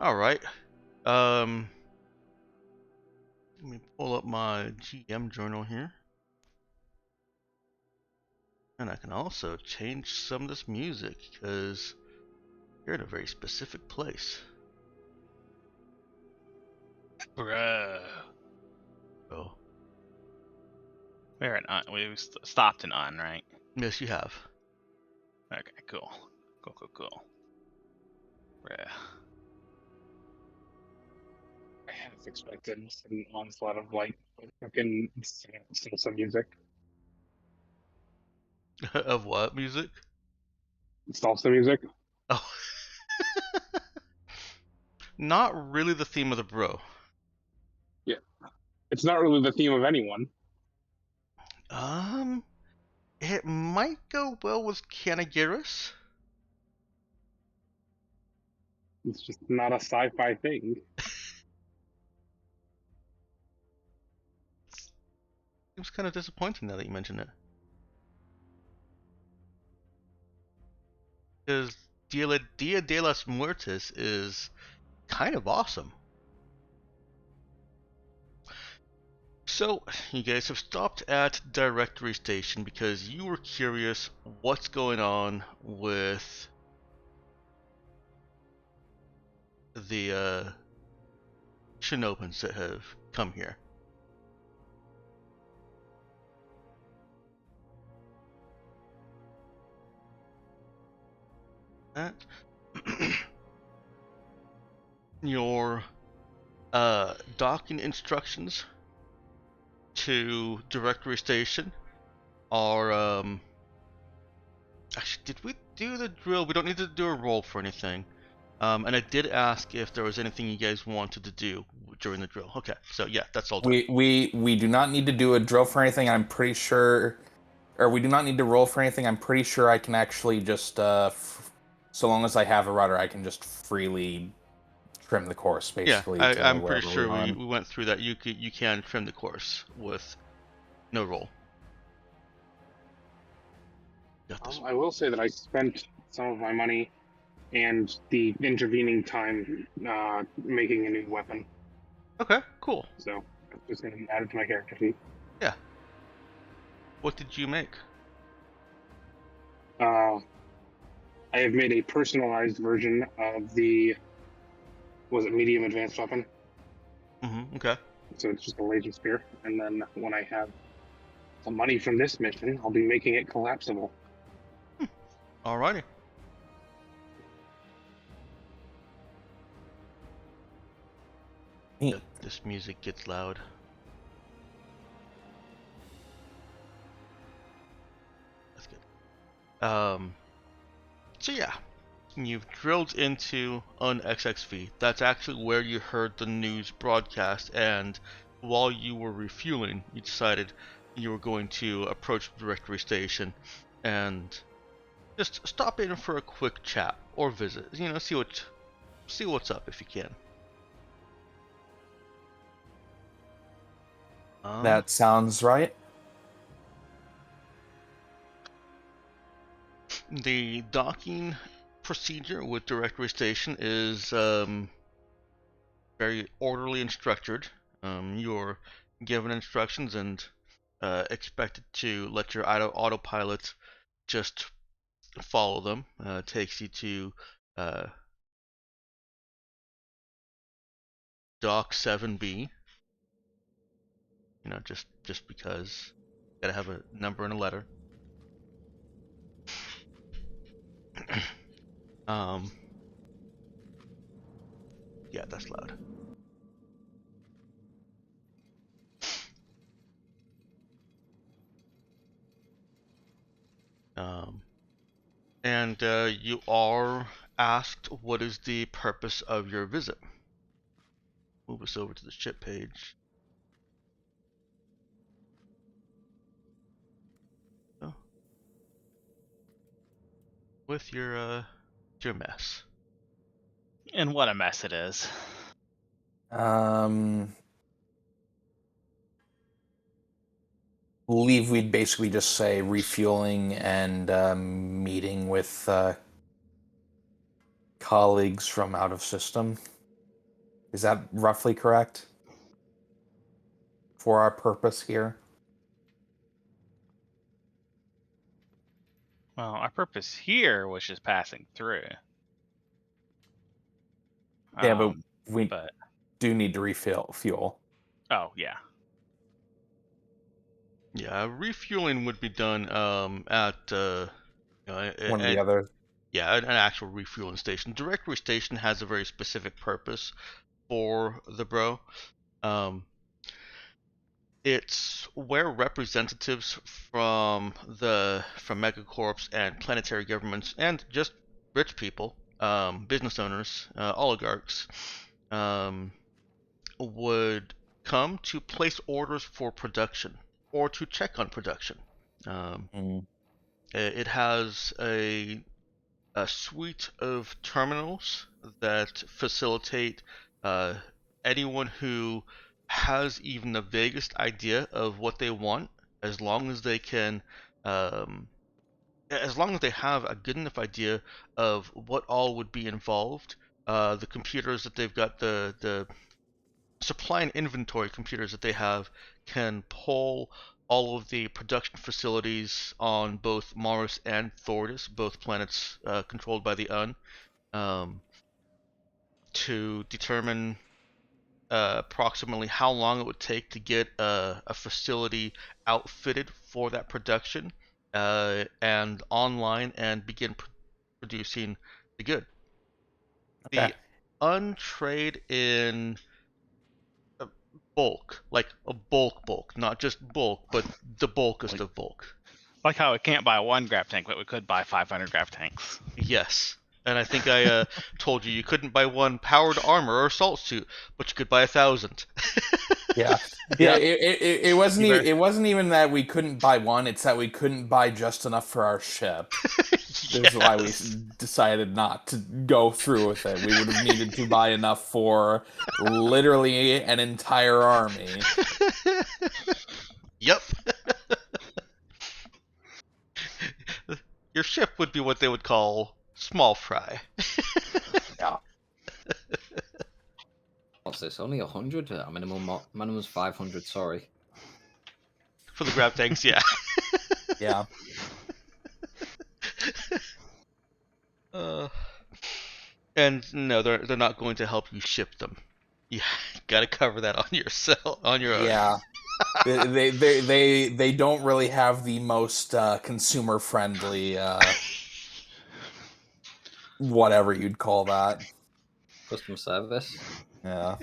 All right. Let me pull up my GM journal here. And I can also change some of this music because you're in a very specific place. Bruh. Oh, We're at we stopped in on, right? yes, you have. Okay, cool. Cool. Bruh. I half expected an onslaught of like fucking salsa music. Of what music? Salsa music? Oh, not really the theme of the bro. Yeah. It's not really the theme of anyone. Um, it might go well with Kanagiris. It's just not a sci-fi thing. Seems kind of disappointing now that you mention it. Because Dia de las Muertes is kind of awesome. So, you guys have stopped at Directory Station because you were curious what's going on with the Shinobans that have come here. That your docking instructions to Directory Station are actually, did we do the drill? We don't need to do a roll for anything. And I did ask if there was anything you guys wanted to do during the drill. Okay, so yeah, that's all done. We do not need to do a drill for anything. I'm pretty sure, or we do not need to roll for anything. I'm pretty sure I can actually just, so long as I have a rudder, I can just freely trim the course, basically. Yeah, to I'm pretty wherever sure we're we went through that. You can trim the course with no roll. Got this. I will say that I spent some of my money and the intervening time making a new weapon. Okay, cool. So I'm just going to add it to my character sheet. Yeah. What did you make? I have made a personalized version of the, was it medium advanced weapon? Okay. So it's just a laser spear. And then when I have some money from this mission, I'll be making it collapsible. Alrighty. This music gets loud. That's good. So yeah, you've drilled into an XXV. That's actually where you heard the news broadcast, and while you were refueling, you decided you were going to approach the directory station and just stop in for a quick chat or visit. You know, see what's up if you can. That sounds right. The docking procedure with Directory Station is very orderly and structured. You're given instructions and expected to let your autopilot just follow them. Takes you to Dock 7B. You know, just because. Gotta have a number and a letter. Yeah, that's loud. And you are asked what is the purpose of your visit. Move us over to the ship page. Oh. With your mess. And what a mess it is. Believe we'd basically just say refueling and meeting with colleagues from out of system. Is that roughly correct? For our purpose here? Well, our purpose here was just passing through. Yeah, but we but do need to refill fuel. oh yeah, Yeah, refueling would be done at One of the other. yeah, an actual refueling station. Directory station has a very specific purpose for the bro. It's where representatives from megacorps and planetary governments and just rich people, business owners, oligarchs, um, would come to place orders for production or to check on production. Um, Mm. it has a suite of terminals that facilitate anyone who has even the vaguest idea of what they want, as long as they can, as long as they have a good enough idea of what all would be involved. The computers that they've got, the supply and inventory computers that they have, can pull all of the production facilities on both Mars and Thordis, both planets controlled by the UN, um, to determine approximately how long it would take to get a facility outfitted for that production and online and begin producing the good. Okay. The untrade in bulk, like a bulk, not just bulk, but the bulkest of bulk. like how it can't buy one grav tank, but we could buy 500 grav tanks. Yes. And I think I told you couldn't buy one powered armor or assault suit, but you could buy 1,000. Yeah. Yeah. It wasn't it wasn't even that we couldn't buy one, it's that we couldn't buy just enough for our ship. This is why we decided not to go through with it. We would have needed to buy enough for literally an entire army. Yep. Your ship would be what they would call small fry. Yeah. What's this? Only 100? Minimum's 500, sorry. For the grab tanks, yeah. Yeah. And no, they're not going to help you ship them. You gotta cover that on yourself, on your own. Yeah. They don't really have the most consumer friendly whatever you'd call that. Customer service. Yeah.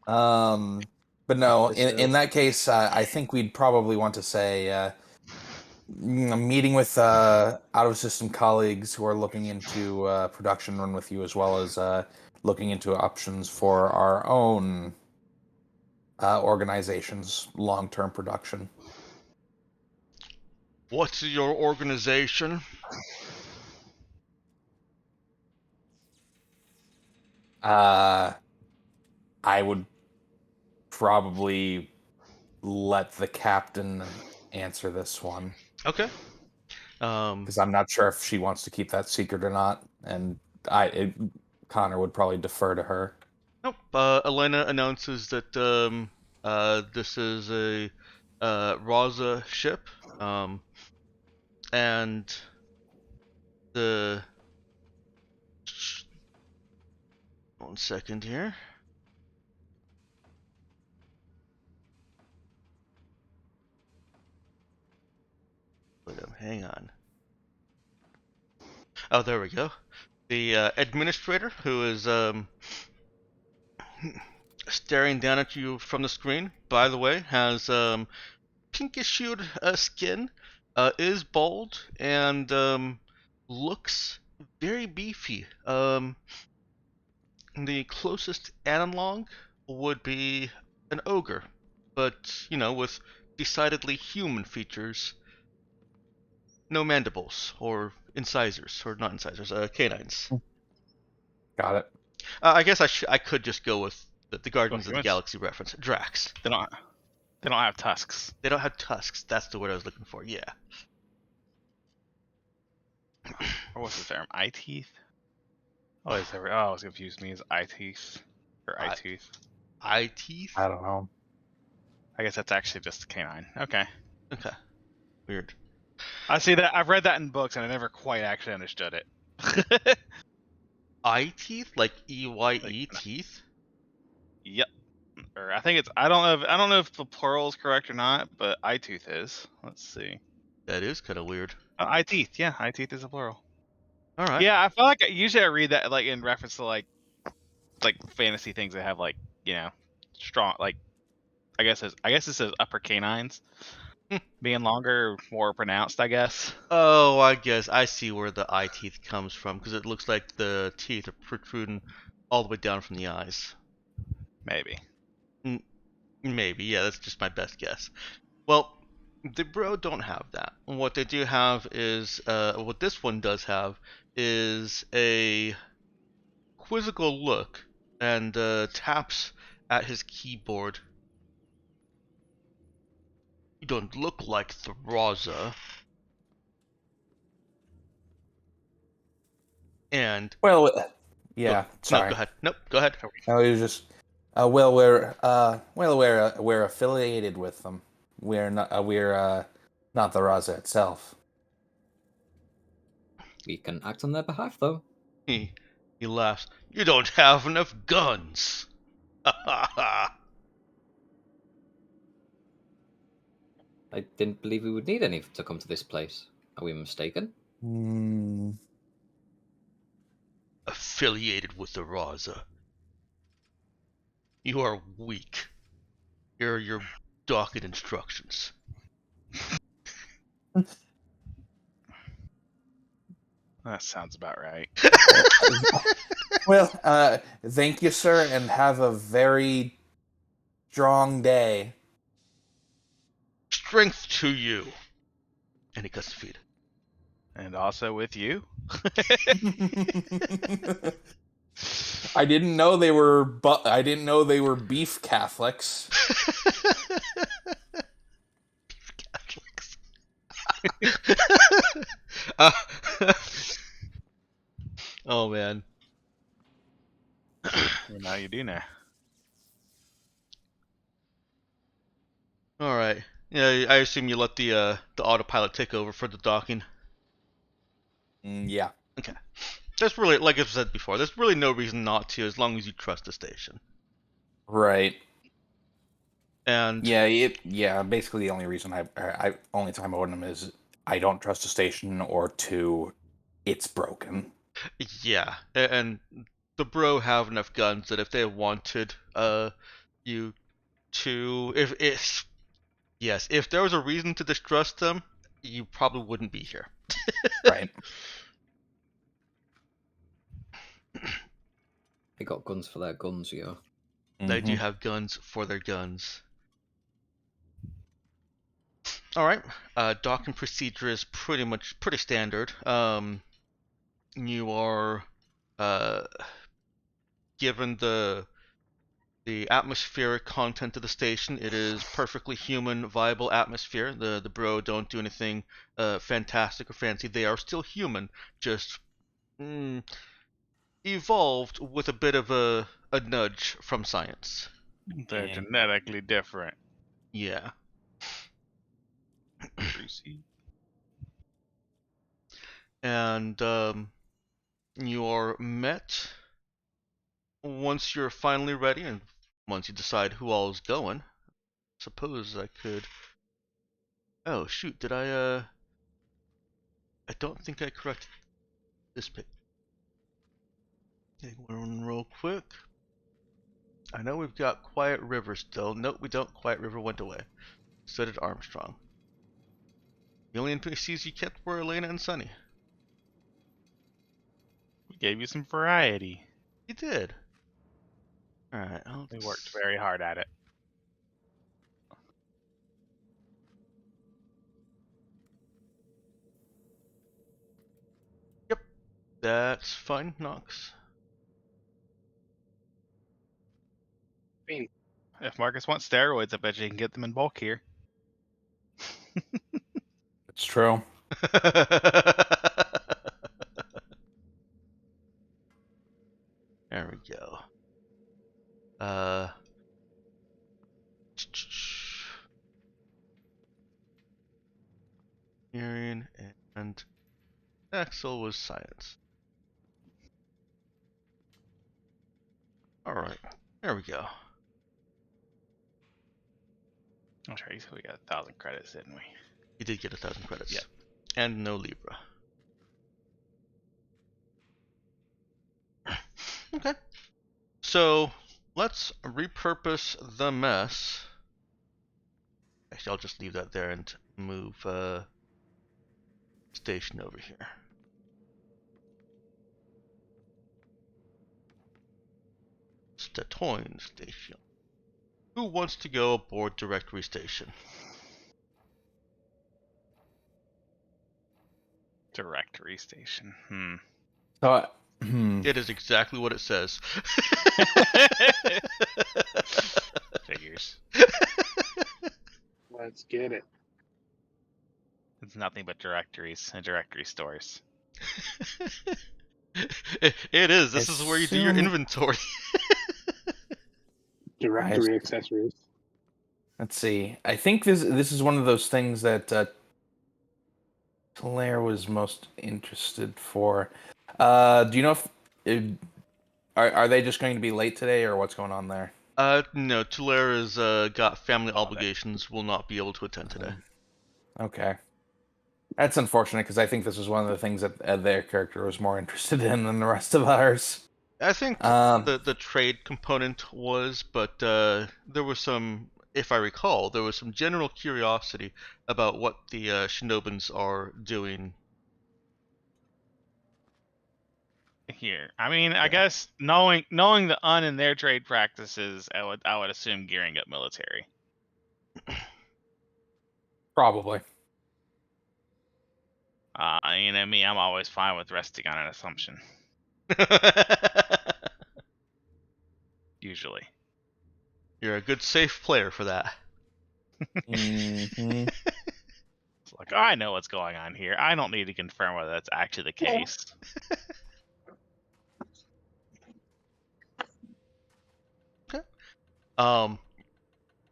But no, in that case, I think we'd probably want to say meeting with out of system colleagues who are looking into production run with you, as well as looking into options for our own organization's long term production. What's your organization? I would probably let the captain answer this one. Okay. Because I'm not sure if she wants to keep that secret or not, and Connor would probably defer to her. Nope. Elena announces that this is a Raza ship, and the 1 second here. Hang on. Oh, there we go. The administrator, who is staring down at you from the screen, by the way, has pinkish hued skin, is bald, and looks very beefy. The closest analog would be an ogre, but, with decidedly human features. No mandibles, or incisors, or not incisors, canines. Got it. I guess I could just go with the Guardians of the Yes. Galaxy reference. Drax. They don't have tusks. They don't have tusks. That's the word I was looking for. Yeah. Or what's the term? Eye teeth? Oh, is there? Oh, I was confused. Me as eye teeth or eye Eye- tooth. Eye teeth? I don't know. I guess that's actually just a canine. Okay. Okay. Weird. I see that. I've read that in books, and I never quite actually understood it. Eye teeth? Like EYE Like, teeth? yep. Or I think it's. I don't know if the plural is correct or not, but eye tooth is. Let's see. That is kind of weird. Eye teeth. Yeah, eye teeth is a plural. Alright. Yeah, I feel like usually I read that like in reference to like fantasy things that have like strong like I guess it says upper canines being longer, more pronounced. I guess Oh, I guess I see where the eye teeth comes from, because it looks like the teeth are protruding all the way down from the eyes. maybe. Maybe, yeah, that's just my best guess. Well, the Bro don't have that. What they do have is, what this one does have is a quizzical look and taps at his keyboard. You don't look like the Raza. And Well, yeah. no, Sorry. go ahead. Nope, go ahead. No, he was just. We're affiliated with them. We're not the Raza itself. We can act on their behalf, though. He laughs. You don't have enough guns. Ha ha ha. I didn't believe we would need any to come to this place. Are we mistaken? Hmm. Affiliated with the Raza. You are weak. Here are your docket instructions. That sounds about right. Well, thank you, sir, and have a very strong day. Strength to you. And he cuts the feed. And also with you. I didn't know they were, I didn't know they were beef Catholics. Catholics. Uh, oh man. Well, now you do now. All right. Yeah, I assume you let the autopilot take over for the docking. Yeah. Okay. There's really, like I've said before, there's really no reason not to, as long as you trust the station. Right. And Yeah. Basically, the only reason I only time I them is I don't trust the station, or two, it's broken. yeah, and the Bro have enough guns that if they wanted you to, if there was a reason to distrust them, you probably wouldn't be here. Right. They got guns for their guns, yo. They do Mhm. have guns for their guns. All right. Docking procedure is pretty standard. You are given the atmospheric content of the station. It is perfectly human, viable atmosphere. The Bro don't do anything fantastic or fancy. They are still human, just evolved with a bit of a nudge from science. They're Yeah. genetically different. Yeah. Greasy. And you are met once you're finally ready, and once you decide who all is going. Suppose I could. Oh shoot! Did I? I don't think I corrected this page. Take one real quick. I know we've got Quiet River still. Nope, we don't. Quiet River went away. So did Armstrong. The only NPCs you kept were Elena and Sunny. We gave you some variety. You did. Alright, We worked very hard at it. Yep. That's fine, Nox. If Marcus wants steroids, I bet you can get them in bulk here. It's true. There we go. Uh. Hearing and Axel was science. Alright, there we go. I'm sure we got 1,000 credits, didn't we? You did get 1,000 credits. Yep. And no Libra. Okay. So, let's repurpose the mess. Actually, I'll just leave that there and move station over here. Statoin Station. Who wants to go aboard Directory Station? Directory station. So, It is exactly what it says. Figures. Let's get it. It's nothing but directories and directory stores. It is. This is where you do your Assume- inventory. Directory accessories. Let's see. I think this is one of those things that Claire was most interested for. Do you know if are they just going to be late today, or what's going on there? No, Tulare has got family Holiday. obligations, will not be able to attend today. Okay. That's unfortunate because I think this was one of the things that their character was more interested in than the rest of ours. I think the trade component was, but there was some, if I recall, there was some general curiosity about what the Shinobans are doing. Here, I mean, I guess knowing the and their trade practices, I would assume gearing up military. Probably. You know me, I'm always fine with resting on an assumption. Usually. You're a good safe player for that. Mm-hmm. It's like, oh, I know what's going on here. I don't need to confirm whether that's actually the case.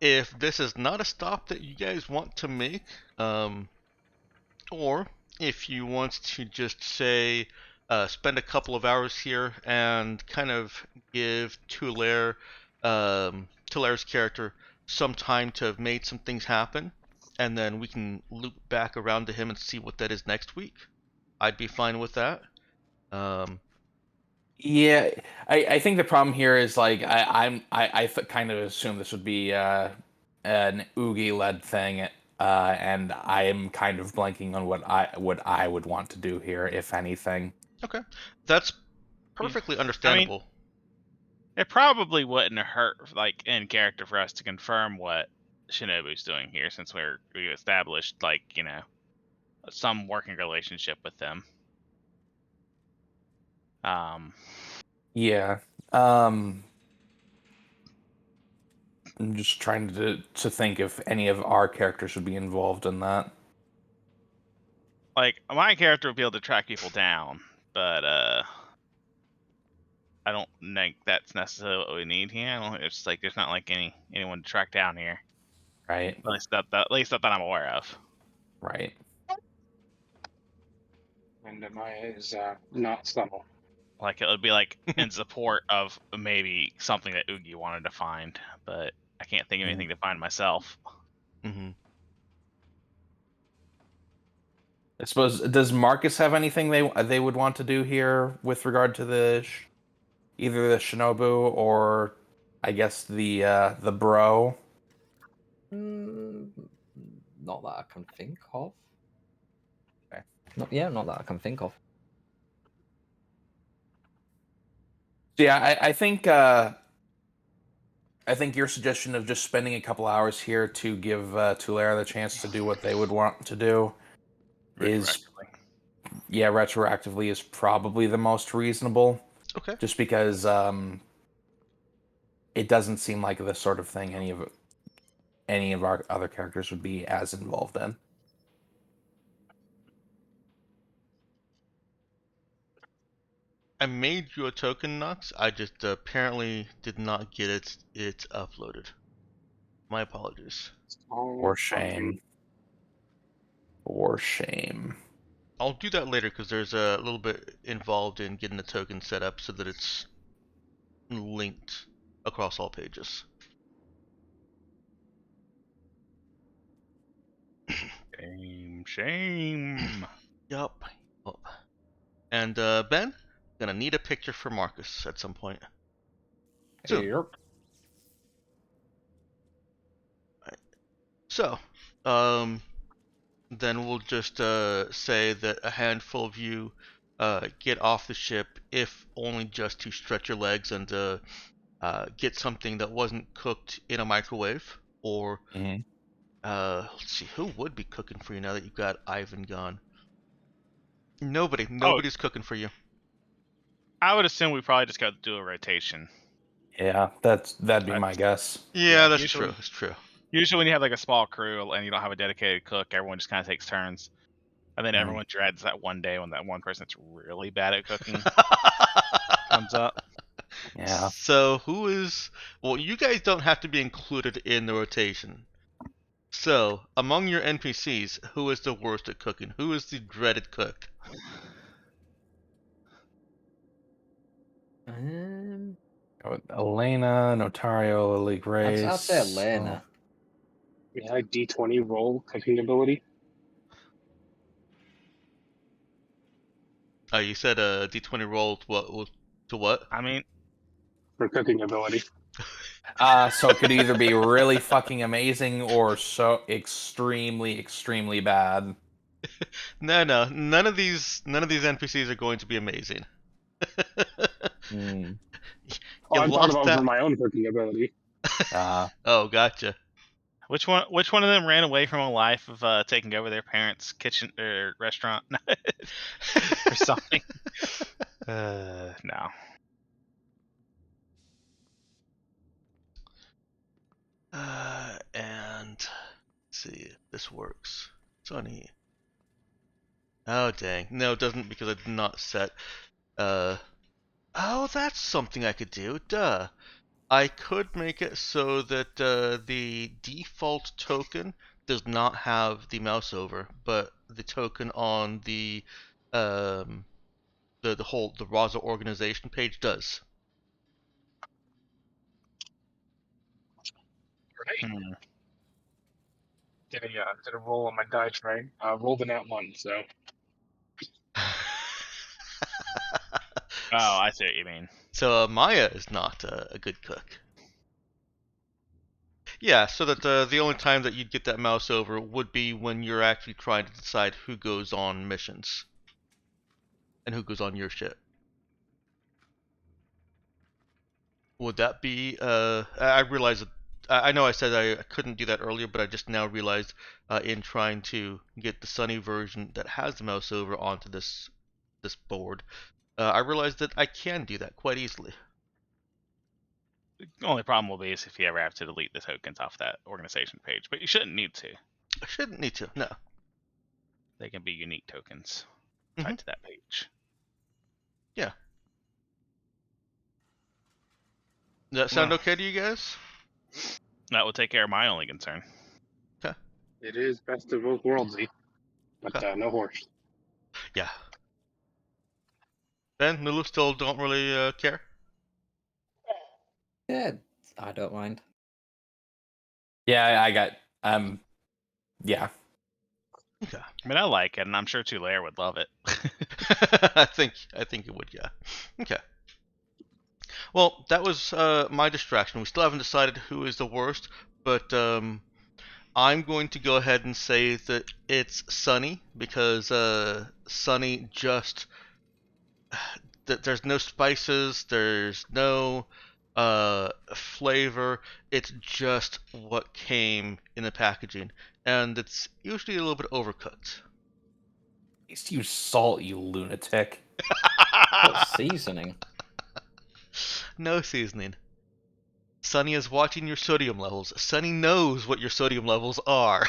If this is not a stop that you guys want to make, or if you want to just say, spend a couple of hours here and kind of give Tulare, Tulare's character some time to have made some things happen, and then we can loop back around to him and see what that is next week, I'd be fine with that. Yeah, I think the problem here is like I kind of assume this would be an Oogie led thing, and I am kind of blanking on what I would want to do here, if anything. Okay, that's perfectly understandable. It probably wouldn't hurt, like, in character for us to confirm what Shinobu's doing here, since we established, like, you know, some working relationship with them. Yeah. I'm just trying to think if any of our characters would be involved in that. Like, my character would be able to track people down, but I don't think that's necessarily what we need here. It's like there's not like anyone to track down here. Right. At least that I'm aware of. Right. And Maya is not subtle. Like, it would be like in support of maybe something that Oogie wanted to find, but I can't think of anything to find myself. Mm-hmm. I suppose, does Marcus have anything they would want to do here with regard to the either the Shinobu or I guess the bro? Not that I can think of. Okay. Not that I can think of. Yeah, I think your suggestion of just spending a couple hours here to give Tulare the chance to do what they would want to do is, yeah, retroactively is probably the most reasonable. Okay. Just because it doesn't seem like the sort of thing any of our other characters would be as involved in. I made you a token, Nux. I just apparently did not get it uploaded. My apologies. For shame. For shame. I'll do that later because there's a little bit involved in getting the token set up so that it's linked across all pages. Shame. Yup. Oh. And Ben, gonna need a picture for Marcus at some point. Soon. Yep. So, then we'll just say that a handful of you get off the ship, if only just to stretch your legs and get something that wasn't cooked in a microwave. Or, let's see, who would be cooking for you now that you've got Ivan gone? Nobody's cooking for you. I would assume we probably just got to do a rotation. Yeah, that'd be my guess. Yeah, that's usually- true. That's true. Usually, when you have like a small crew and you don't have a dedicated cook, everyone just kind of takes turns, and then everyone dreads that one day when that one person that's really bad at cooking comes up. Yeah. So who is? Well, you guys don't have to be included in the rotation. So among your NPCs, who is the worst at cooking? Who is the dreaded cook? Elena, Notario, Elite Race. I'd say Elena. Yeah, D20 roll cooking ability. You said a D20 roll to what? I mean, For cooking ability. So it could either be really fucking amazing or so extremely, extremely bad. No, none of these NPCs are going to be amazing. Hmm. Oh, I'm talking lost about that- for my own cooking ability. Oh, gotcha. which one of them ran away from a life of taking over their parents' kitchen or restaurant or something? No. And let's see if this works. Sunny. Oh dang. No, it doesn't because I did not set oh, that's something I could do. Duh. I could make it so that the default token does not have the mouse over, but the token on the the Raza organization page does. Right. Hmm. Did a roll on my die tray. Rolled an at one, so Oh, I see what you mean. So Maya is not a good cook. Yeah, so that the only time that you'd get that mouse over would be when you're actually trying to decide who goes on missions and who goes on your ship. Would that be? I realize that I know I said I couldn't do that earlier, but I just now realized in trying to get the Sunny version that has the mouse over onto this board, I realized that I can do that quite easily. The only problem will be is if you ever have to delete the tokens off that organization page, but you shouldn't need to. I shouldn't need to. No. They can be unique tokens tied to that page. Does that sound Well. okay to you guys? That will take care of my only concern. it is best of both worldsy. But no horse. Yeah. Ben, Lulu still don't really care? Yeah, I don't mind. Yeah, I got yeah. Okay. I mean, I like it, and I'm sure Tulare would love it. I think it would, yeah. Okay. Well, that was my distraction. We still haven't decided who is the worst, but I'm going to go ahead and say that it's Sunny because Sunny just there's no spices, there's no flavor. It's just what came in the packaging, and it's usually a little bit overcooked. At least use salt, you lunatic. What seasoning? No seasoning. Sunny is watching your sodium levels. Sunny knows what your sodium levels are.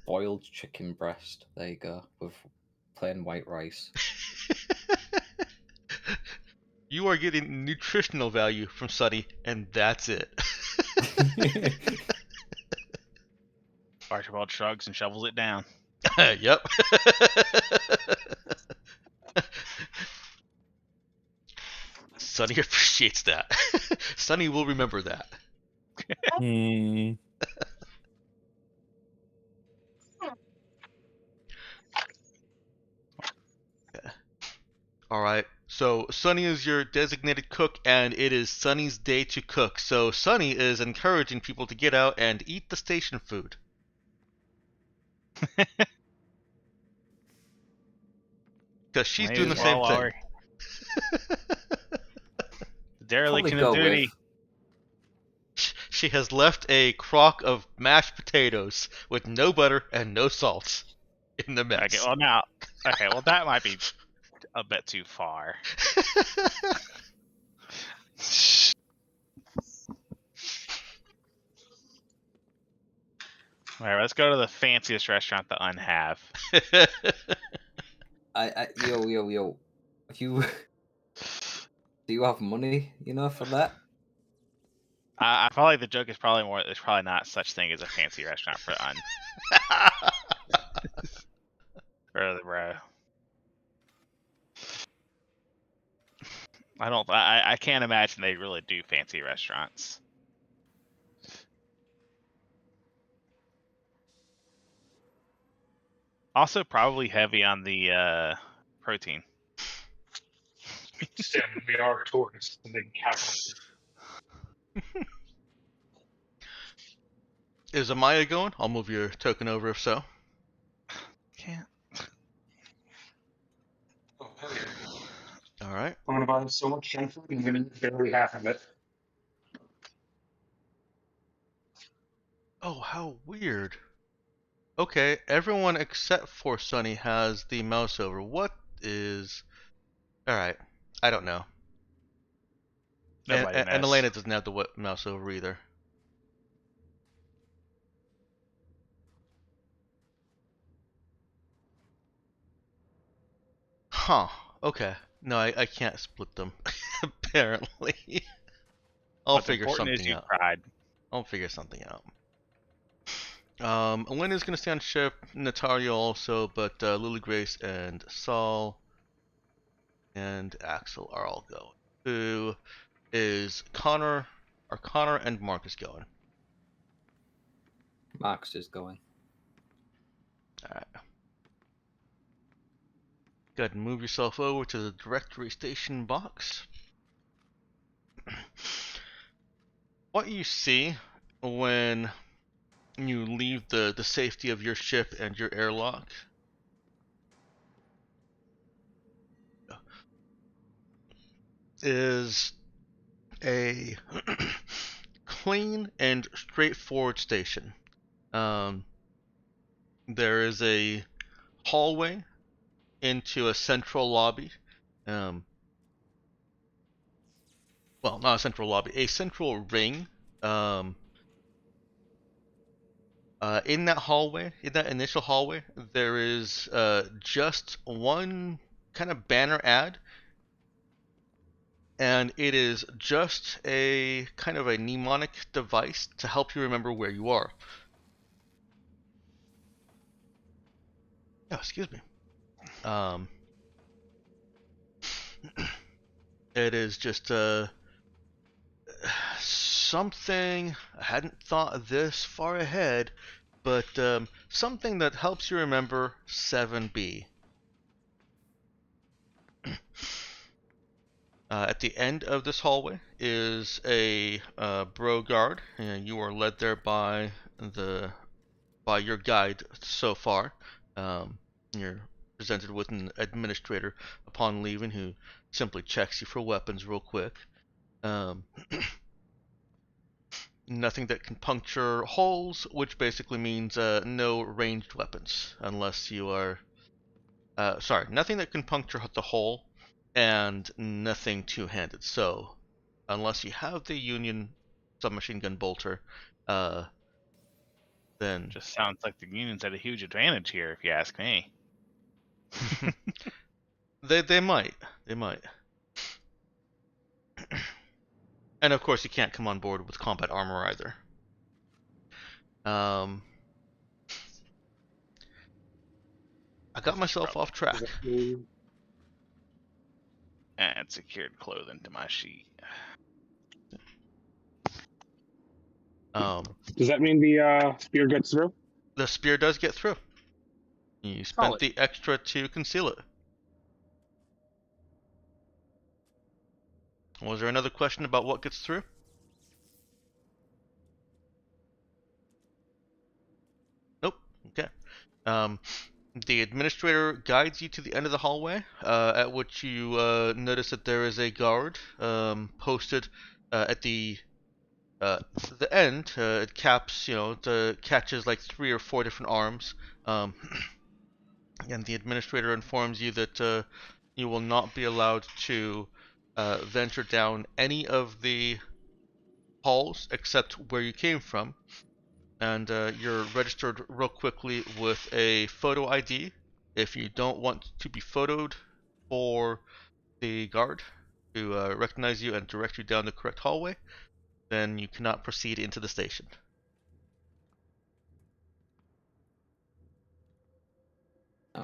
Boiled chicken breast. There you go. With plain white rice. You are getting nutritional value from Sunny, and that's it. Archibald shrugs and shovels it down. Yep. Sunny appreciates that. Sunny will remember that. Hmm. All right. So Sunny is your designated cook, and it is Sunny's day to cook. So Sunny is encouraging people to get out and eat the station food. Because she's May doing the as same well thing. already- Derelict Probably in go duty. She has left a crock of mashed potatoes with no butter and no salt in the mess. Okay, well now, well that might be a bit too far. All right, let's go to the fanciest restaurant the Un have. Yo. If you do you have money, for that? I feel like the joke is probably more. There's probably not such thing as a fancy restaurant for Un. Bro. I can't imagine they really do fancy restaurants. Also, probably heavy on the protein. Sim, we are tourists and they capitalists. Is Amaya going? I'll move your token over if so. Can't. Oh, hell yeah. All right. I'm gonna buy so much junk food and I'm gonna eat barely half of it. Oh, how weird. Okay, everyone except for Sunny has the mouse over. What is... Alright, I don't know. Nobody And knows. Elena doesn't have the mouse over either. Huh, okay. No, I can't split them, apparently. I'll What's figure important is something you out. tried. I'll figure something out. Elena's gonna stay on ship, Natalia also, but Lily Grace and Saul and Axel are all going. Who is Connor? Are Connor and Marcus going? Max is going. Alright. Go ahead and move yourself over to the directory station box. What you see when you leave the safety of your ship and your airlock is a clean and straightforward station. There is a hallway into a central lobby. Well, not a central lobby, a central ring. In that hallway, in that initial hallway, there is just one kind of banner ad, and it is just a kind of a mnemonic device to help you remember where you are. Oh, excuse me. It is just something I hadn't thought this far ahead, but something that helps you remember 7B. At the end of this hallway is a bro guard, and you are led there by your guide so far. You're presented with an administrator upon leaving, who simply checks you for weapons real quick. Nothing that can puncture holes, which basically means no ranged weapons, unless you are. Sorry, nothing that can puncture the hole, and nothing two-handed. So, unless you have the Union submachine gun bolter, then Just sounds like the Union's at a huge advantage here, if you ask me. they might. And of course, you can't come on board with combat armor either. I got myself off track. Does that mean, And secured clothing to my sheet. does that mean the spear gets through? The spear does get through. You spent Solid. the extra to conceal it. Was there another question about what gets through? Nope. Okay. The administrator guides you to the end of the hallway, at which you notice that there is a guard posted at the end. It caps, it catches like 3 or 4 different arms. And the administrator informs you that you will not be allowed to venture down any of the halls except where you came from. And you're registered real quickly with a photo ID. If you don't want to be photoed for the guard to recognize you and direct you down the correct hallway, then you cannot proceed into the station.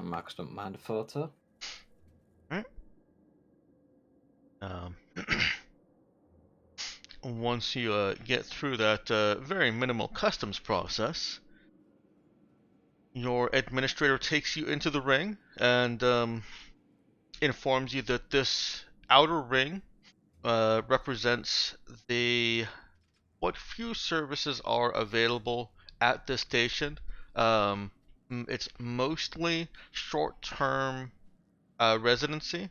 Max don't mind a photo. Um, once you get through that very minimal customs process, your administrator takes you into the ring and informs you that this outer ring represents what few services are available at this station. It's mostly short-term residency,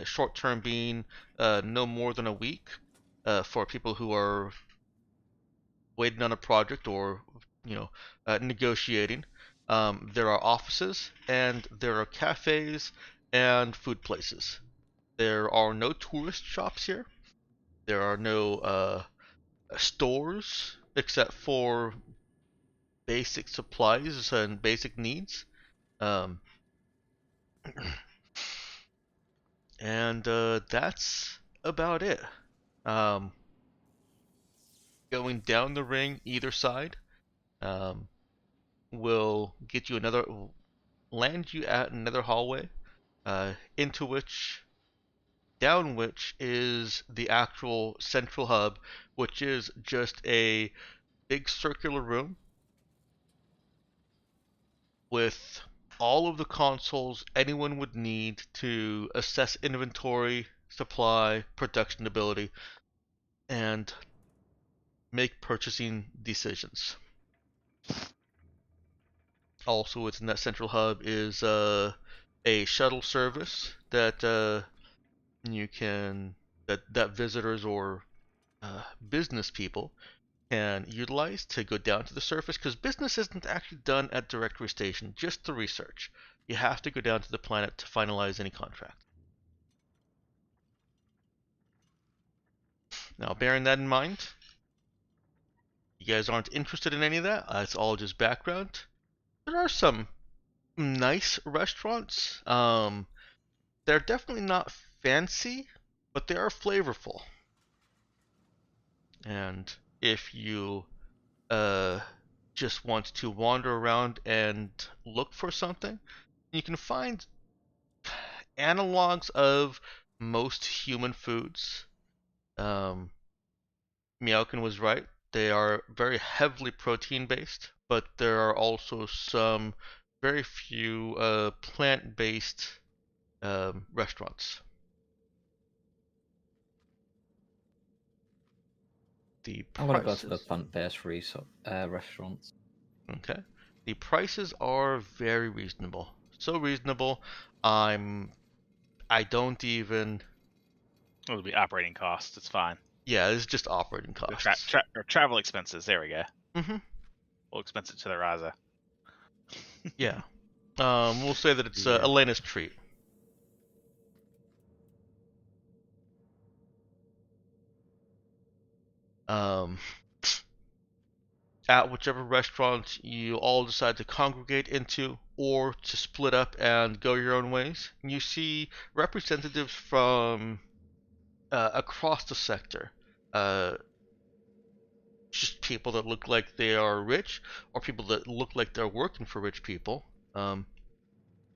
short-term being no more than a week for people who are waiting on a project or negotiating. There are offices and there are cafes and food places. There are no tourist shops here. There are no stores except for basic supplies and basic needs. Um, and that's about it. Going down the ring either side will get you land you at another hallway, down which is the actual central hub, which is just a big circular room with all of the consoles anyone would need to assess inventory, supply, production ability, and make purchasing decisions. Also within that central hub is a shuttle service that you can that visitors or business people can utilize to go down to the surface, because business isn't actually done at Directory Station, just the research. You have to go down to the planet to finalize any contract. Now, bearing that in mind, you guys aren't interested in any of that. It's all just background. There are some nice restaurants. They're definitely not fancy, but they are flavorful. And if you just want to wander around and look for something, you can find analogs of most human foods. Meowkin was right. They are very heavily protein based, but there are also some very few plant based restaurants. The I'm gonna go to the prices. plant-based restaurants. Okay. The prices are very reasonable. So reasonable, I don't even. It'll be operating costs. It's fine. Yeah, it's just operating The costs. or travel expenses. There we go. Mm-hmm. We'll expense it to the Raza. Yeah. We'll say that it's Yeah. Elena's treat. Um, at whichever restaurant you all decide to congregate into or to split up and go your own ways, you see representatives from across the sector. uh, just people that look like they are rich, or people that look like they're working for rich people,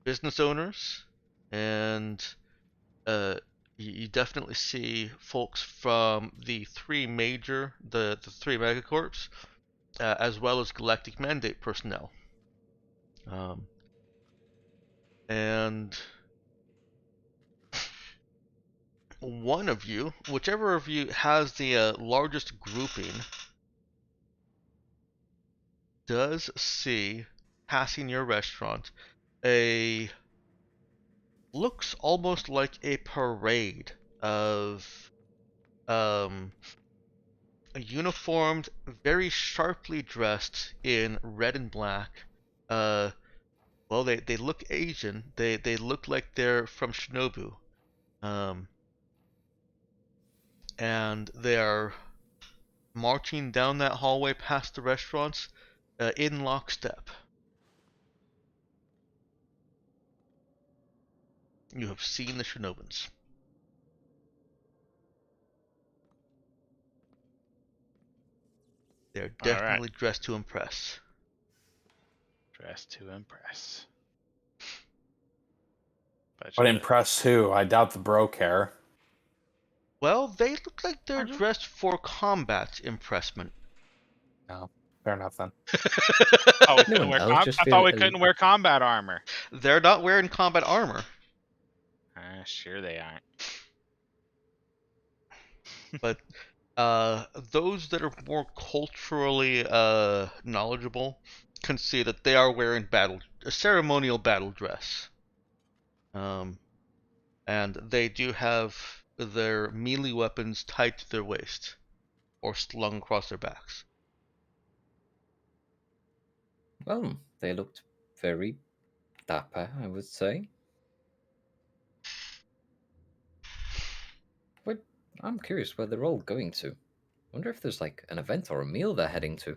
business owners, and you definitely see folks from the three megacorps, as well as Galactic Mandate personnel. And one of you, whichever of you has the largest grouping, does see passing your restaurant a looks almost like a parade of uniformed, very sharply dressed in red and black. Well, they look Asian. They look like they're from Shinobu. Um, and they are marching down that hallway past the restaurants in lockstep. You have seen the Shinobans. They're All right. definitely dressed to impress. Dressed to impress. But impress who? I doubt the bro care. Well, they look like they're dressed for combat impressment. No, fair enough then. Oh, we No couldn't one wear else just I feel thought we elite. couldn't wear combat armor. They're not wearing combat armor. Sure they aren't. But those that are more culturally knowledgeable can see that they are wearing a ceremonial battle dress. And they do have their melee weapons tied to their waist or slung across their backs. Well, they looked very dapper, I would say. But I'm curious where they're all going to. Wonder if there's like an event or a meal they're heading to.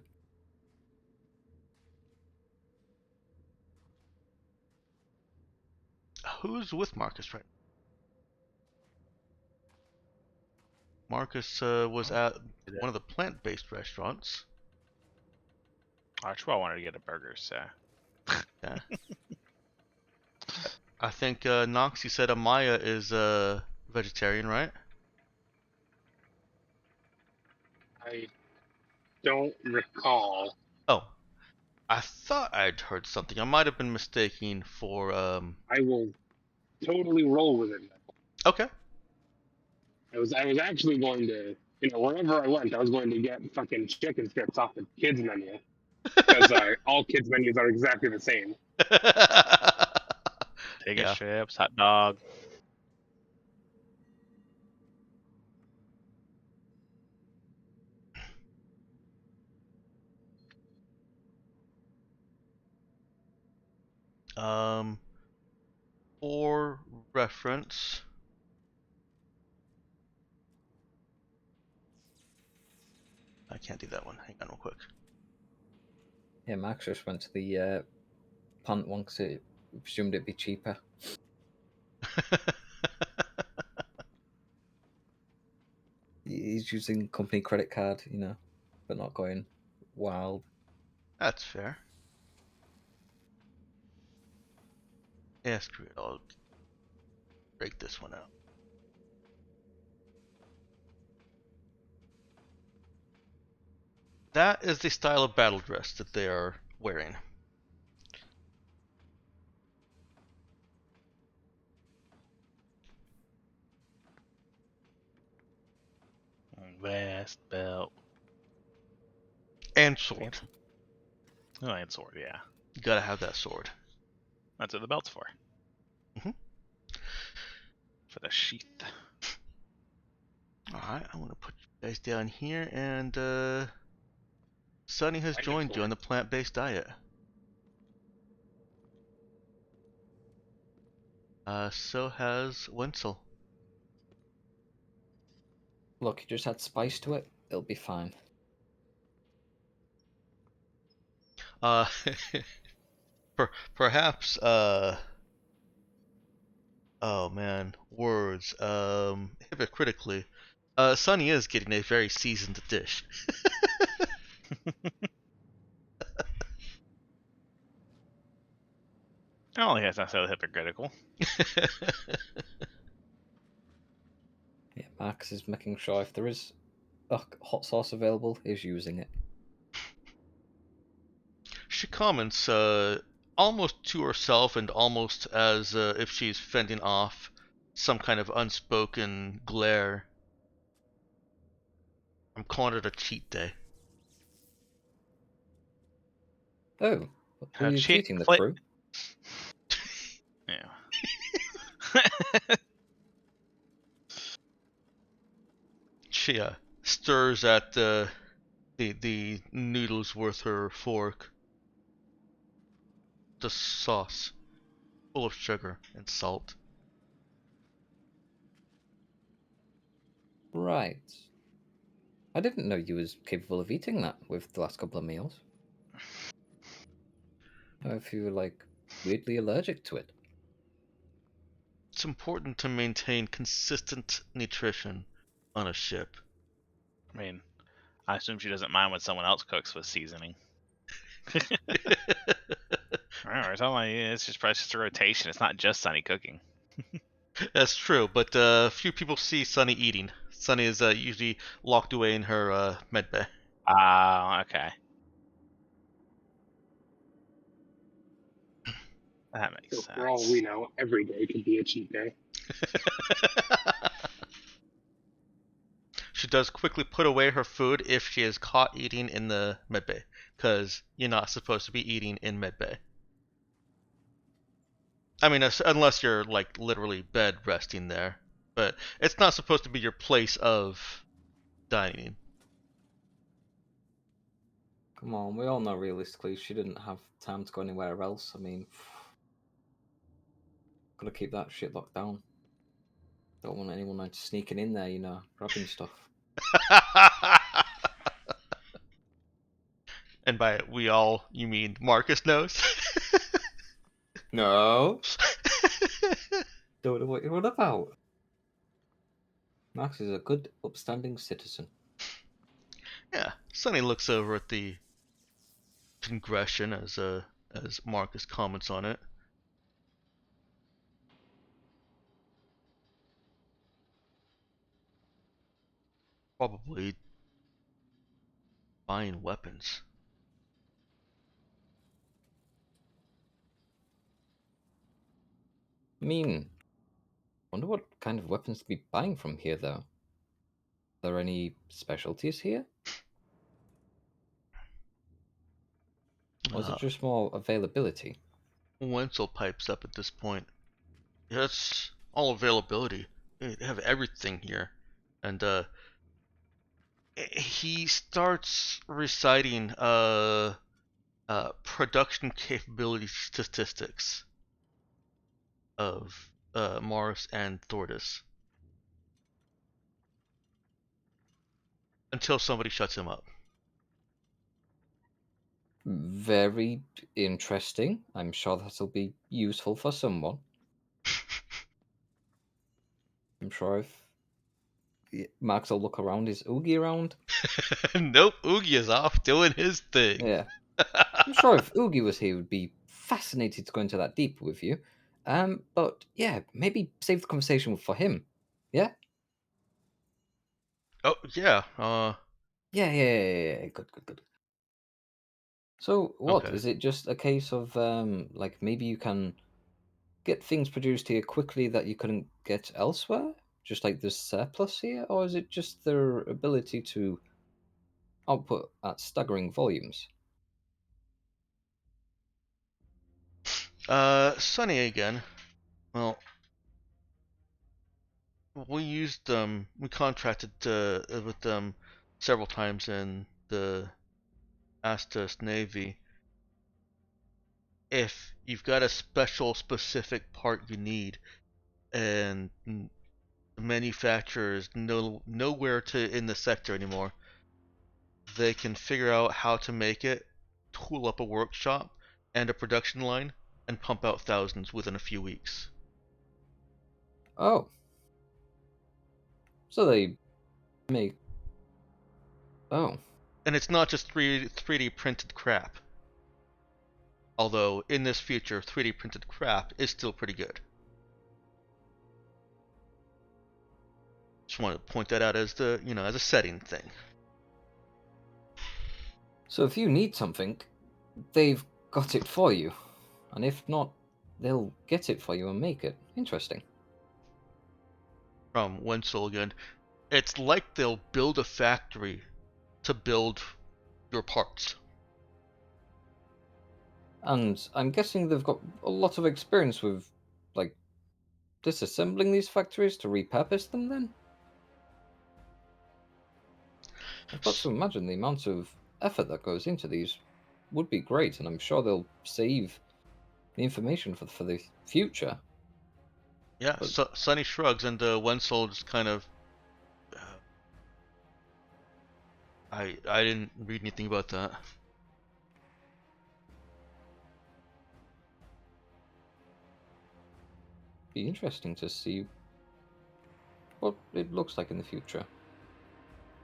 Who's with Marcus right now? Marcus was at one of the plant-based restaurants. Actually, I wanted to get a burger, so. Yeah. I think Nox, you said Amaya is vegetarian, right? I don't recall. Oh, I thought I'd heard something. I might have been mistaken for I will totally roll with it. Okay. I was actually going to, wherever I went, I was going to get fucking chicken strips off the kids menu because all kids menus are exactly the same. Chicken Yeah. strips, hot dog. For reference, I can't do that one. Hang on real quick. Yeah, Max just went to the punt one because it presumed it'd be cheaper. He's using company credit card, but not going wild. That's fair. Yeah, screw it. I'll break this one out. That is the style of battle dress that they are wearing. Vest, belt. And sword. Oh, and sword, yeah. You gotta have that sword. That's what the belt's for. Mhm. For the sheath. Alright, I'm gonna put you guys down here, and Sunny has joined you on the plant-based diet. So has Wenzel. Look, you just add spice to it, it'll be fine. Uh, perhaps, oh man, words, hypocritically, Sunny is getting a very seasoned dish. I don't think that's necessarily hypocritical. Yeah, Max is making sure if there is a hot sauce available, he's using it. She comments, almost to herself and almost as if she's fending off some kind of unspoken glare. I'm calling it a cheat day. Oh, were you Cheat cheating the play- crew? Yeah. She stirs at the noodles with her fork. The sauce, full of sugar and salt. Right. I didn't know you was capable of eating that with the last couple of meals. Or if you were like weirdly allergic to it. It's important to maintain consistent nutrition on a ship. I mean, I assume she doesn't mind when someone else cooks with seasoning. Alright, it's just probably just a rotation. It's not just Sunny cooking. That's true, but few people see Sunny eating. Sunny is usually locked away in her med bay. Ah, okay. That makes So sense. for all we know, every day could be a cheat day. She does quickly put away her food if she is caught eating in the med bay, because you're not supposed to be eating in med bay. I mean, unless you're like literally bed resting there, but it's not supposed to be your place of dining. Come on, we all know realistically she didn't have time to go anywhere else. I mean, gotta keep that shit locked down. Don't want anyone like sneaking in there, grabbing stuff. And by we all, you mean Marcus knows? No, don't know what you're on about. Max is a good, upstanding citizen. Yeah, Sonny looks over at the congression as Marcus comments on it. Probably buying weapons. I mean, wonder what kind of weapons to be buying from here, though. Are there any specialties here? Or is it just more availability? Wenzel pipes up at this point. Yeah, it's all availability. They have everything here. And he starts reciting production capability statistics of Mars and Thordis until somebody shuts him up. Very interesting. I'm sure that'll be useful for someone. I'm sure if Max will look around, is Oogie around? Nope, Oogie is off doing his thing. Yeah. I'm sure if Oogie was here, he would be fascinated to go into that deep with you. But yeah, maybe save the conversation for him. Yeah? Oh yeah, Yeah. Good. So what? okay. Is it just a case of like maybe you can get things produced here quickly that you couldn't get elsewhere? Just like there's surplus here? Or is it just their ability to output at staggering volumes? Sunny again. Well, we contracted with them several times in the Astos Navy. If you've got a specific part you need, and the manufacturer is nowhere to in the sector anymore, they can figure out how to make it, tool up a workshop and a production line, and pump out thousands within a few weeks. Oh. So they Make. Oh. And it's not just 3D printed crap. Although, in this future, 3D printed crap is still pretty good. Just want to point that out as as a setting thing. So if you need something, they've got it for you. And if not, they'll get it for you and make it. Interesting. From Wenzel again, it's like they'll build a factory to build your parts. And I'm guessing they've got a lot of experience with, like, disassembling these factories to repurpose them then? I've got to imagine the amount of effort that goes into these would be great, and I'm sure they'll save the information for the future. Yeah, But- so Sonny shrugs, and Wenzel just kind of. I didn't read anything about that. Be interesting to see what it looks like in the future.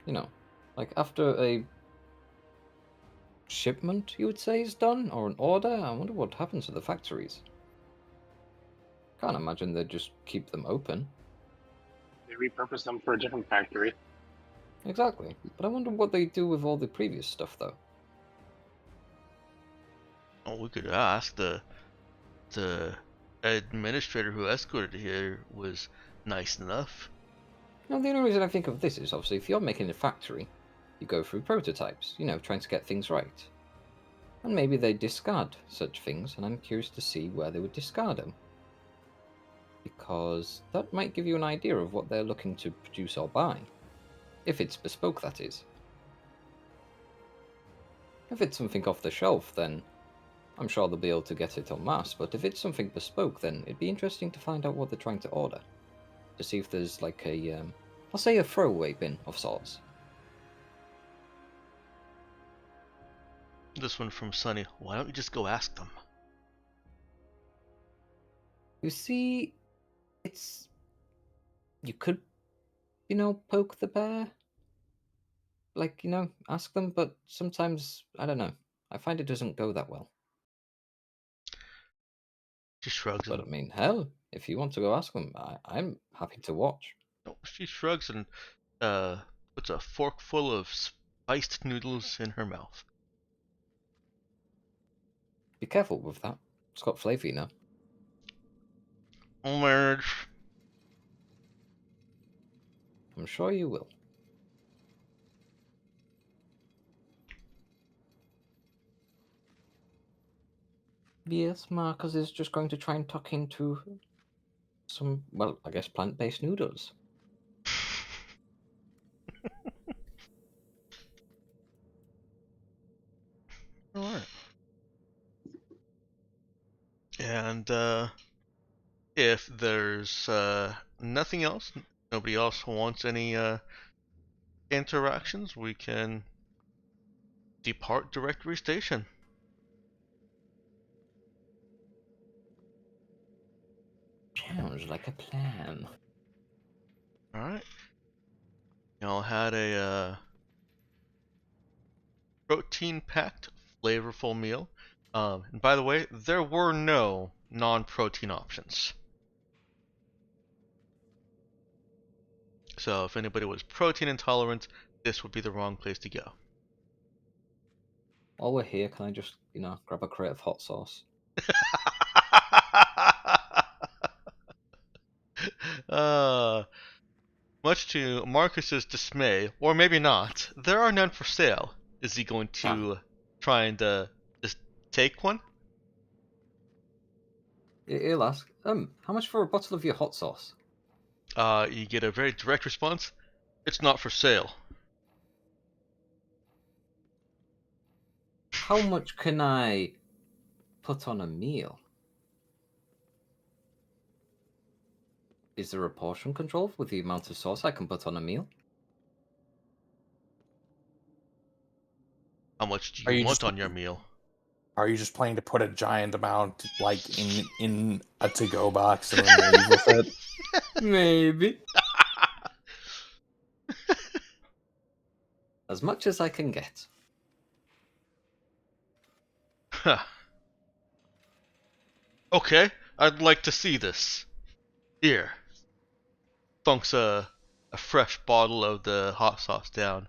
You know, like after a shipment, you would say, is done, or an order. I wonder what happens to the factories. Can't imagine they'd just keep them open. They repurpose them for a different factory. Exactly. But I wonder what they do with all the previous stuff, though. Oh, we could ask. The administrator who escorted here was nice enough. Now, the only reason I think of this is obviously if you're making a factory, you go through prototypes, trying to get things right. And maybe they discard such things, and I'm curious to see where they would discard them. Because that might give you an idea of what they're looking to produce or buy. If it's bespoke, that is. If it's something off the shelf, then I'm sure they'll be able to get it en masse, but if it's something bespoke, then it'd be interesting to find out what they're trying to order. To see if there's like a, I'll say a throwaway bin of sorts. This one from Sonny. Why don't you just go ask them? You see, it's... You could, poke the bear. Like, ask them, but sometimes, I don't know. I find it doesn't go that well. She shrugs But I and mean, hell, if you want to go ask them, I'm happy to watch. she shrugs and puts a fork full of spiced noodles in her mouth. Be careful with that. It's got flavour, Merge. I'm sure you will. Yes, Marcus is just going to try and tuck into some, well, I guess plant-based noodles. Alright. And if there's nothing else, nobody else wants any interactions, we can depart Directory Station. Sounds like a plan. Alright. Y'all had a protein-packed, flavorful meal. And by the way, there were no non-protein options. So if anybody was protein intolerant, this would be the wrong place to go. While we're here, can I just, grab a crate of hot sauce? Much to Marcus's dismay, or maybe not, there are none for sale. Is he going to try and just take one? He'll ask, how much for a bottle of your hot sauce? You get a very direct response. It's not for sale. How much can I put on a meal? Is there a portion control with the amount of sauce I can put on a meal? How much do Are you you want just- on your meal? Are you just planning to put a giant amount, like, in a to-go box and then leave with it? Maybe. As much as I can get. Huh. Okay, I'd like to see this. Here. Thunks a fresh bottle of the hot sauce down.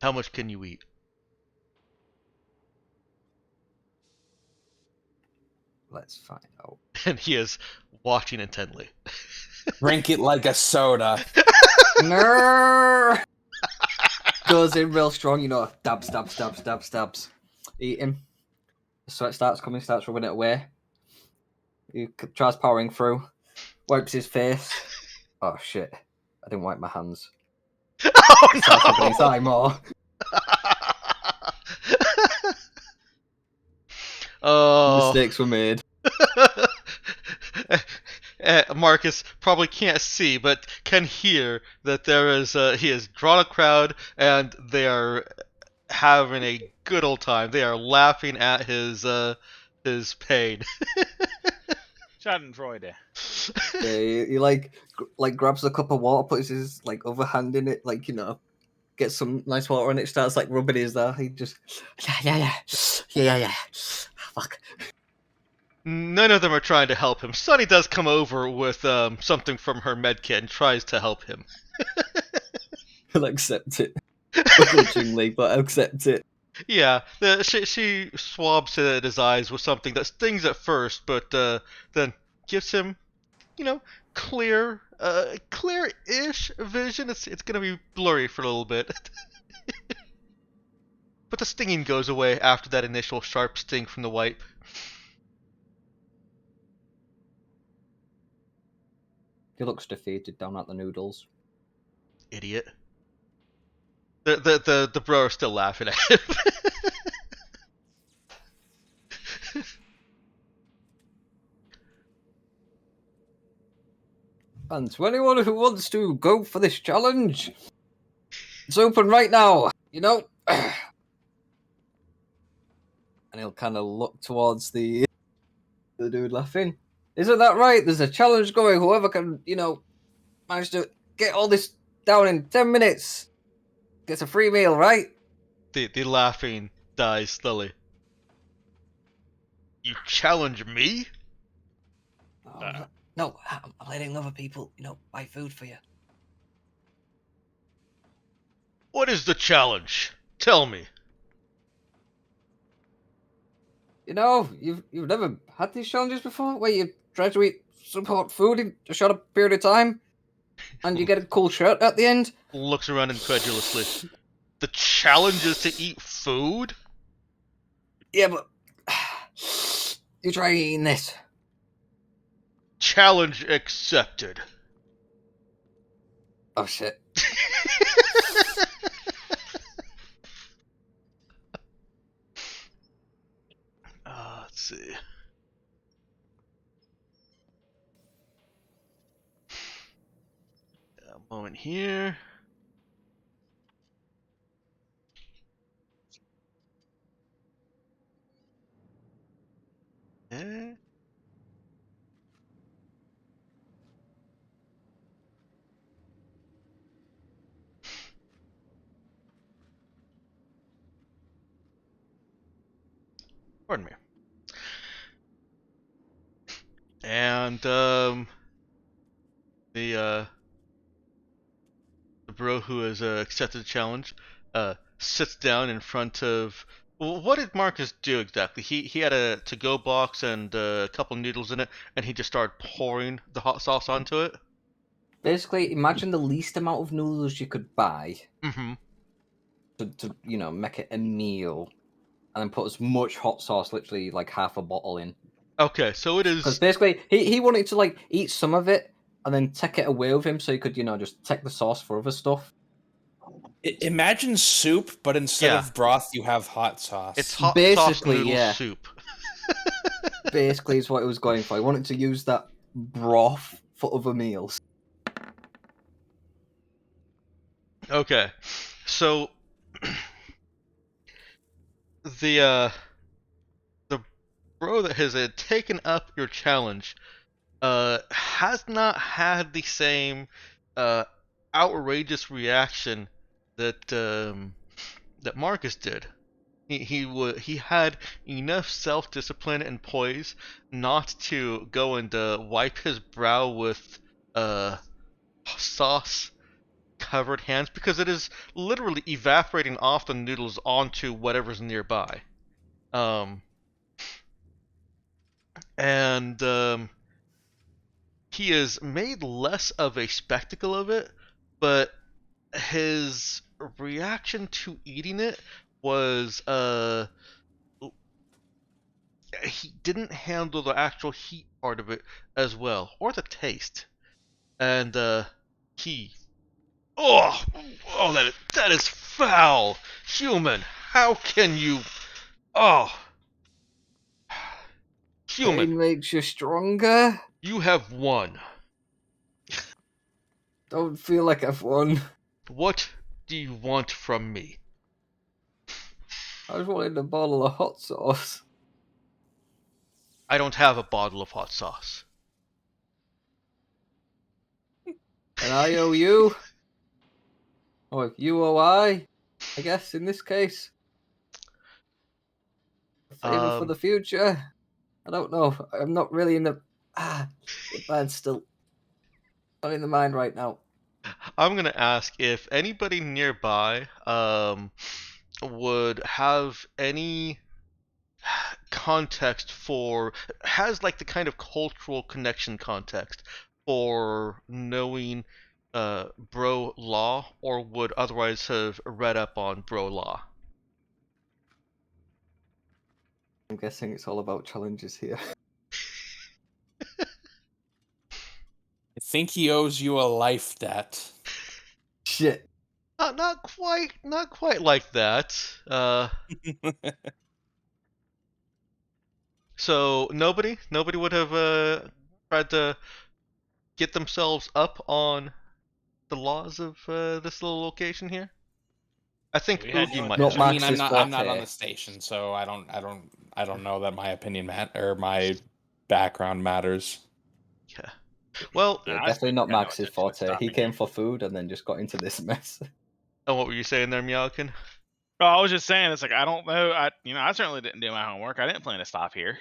How much can you eat? Let's find out. And he is watching intently. Drink it like a soda. No. Goes in real strong, you know, stabs. Eating. The sweat starts coming, starts rubbing it away. He tries powering through. Wipes his face. Oh shit. I didn't wipe my hands. Oh Starts rubbing his no! eye more. Oh. Mistakes were made. Marcus probably can't see, but can hear that there is. He has drawn a crowd, and they are having a good old time. They are laughing at his pain. Schadenfreude. Yeah, he like grabs a cup of water, puts his like other hand in it, like, you know, gets some nice water, and it starts like rubbing his there. He just yeah. Fuck. None of them are trying to help him. Sunny does come over with something from her medkit and tries to help him. He'll accept it. Begrudgingly, but accept it. Yeah, she swabs at his eyes with something that stings at first, but then gives him, you know, clear-ish vision. It's gonna be blurry for a little bit. But the stinging goes away after that initial sharp sting from the wipe. He looks defeated down at the noodles. Idiot. The bro are still laughing at him. And to anyone who wants to go for this challenge, it's open right now, you know? And he'll kind of look towards the dude laughing. Isn't that right? There's a challenge going. Whoever can, you know, manage to get all this down in 10 minutes gets a free meal, right? The laughing dies slowly. You challenge me? Oh, no, I'm letting other people, you know, buy food for you. What is the challenge? Tell me. You know, you've never had these challenges before, where you try to eat some hot food in a short period of time, and you get a cool shirt at the end. Looks around incredulously. The challenge is to eat food? Yeah, but you try eating this. Challenge accepted. Oh shit. Let's see. A moment here. Eh? Pardon me. And the bro who has accepted the challenge sits down in front of. Well, what did Marcus do exactly? He had a to-go box and a couple noodles in it, and he just started pouring the hot sauce onto it. Basically, imagine the least amount of noodles you could buy Mm-hmm. to you know, make it a meal, and then put as much hot sauce, literally like half a bottle in. Okay, so it Because is. basically, he wanted to like eat some of it and then take it away with him, so he could, you know, just take the sauce for other stuff. Imagine soup, but instead Yeah. of broth, you have hot sauce. It's hot sauce Basically, noodle yeah. soup. Basically, is what he was going for. He wanted to use that broth for other meals. Okay, so the bro that has taken up your challenge has not had the same outrageous reaction that Marcus did. He had enough self-discipline and poise not to go and wipe his brow with sauce covered hands, because it is literally evaporating off the noodles onto whatever's nearby. And he has made less of a spectacle of it, but his reaction to eating it was he didn't handle the actual heat part of it as well, or the taste. And he oh that is foul. Human, how can you oh human, Pain makes you stronger. you have won. Don't feel like I've won. What do you want from me? I was wanting a bottle of hot sauce. I don't have a bottle of hot sauce. And I owe you. Or you owe I guess, in this case. A favor for the future. I don't know. I'm not really in the mind's still not in the mind right now. I'm gonna ask if anybody nearby would have any context for, has like the kind of cultural connection context for knowing bro law, or would otherwise have read up on bro law. I'm guessing it's all about challenges here. I think he owes you a life debt. Shit. Not quite like that. So nobody would have tried to get themselves up on the laws of this little location here. I think We had Oogie no might. Not have. I mean, Max's I'm not on forte. the station, so I don't know that my opinion or my background matters. Yeah. Well, Yeah, I definitely not got no Max's intention of forte. He stopping came you. for food and then just got into this mess. and what were you saying there, Meowkin? Oh, I was just saying, it's like I don't know. I certainly didn't do my homework. I didn't plan to stop here.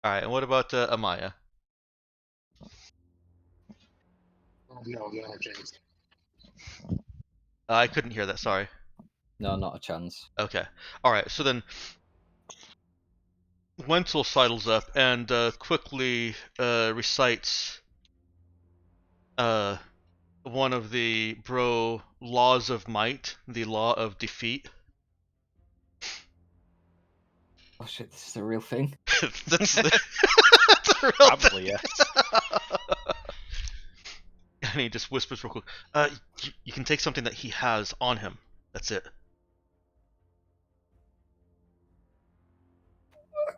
All right. And what about Amaya? Oh, no, not a chance. I couldn't hear that. Sorry. No, not a chance. Okay. All right. So then, Wenzel sidles up and quickly recites one of the bro laws of might, the law of defeat. Oh shit, this is a real thing. that's, that's a real Probably, thing. yes. And he just whispers real quick. You can take something that he has on him. That's it.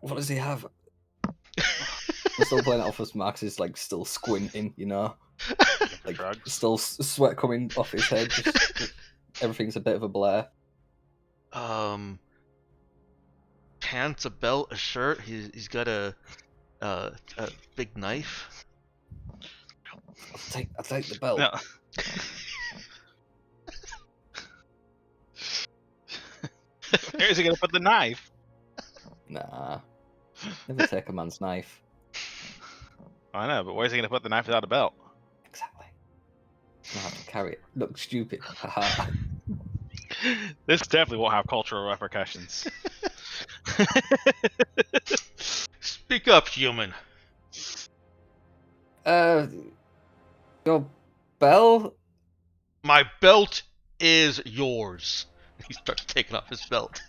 What does he have? I'm still playing it off as Max is like still squinting, you know? Like Drugs. still sweat coming off his head. Just everything's a bit of a blur. Pants, a belt, a shirt. He's got a big knife. I'll take the belt. No. Where's he gonna put the knife? Nah. Never take a man's knife. I know, but where's he gonna put the knife without a belt? Exactly. I have to carry it. Look stupid. Haha. This definitely won't have cultural repercussions. Speak up, human. Your bell? My belt is yours. He starts taking off his belt.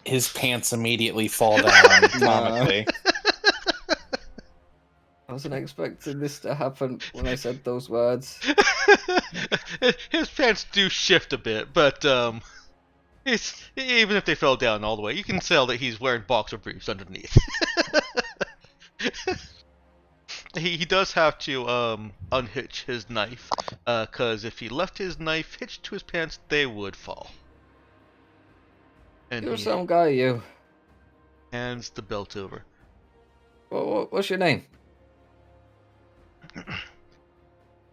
His pants immediately fall down comically. I wasn't expecting this to happen when I said those words. His pants do shift a bit, but even if they fell down all the way, you can tell that he's wearing boxer briefs underneath. He does have to unhitch his knife, because if he left his knife hitched to his pants, they would fall. And You're he some guy, you. hands the belt over. What's your name?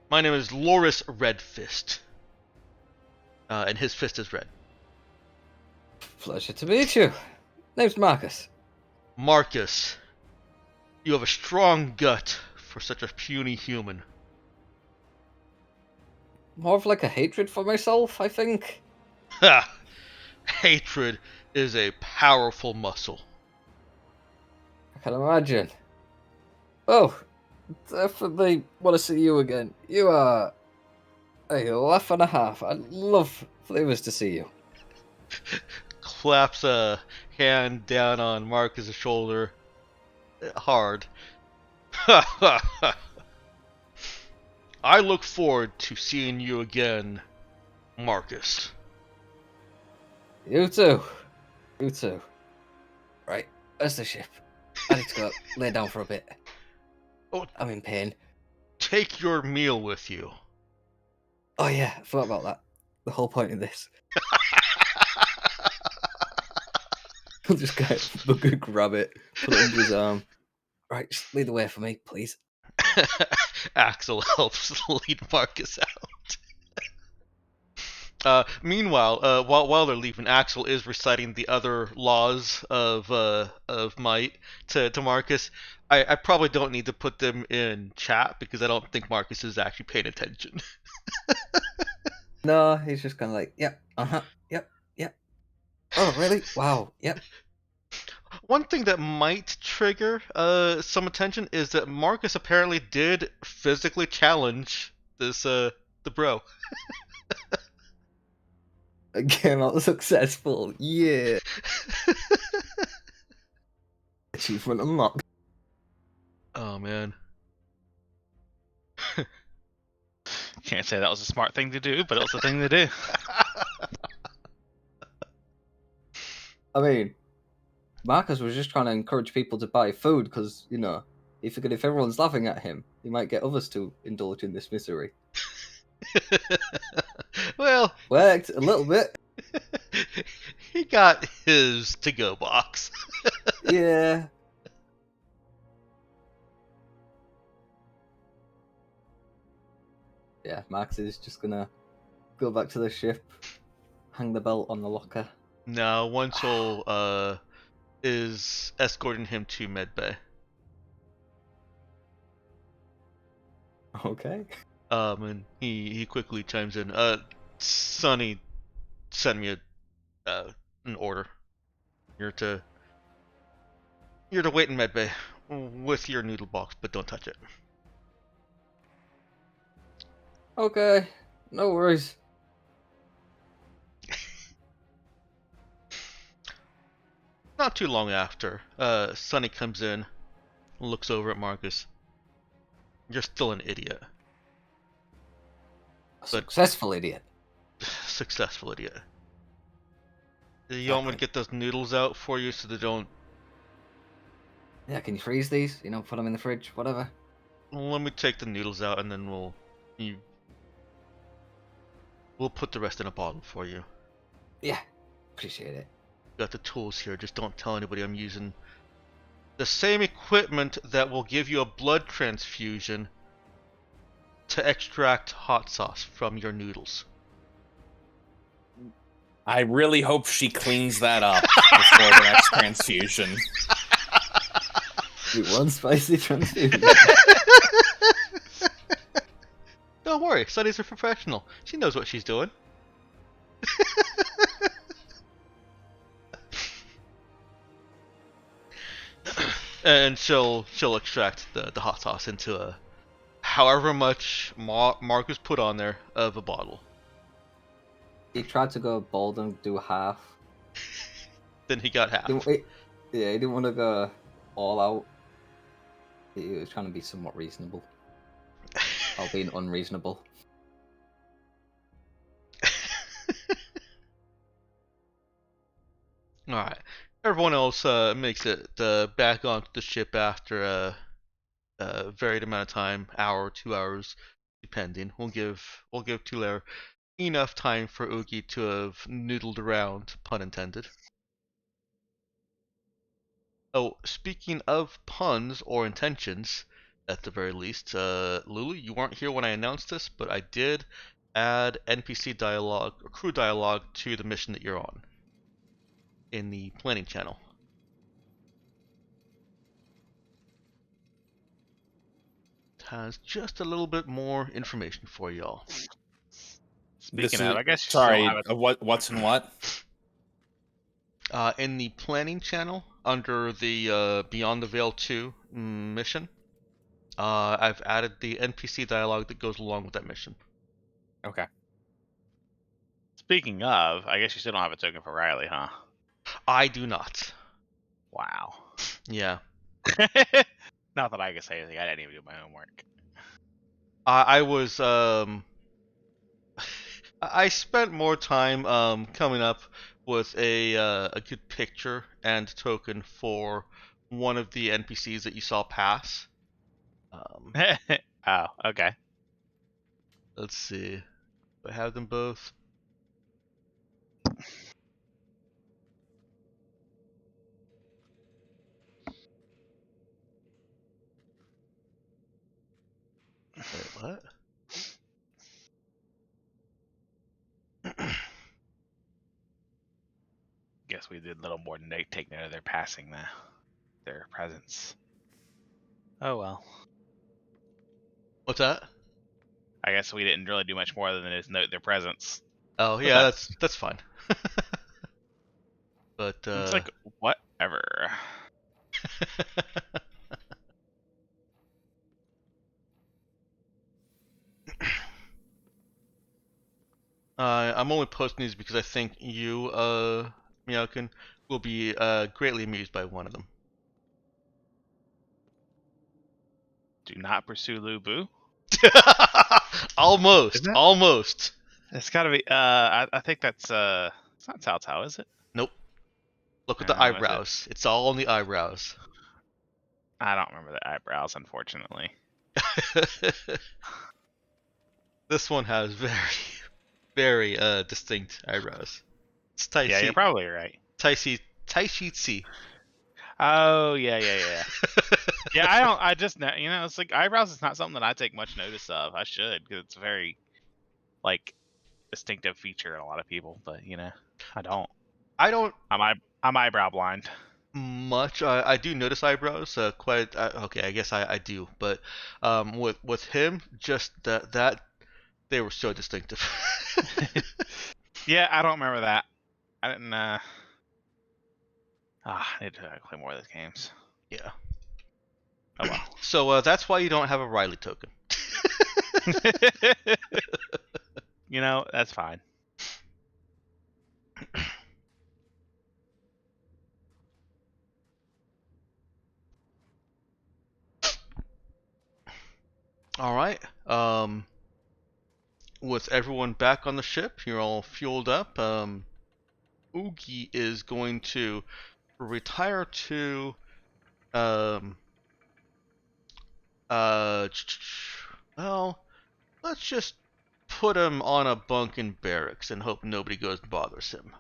My name is Loris Redfist. and his fist is red. Pleasure to meet you. Name's Marcus. Marcus, you have a strong gut for such a puny human. More of like a hatred for myself, I think. Ha! Hatred is a powerful muscle. I can imagine. Oh, definitely want to see you again. You are a laugh and a half. I'd love flavors to see you. Claps a hand down on Marcus's shoulder hard. I look forward to seeing you again, Marcus. You too. You too. Right, where's the ship? I need to go lay down for a bit. Oh. I'm in pain. Take your meal with you. Oh yeah, I forgot about that. The whole point of this. I'll just grab it, put it under his arm. Right, just lead the way for me, please. Axel helps lead Marcus out. Meanwhile, while they're leaving, Axel is reciting the other laws of might to Marcus. I probably don't need to put them in chat because I don't think Marcus is actually paying attention. No, he's just kind of like, yep, yep. Oh, really? Wow, yep. One thing that might trigger some attention is that Marcus apparently did physically challenge this the bro. Again, not successful. Yeah. Achievement unlocked. Oh man. Can't say that was a smart thing to do, but it was a thing to do. I mean, Marcus was just trying to encourage people to buy food because, you know, he figured if everyone's laughing at him, he might get others to indulge in this misery. Well, Worked a little bit. he got his to-go box. Yeah. Yeah, Max is just gonna go back to the ship, hang the belt on the locker. Now, One-Soul is escorting him to medbay. Okay. And he quickly chimes in. Sonny sent me an order. You're to wait in medbay with your noodle box, but don't touch it. Okay, no worries. Not too long after, Sonny comes in, looks over at Marcus. You're still an idiot. A successful idiot. Successful idiot. You want me to get those noodles out for you so they don't... Yeah, can you freeze these? You know, put them in the fridge, whatever. Let me take the noodles out and then we'll put the rest in a bottle for you. Yeah, appreciate it. Got the tools here, just don't tell anybody I'm using the same equipment that will give you a blood transfusion to extract hot sauce from your noodles. I really hope she cleans that up before the next transfusion. Do one spicy transfusion. Don't worry, Sunny's a professional. She knows what she's doing. And she'll extract the hot sauce into a however much Marcus put on there of a bottle. He tried to go bold and do half. Then he got half. Yeah, he didn't want to go all out. He was trying to be somewhat reasonable. While being unreasonable. Alright. Everyone else makes it back onto the ship after a varied amount of time, hour, 2 hours, depending. We'll give Tulare enough time for Oogie to have noodled around, pun intended. Oh, speaking of puns or intentions, at the very least, Lulu, you weren't here when I announced this, but I did add NPC dialogue or crew dialogue to the mission that you're on in the planning channel. It has just a little bit more information for y'all. Speaking of, I guess you still sorry. have it. What's in what? In the planning channel, under the Beyond the Veil 2 mission, I've added the NPC dialogue that goes along with that mission. Okay. Speaking of, I guess you still don't have a token for Riley, huh? I do not. Wow. Yeah. Not that I can say anything. I didn't even do my homework. I was I spent more time coming up with a good picture and token for one of the NPCs that you saw pass. Oh, okay. Let's see. Do I have them both? Wait, what? Guess we did a little more than take note of their passing their presence. Oh well. What's that? I guess we didn't really do much more than just note their presence. Oh But yeah, that's fine. But it's like whatever. I'm only posting these because I think you, Meowkin, will be greatly amused by one of them. Do not pursue Lubu. Almost, Isn't it? almost. It's gotta be. I think that's it's not Cao Cao, is it? Nope. Look at the Is it? eyebrows. It's all on the eyebrows. I don't remember the eyebrows, unfortunately. This one has very distinct eyebrows. It's Tai Yeah, Chi. you're probably right. Tai Chi. Oh yeah. Yeah, I just know. It's like eyebrows is not something that I take much notice of. I should, because it's a very like distinctive feature in a lot of people. But I don't. I don't I'm eyebrow blind. much. I do notice eyebrows. Quite. Okay, I guess I do. But with him, just that they were so distinctive. Yeah, I don't remember that. I didn't. I need to play more of those games. Yeah. Oh well. So that's why you don't have a Riley token. That's fine. All right. With everyone back on the ship, you're all fueled up. Oogie is going to retire to well, let's just put him on a bunk in barracks and hope nobody goes and bothers him.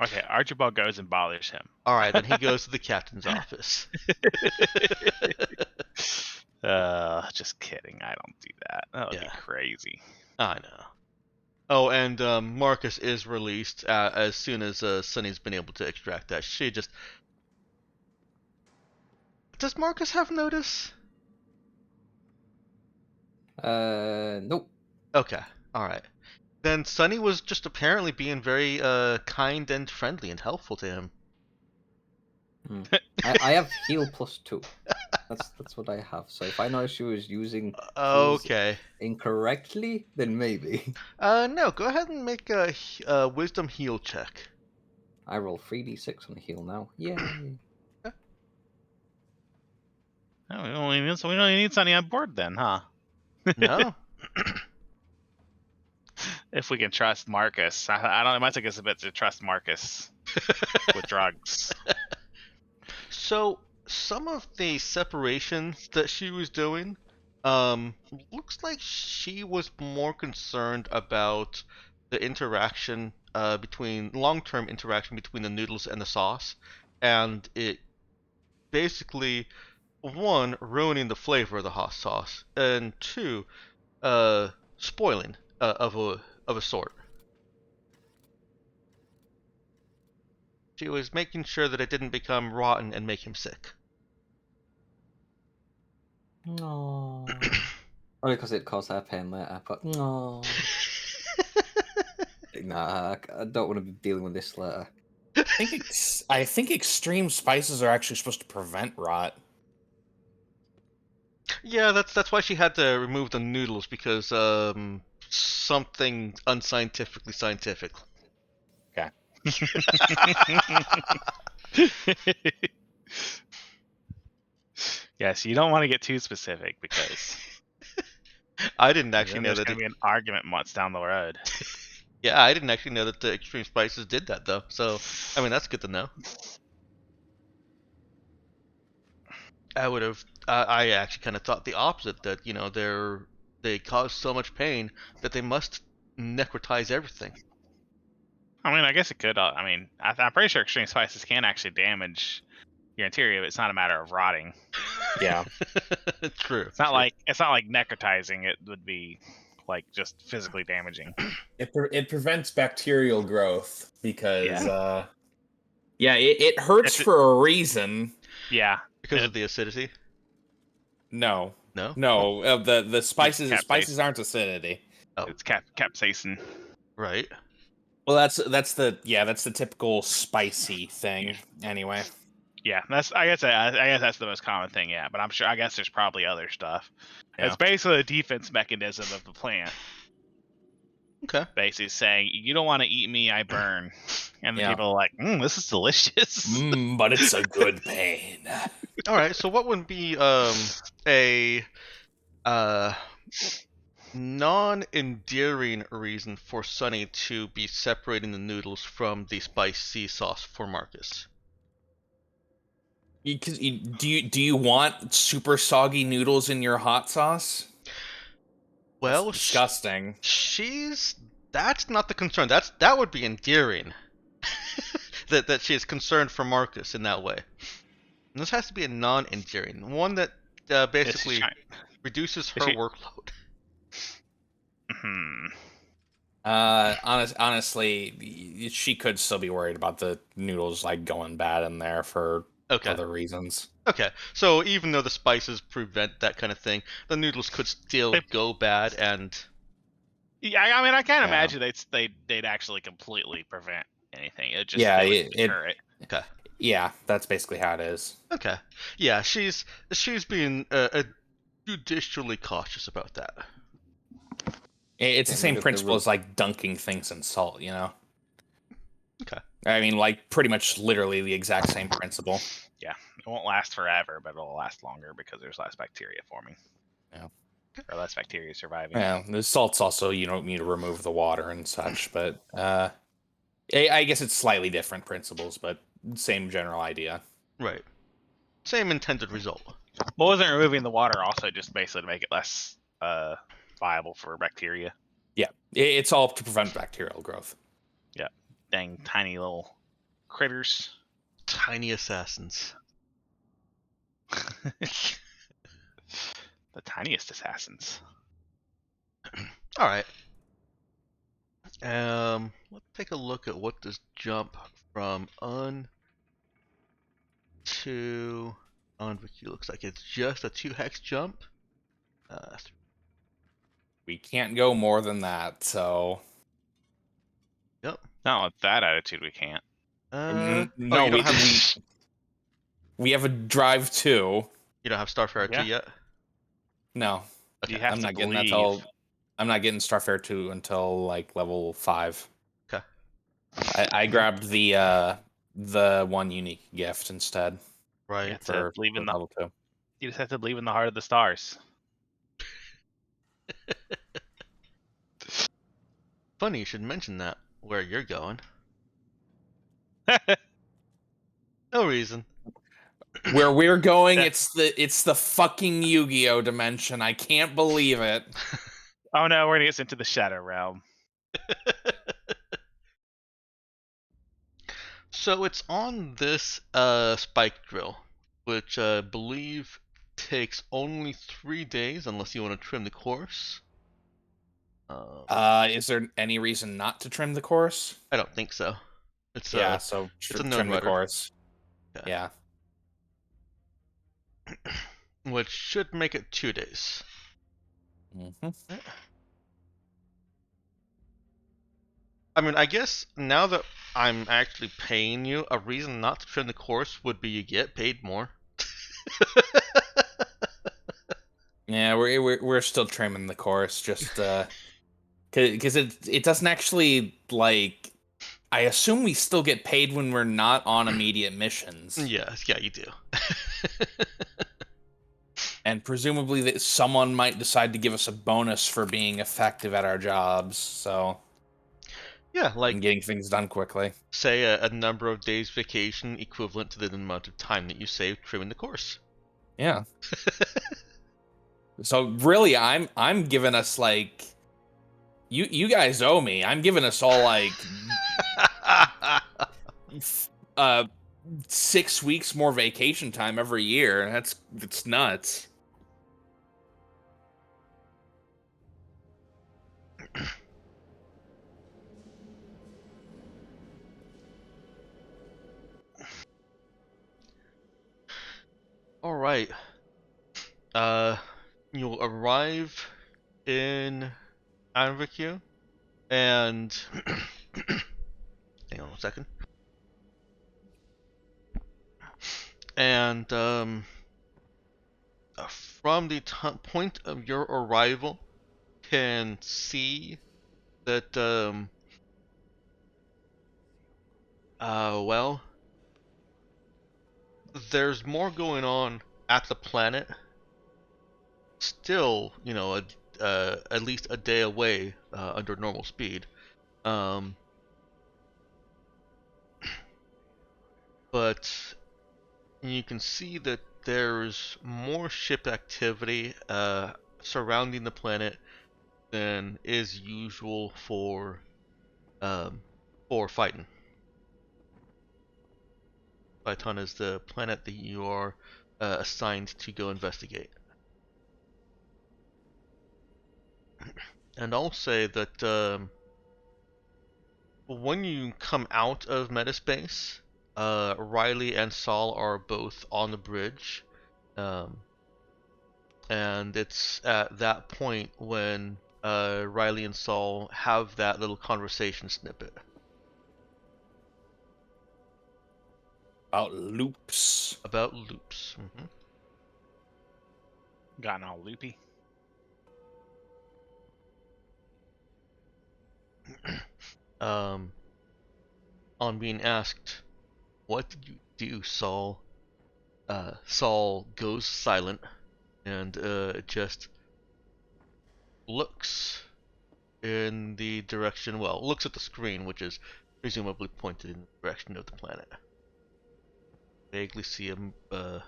Okay, Archibald goes and bothers him. All right, then he goes to the captain's office. Just kidding. I don't do that. That would be crazy. I know. Oh, and Marcus is released as soon as Sunny's been able to extract that. She just... Does Marcus have notice? Nope. Okay, alright. Then Sunny was just apparently being very kind and friendly and helpful to him. I have heal +2. That's what I have. So if I know she was using tools Okay. incorrectly, then maybe. No, go ahead and make a wisdom heal check. I roll 3d6 on the heal now. Yay! Oh, we don't even need Sunny on board then, huh? No. If we can trust Marcus. I don't. It might take us a bit to trust Marcus with drugs. So some of the separation that she was doing, looks like she was more concerned about the interaction between long-term interaction between the noodles and the sauce, and it basically, one, ruining the flavor of the hot sauce, and two, spoiling of a sort. She was making sure that it didn't become rotten and make him sick. No. Only because it caused her pain later. But no. Nah, I don't want to be dealing with this later. I think extreme spices are actually supposed to prevent rot. Yeah, that's why she had to remove the noodles, because something unscientifically scientific. Okay. Yes, you don't want to get too specific because I didn't actually then know there's that. going to be an argument months down the road. Yeah, I didn't actually know that the extreme spices did that though. So, I mean, that's good to know. I would have. I actually kind of thought the opposite. That they cause so much pain that they must necrotize everything. I mean, I guess it could. I mean, I'm pretty sure extreme spices can actually damage your interior. But it's not a matter of rotting. Yeah. True. It's not like necrotizing. It would be like just physically damaging. It prevents bacterial growth because it hurts It's- for a reason. Yeah, Because of the acidity. No. No. No, the spices Capsaicin. spices aren't acidity. Oh, it's capsaicin. right. Well, that's the typical spicy thing. Anyway. Yeah, I guess that's the most common thing. Yeah, but I guess there's probably other stuff. Yeah. It's basically a defense mechanism of the plant. Okay. Basically saying, you don't want to eat me, I burn. And the Yeah. people are like, this is delicious. But it's a good pain. All right. So, what would be a non-endearing reason for Sunny to be separating the noodles from the spicy sauce for Marcus? Do you want super soggy noodles in your hot sauce? Well, That's disgusting. That's not the concern. That would be endearing. that she is concerned for Marcus in that way. And this has to be a non-endearing one that basically reduces her workload. Honestly, she could still be worried about the noodles like going bad in there for other reasons. Okay, so even though the spices prevent that kind of thing, the noodles could still go bad, and yeah, I mean, I can't imagine they'd actually completely prevent anything. It just deter it. Okay. Yeah, that's basically how it is. Okay. Yeah, she's being judicially cautious about that. It's the same principle as like dunking things in salt, you know? Okay. I mean, like pretty much literally the exact same principle. Yeah, it won't last forever, but it'll last longer because there's less bacteria forming. Yeah. Or less bacteria surviving. Yeah, the salt's also, you don't need to remove the water and such, but I guess it's slightly different principles, but same general idea. Right. Same intended result. But wasn't removing the water also just basically to make it less viable for bacteria? Yeah, it's all to prevent bacterial growth. Yeah, dang tiny little critters. Tiny assassins. The tiniest assassins. All right. Let's take a look at what this jump from to Unvq looks like. It's just a 2-hex jump. We can't go more than that, so. Yep. Not with that attitude, we can't. No, we have a drive 2. You don't have Starfare 2 yet? No. Okay. I'm not getting Starfare 2 until like level 5. Okay. I grabbed the one unique gift instead. Right. For level 2. You just have to believe in the heart of the stars. Funny you should mention that, where you're going. No reason. Where we're going, it's the fucking Yu-Gi-Oh dimension. I can't believe it. Oh no, we're gonna get into the Shadow Realm. So it's on this spike drill, which I believe takes only 3 days, unless you want to trim the course. Is there any reason not to trim the course? I don't think so. It's Yeah, a so it's a known trim the rudder. course. Yeah. Yeah. Which should make it 2 days. Hmm. I mean, I guess now that I'm actually paying you, a reason not to trim the course would be you get paid more. Yeah, we're still trimming the course, just because it doesn't actually like. I assume we still get paid when we're not on immediate missions, Yeah, you do. and presumably that someone might decide to give us a bonus for being effective at our jobs. So Yeah, like and getting things done quickly. say a number of days vacation equivalent to the amount of time that you save trimming the course. Yeah. So really, I'm giving us like you guys owe me. I'm giving us all like 6 weeks more vacation time every year. It's nuts. All right. You'll arrive in Anricu, and hang on a second. And from the point of your arrival, can see that well, there's more going on at the planet. Still, at least a day away under normal speed. But you can see that there's more ship activity surrounding the planet than is usual for Phaeton. Phaeton is the planet that you are assigned to go investigate. And I'll say that when you come out of Metaspace, Riley and Saul are both on the bridge. And it's at that point when Riley and Saul have that little conversation snippet. About loops. About loops. Mm-hmm. Gotten all loopy. On being asked, "What did you do, Saul?" Saul goes silent and just looks in the direction. Well, looks at the screen, which is presumably pointed in the direction of the planet. Vaguely see a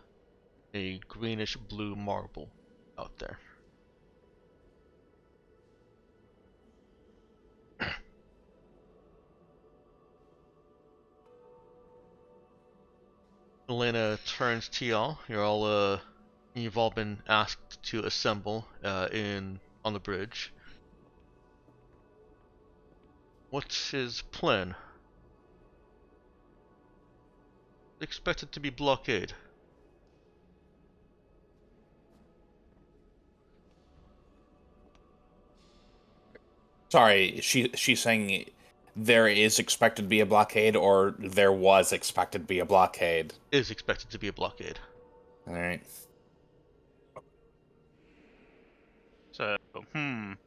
greenish blue marble out there. Elena turns to y'all. You've all been asked to assemble on the bridge. What's his plan? Expected to be blockade. Sorry, she's saying there is expected to be a blockade, or there was expected to be a blockade. Is expected to be a blockade. All right. So, you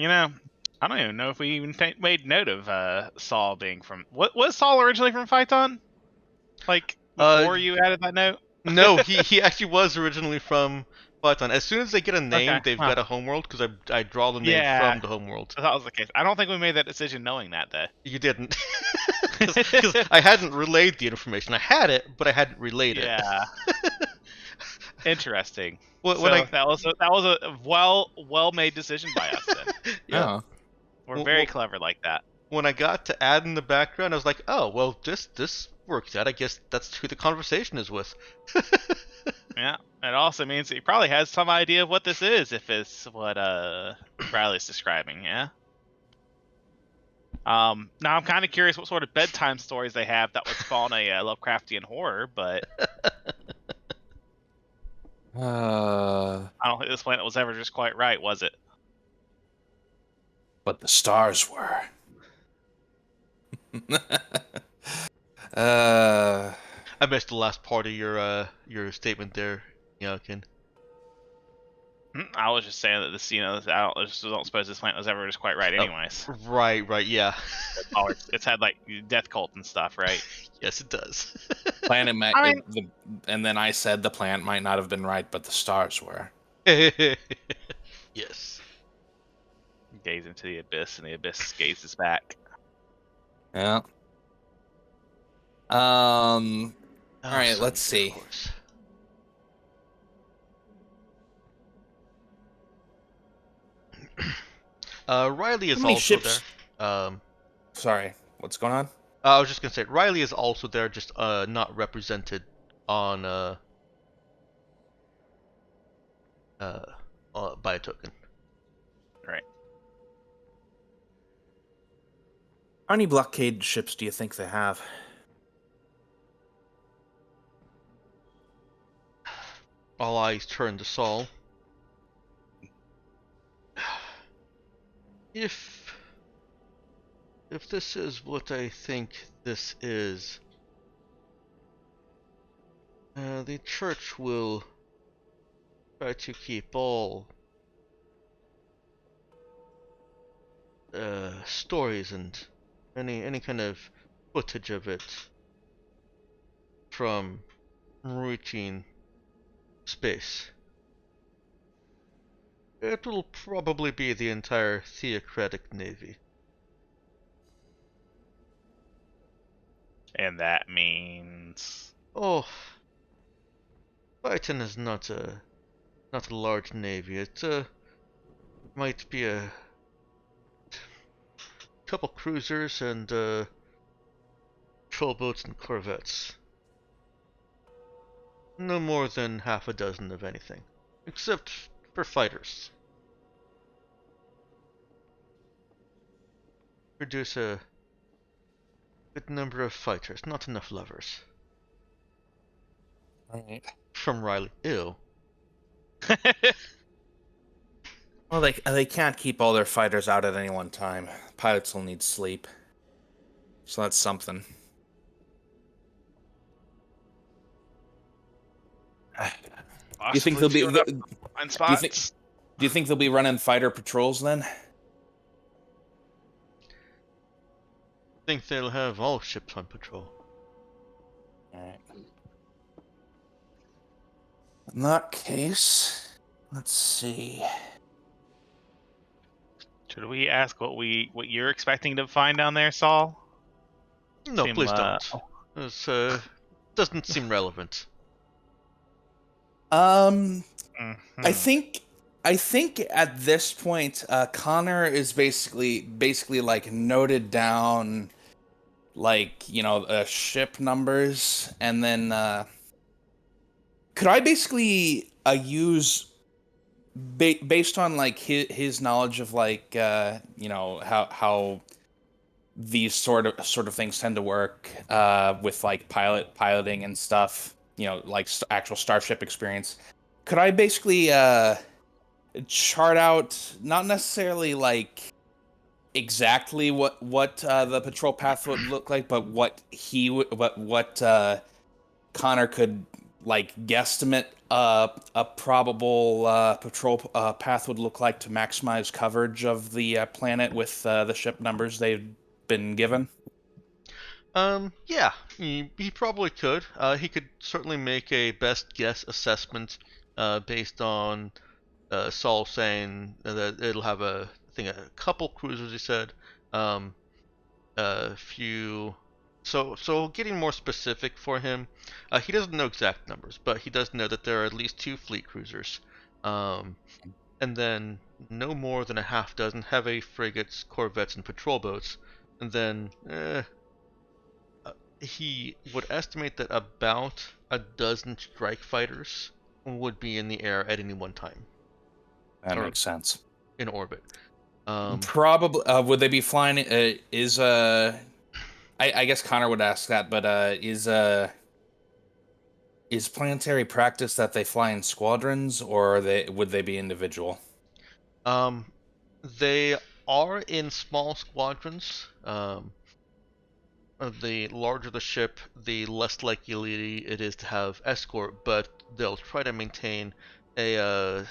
know, I don't even know if we even made note of Saul being from. What was Saul originally from Phaeton? Like before you added that note? No, he actually was originally from Phaeton. As soon as they get a name, Okay, they've well. got a homeworld because I draw the name Yeah. from the homeworld. I thought that was the case. I don't think we made that decision knowing that, though. You didn't, because I hadn't relayed the information. I had it, but I hadn't relayed it. Yeah. Interesting. When So that was a well made decision by us then. Yeah. Oh. We're Well, very clever like that. When I got to add in the background, I was like, oh, well, this works out. I guess that's who the conversation is with. Yeah. It also means that he probably has some idea of what this is, if it's what Riley's describing. Yeah. Now I'm kind of curious what sort of bedtime stories they have that would spawn a Lovecraftian horror, but I don't think this planet was ever just quite right, was it? But the stars were. uh, I missed the last part of your statement there, Yakin. I was just saying that this, I don't suppose this planet was ever just quite right, anyways. Right, yeah. Oh, it's had like death cult and stuff, right? Yes, it does. planet might, I and then I said the planet might not have been right, but the stars were. Yes. Gaze into the abyss, and the abyss gazes back. Yeah. Oh, All right, son, let's see. of course. Riley is How many also ships? there. Sorry, what's going on? I was just gonna say Riley is also there, just not represented on by a token. Right. How many blockade ships do you think they have? All eyes turn to Saul. If this is what I think this is, the church will try to keep all stories and any kind of footage of it from reaching space. It will probably be the entire theocratic navy. And that means Oh, Titan is not a large navy. It might be a couple cruisers and patrol boats and corvettes. No more than half a dozen of anything, except for fighters. Produce a good number of fighters, not enough lovers. Alright. From Riley. Ew. Well, they can't keep all their fighters out at any one time. Pilots will need sleep. So that's something. Do you think they'll be? blind spots. Do you think they'll be running fighter patrols then? Think they'll have all ships on patrol. Alright. In that case, let's see. Should we ask what you're expecting to find down there, Saul? No, Seem, please don't. This doesn't seem relevant. mhm. I think at this point, Connor is basically like noted down, like ship numbers, and then could I basically use based on like his knowledge of like how these sort of things tend to work with like piloting and stuff, like actual starship experience. Could I basically chart out not necessarily like exactly what the patrol path would look like, but what Connor could like guesstimate a probable patrol path would look like to maximize coverage of the planet with the ship numbers they've been given? Yeah, he probably could. He could certainly make a best guess assessment based on Saul saying that it'll have I think a couple cruisers. He said, a few. So getting more specific for him, he doesn't know exact numbers, but he does know that there are at least 2 fleet cruisers, and then no more than a half dozen heavy frigates, corvettes, and patrol boats, and then he would estimate that about a dozen strike fighters would be in the air at any one time That Or- makes sense. in orbit. Probably. Would they be flying? I guess Connor would ask that, but is planetary practice that they fly in squadrons, or would they be individual? They are in small squadrons. The larger the ship, the less likely it is to have escort, but they'll try to maintain a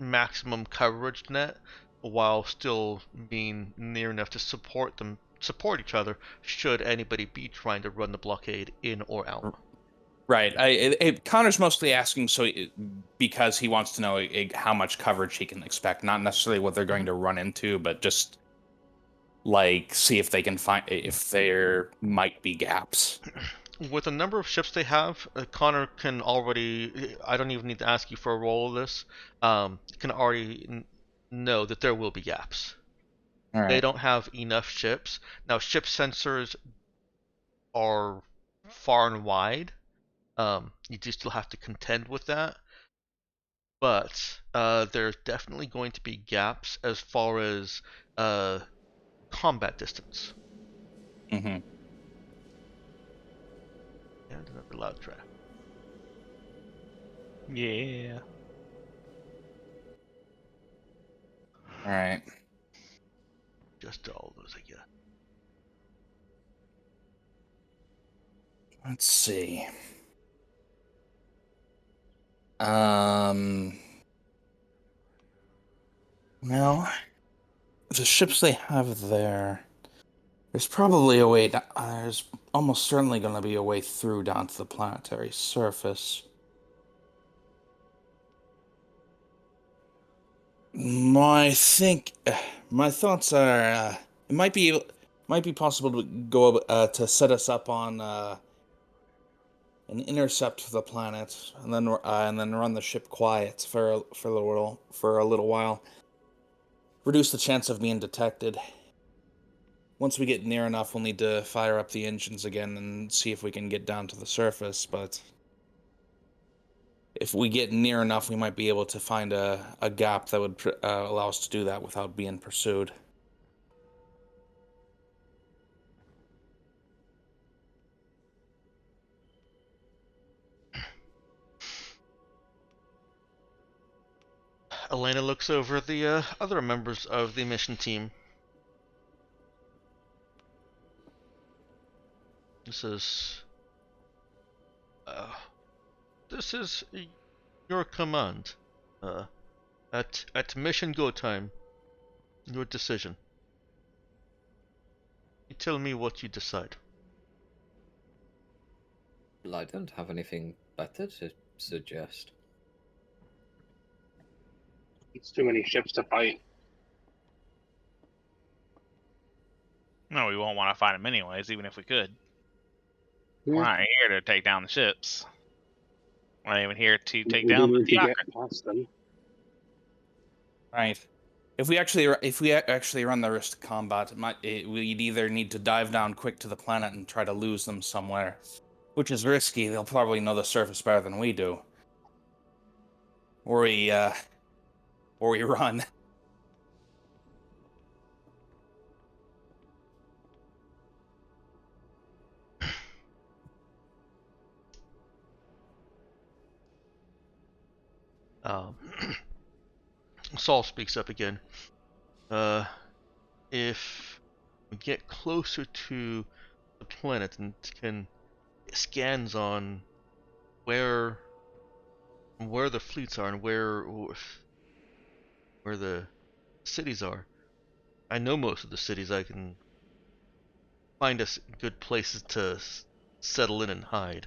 maximum coverage net while still being near enough to support each other should anybody be trying to run the blockade in or out. Right. Connor's mostly asking because he wants to know how much coverage he can expect, not necessarily what they're going to run into, but just like see if they can find if there might be gaps. With the number of ships they have, Connor can already. I don't even need to ask you for a roll of this. Can already know that there will be gaps. All right. They don't have enough ships. Now, ship sensors are far and wide. You do still have to contend with that. But there's definitely going to be gaps as far as combat distance. Mm-hmm. And another loud trap. Yeah. All right. Just all those, I guess. Let's see. Well, the ships they have there, there's probably a way. There's almost certainly going to be a way through down to the planetary surface. My thoughts are it might be possible to go to set us up on an intercept for the planet, and then run the ship quiet for a little while. Reduce the chance of being detected. Once we get near enough, we'll need to fire up the engines again and see if we can get down to the surface. But if we get near enough, we might be able to find a gap that would allow us to do that without being pursued. Elena looks over the other members of the mission team. This is this is your command. At mission go time, your decision. You tell me what you decide. Well, I don't have anything better to suggest. It's too many ships to fight. No, we won't want to fight them anyways, even if we could. Yeah. We're not here to take down the ships. We're not even here to take We down do the need to get theocracy. past them. Right. If we actually run the risk of combat, we'd either need to dive down quick to the planet and try to lose them somewhere, which is risky. They'll probably know the surface better than we do. Or we run. Um, Saul speaks up again. If we get closer to the planet and can get scans on where the fleets are and where the cities are. I know most of the cities. I can find us good places to settle in and hide.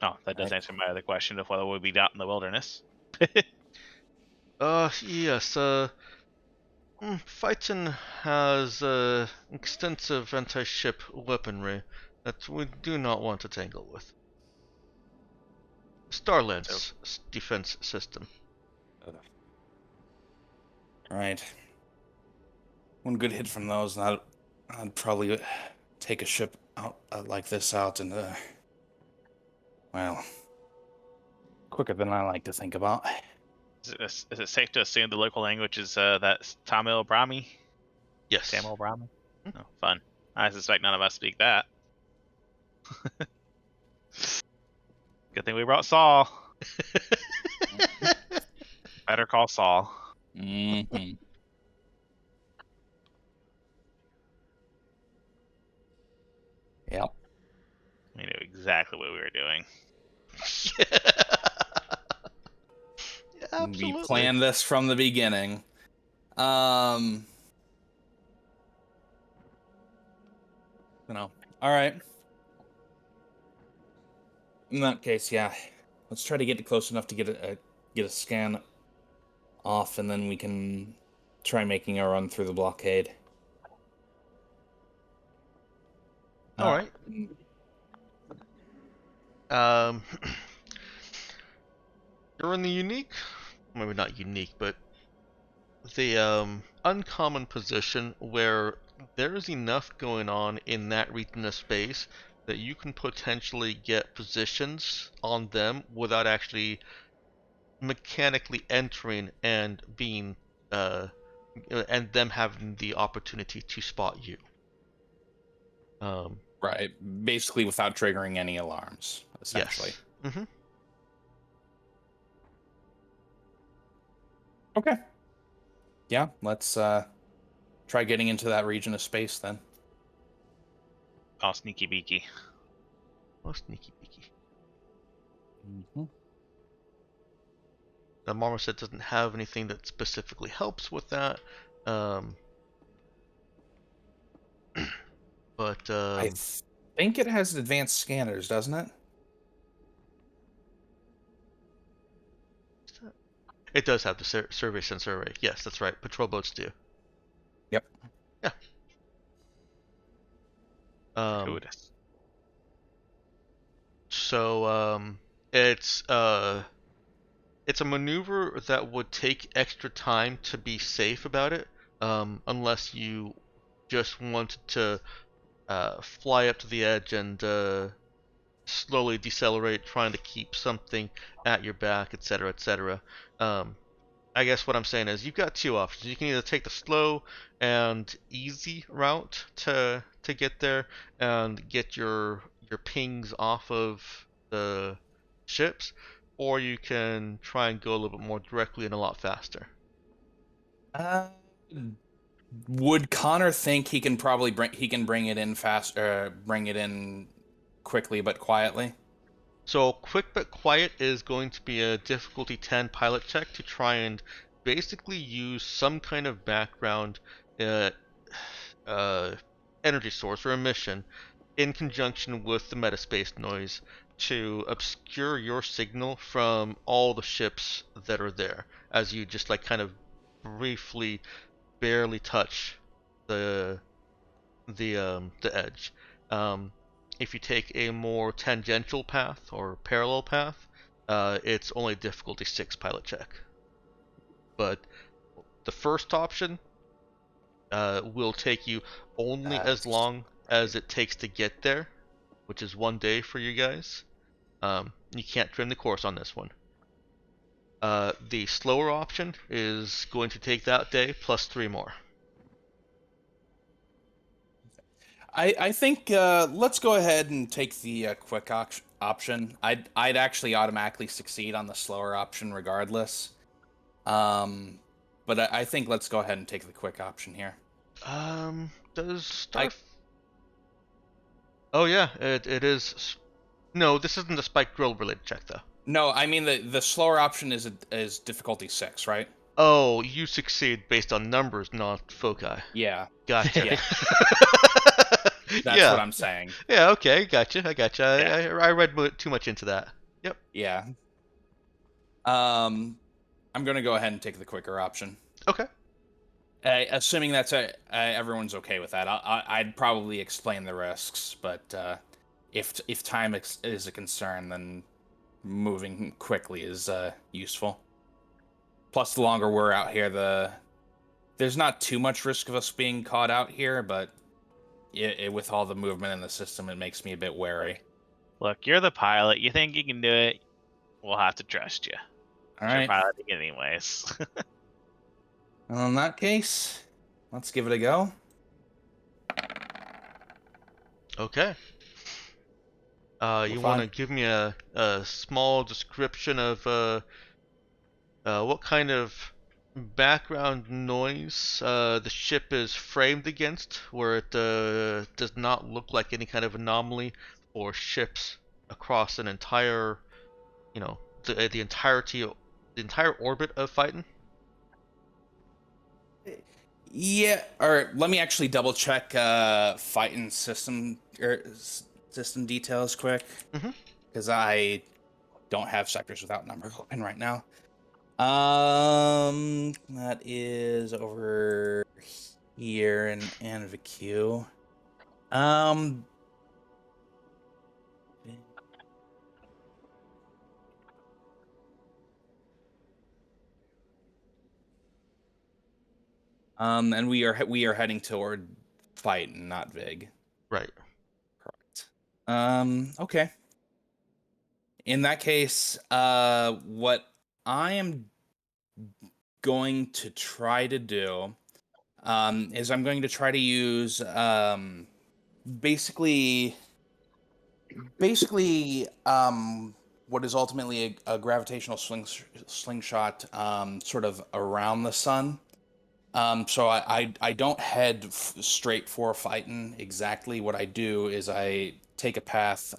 Oh, that does Right. answer my other question of whether we'll be out in the wilderness. Yes. Phyton has extensive anti-ship weaponry that we do not want to tangle with. Starland's defense system. Right. One good hit from those, and I'd probably take a ship out like this out and well, quicker than I like to think about. Is it safe to assume the local language is that's Tamil Brahmi? Yes. Tamil Brahmi? Oh, fun. I suspect none of us speak that. Good thing we brought Saul. Better call Saul. Mm-hmm. Yep. We knew exactly what we were doing. Yeah, absolutely. We planned this from the beginning. All right. In that case, yeah. Let's try to get close enough to get a scan off, and then we can try making a run through the blockade. All right. You're in the unique, maybe not unique, but the uncommon position where there's enough going on in that region of space that you can potentially get positions on them without actually mechanically entering and being and them having the opportunity to spot you. Right. Basically, without triggering any alarms, essentially. Yes. Mm-hmm. Okay. Yeah, let's try getting into that region of space then. Oh, sneaky beaky. Oh, sneaky beaky. Mm-hmm. The marmoset doesn't have anything that specifically helps with that. But I think it has advanced scanners, doesn't it? it does have the survey sensor array. Yes, that's right. Patrol boats do. Yep. Yeah. Gratuitous. So it's a maneuver that would take extra time to be safe about it, unless you just wanted to fly up to the edge and slowly decelerate, trying to keep something at your back, etc., etc. I guess what I'm saying is you've got two options. You can either take the slow and easy route to get there and get your pings off of the ships, or you can try and go a little bit more directly and a lot faster. Would Connor think he can bring it in fast, bring it in quickly but quietly? So quick but quiet is going to be a difficulty 10 pilot check to try and basically use some kind of background uh, uh, energy source or emission in conjunction with the metaspace noise to obscure your signal from all the ships that are there as you just like kind of briefly barely touch the edge. If you take a more tangential path or parallel path, it's only difficulty 6 pilot check. But the first option will take you only as long as it takes to get there, which is 1 day for you guys. You can't trim the course on this one. The slower option is going to take that day plus 3 more. I think let's go ahead and take the quick option. I'd actually automatically succeed on the slower option regardless. But I think let's go ahead and take the quick option here. Does stuff? Oh yeah, it is. No, this isn't a spike drill related check though. No, I mean the slower option is difficulty 6, right? Oh, you succeed based on numbers, not foci. Yeah. Gotcha. Yeah. That's yeah. what I'm saying. Yeah. Okay. Gotcha. I gotcha. Yeah. I read too much into that. Yep. Yeah. I'm gonna go ahead and take the quicker option. Okay. Assuming that's everyone's okay with that, I'd probably explain the risks, but if time is a concern, then moving quickly is useful. Plus, the longer we're out here, there's not too much risk of us being caught out here, but with all the movement in the system, it makes me a bit wary. Look, you're the pilot. You think you can do it. we'll have to trust you. All You're right. piloting anyways. Well, in that case, let's give it a go. Okay. You want to fine. give me a small description of what kind of background noise the ship is framed against, where it does not look like any kind of anomaly for ships across an entire, the entire orbit of Phaeton? Yeah, or let me actually double check Phaeton system details quick, Mhm. because I don't have sectors without number open right now. That is over here in NVQ. And we are heading toward Phaeton, not Vig. Right. Correct. Okay. In that case, what I am going to try to do is I'm going to try to use basically what is ultimately a gravitational slingshot sort of around the sun. So I don't head straight for Phaeton exactly. What I do is I take a path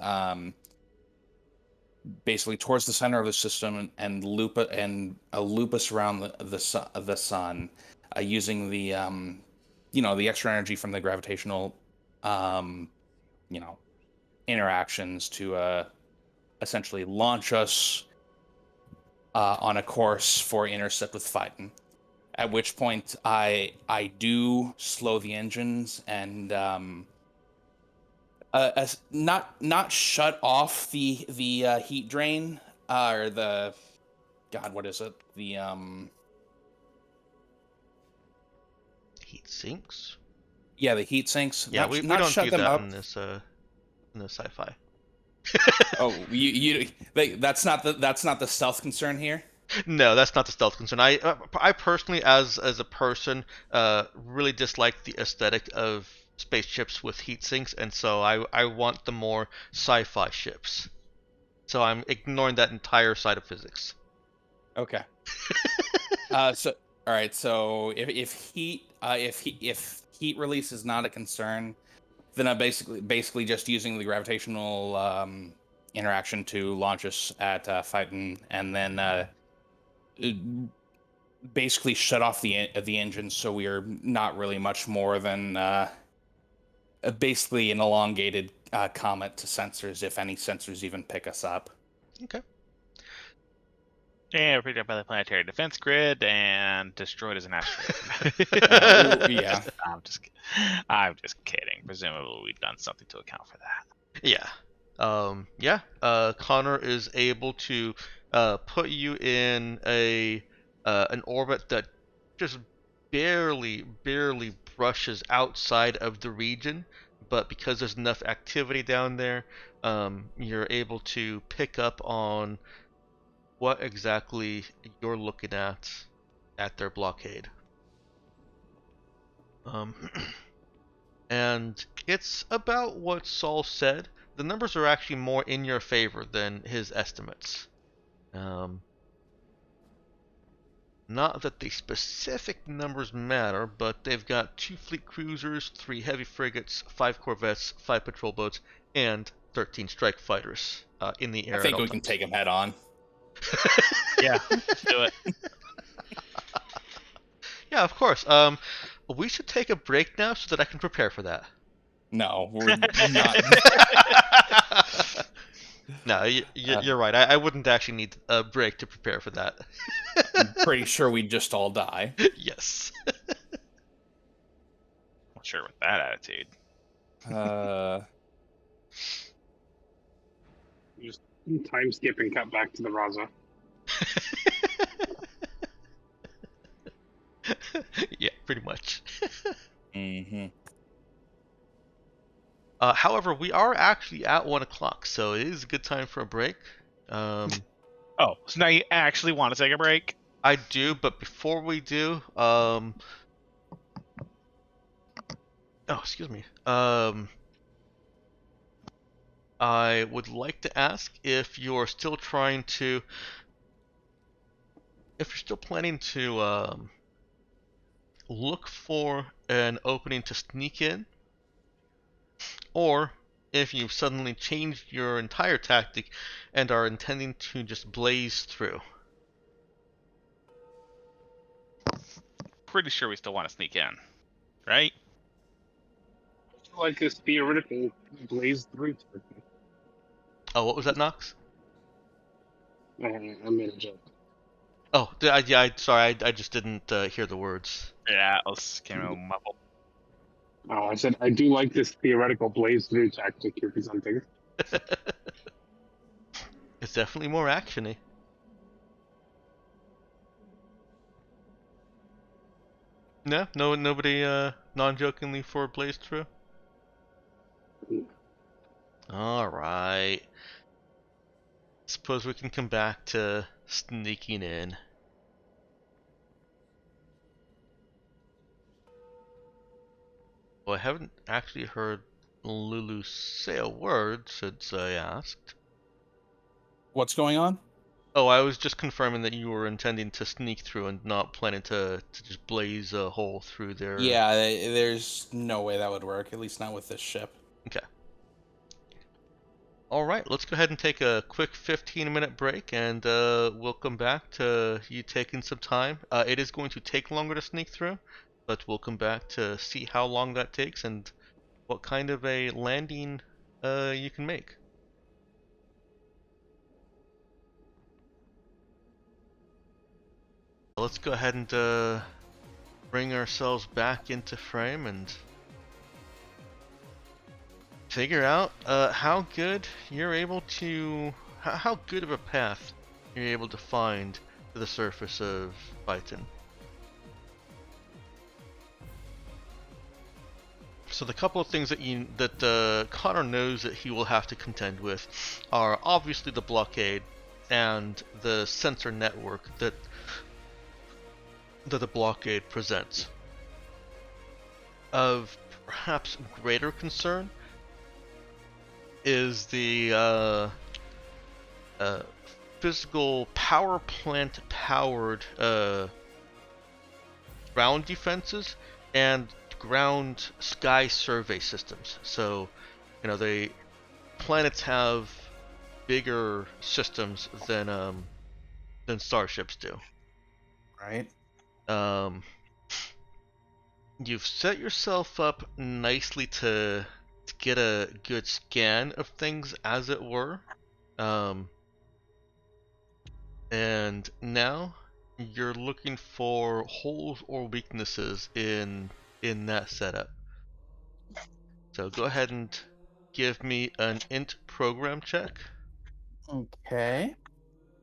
basically towards the center of the system and loop us around the sun using the the extra energy from the gravitational um, you know interactions to essentially launch us on a course for intercept with Phaeton. At which point I do slow the engines and not shut off the heat drain or the God, what is it? The Heat sinks. yeah, the heat sinks. Yeah, Not we not don't shut do them that up. in this sci-fi. Oh, that's not the stealth concern here. No, that's not the stealth concern. I personally, as a person, really dislike the aesthetic of spaceships with heat sinks, and so I want the more sci-fi ships. So I'm ignoring that entire side of physics. Okay. So all right. So if heat release is not a concern, then I'm basically just using the gravitational interaction to launch us at Phaeton, and then basically shut off the engine, so we are not really much more than basically an elongated comet to sensors, if any sensors even pick us up. Okay. Yeah, picked up by the planetary defense grid and destroyed as an asteroid. Yeah. I'm just kidding. Presumably, we've done something to account for that. Yeah. Yeah. Connor is able to put you in an orbit that just barely brushes outside of the region, but because there's enough activity down there, you're able to pick up on what exactly you're looking at their blockade. Um, and it's about what Saul said. The numbers are actually more in your favor than his estimates. Um, Not that the specific numbers matter, but they've got 2 fleet cruisers, 3 heavy frigates, 5 corvettes, 5 patrol boats, and 13 strike fighters in the I air at think all we can times. take them head on. Yeah, let's do it. Yeah, of course. We should take a break now so that I can prepare for that. No, we're not. No, you're right. I wouldn't actually need a break to prepare for that. I'm pretty sure we'd just all die. Yes. Not sure with that attitude. Just time skip and cut back to the Raza. Yeah, pretty much. Mm-hmm. However, we are actually at 1 o'clock, so it is a good time for a break. Oh, so now you actually want to take a break? I do, but before we do, oh, excuse me. I would like to ask if you're still trying to, if you're still planning to, look for an opening to sneak in, or if you've suddenly changed your entire tactic and are intending to just blaze through. Pretty sure we still want to sneak in, right? Like this theoretical blaze through. Oh, what was that, Knox? I made a joke. Oh, sorry, I just didn't hear the words. Yeah, let's came in muffled. Oh, I said I do like this theoretical blaze through tactic you're presenting. It's definitely more actiony. No, nobody non-jokingly for blaze through. All right. Suppose we can come back to sneaking in. Well, I haven't actually heard Lulu say a word since I asked. What's going on? Oh, I was just confirming that you were intending to sneak through and not planning to just blaze a hole through there. Yeah, there's no way that would work, at least not with this ship. Okay. Alright, let's go ahead and take a quick 15-minute break, and we'll come back to you taking some time. It is going to take longer to sneak through, but we'll come back to see how long that takes and what kind of a landing you can make. Let's go ahead and bring ourselves back into frame and figure out how good you're able to, how good of a path you're able to find to the surface of Python. So the couple of things that Connor knows that he will have to contend with are obviously the blockade and the sensor network that the blockade presents. Of perhaps greater concern is the physical power plant powered ground defenses and ground sky survey systems. So, the planets have bigger systems than starships do. Right. You've set yourself up nicely to get a good scan of things, as it were. And now you're looking for holes or weaknesses in that setup. So go ahead and give me an int program check, Okay.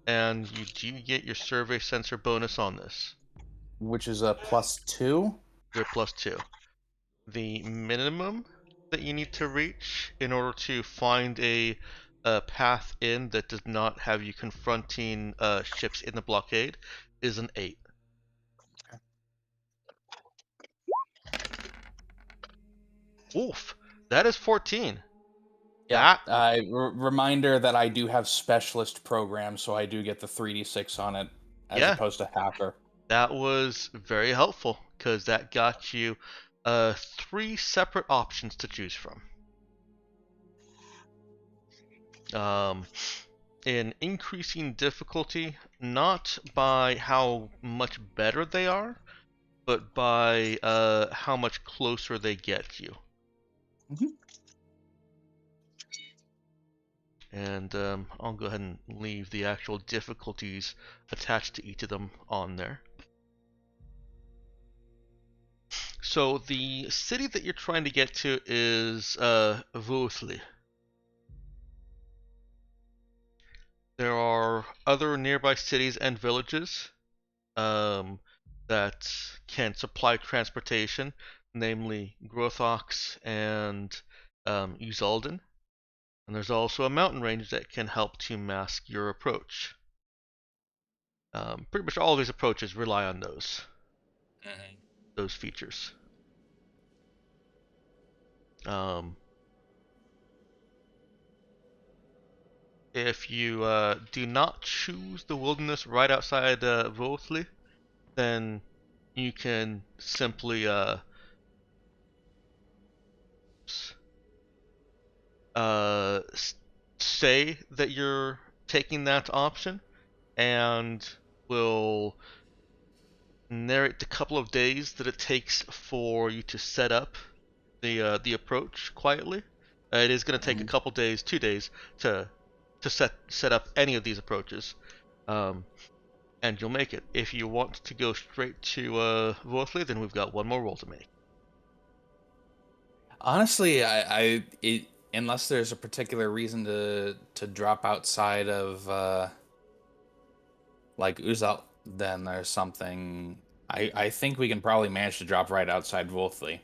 and you do get your survey sensor bonus on this. Which is a +2. You're +2. The minimum that you need to reach in order to find a path in that does not have you confronting ships in the blockade is an 8. Oof, that is 14. Yeah. That Reminder that I do have specialist programs, so I do get the 3d6 on it, as Yeah. opposed to hacker. That was very helpful, because that got you 3 separate options to choose from. In increasing difficulty, not by how much better they are, but by how much closer they get you. Mhm. And I'll go ahead and leave the actual difficulties attached to each of them on there. So the city that you're trying to get to is Vuthli. There are other nearby cities and villages that can supply transportation, namely Grothox and Uzalden. And there's also a mountain range that can help to mask your approach. Pretty much all of these approaches rely on Mhm. those features. Um, if you do not choose the wilderness right outside Vothli, then you can simply say that you're taking that option, and will narrate the couple of days that it takes for you to set up the approach quietly. It is going to take a couple days, 2 days, to set up any of these approaches, and you'll make it. If you want to go straight to Vorthli, then we've got one more roll to make. Honestly, unless there's a particular reason to drop outside of like Uzal, then there's something. I think we can probably manage to drop right outside Wolfley.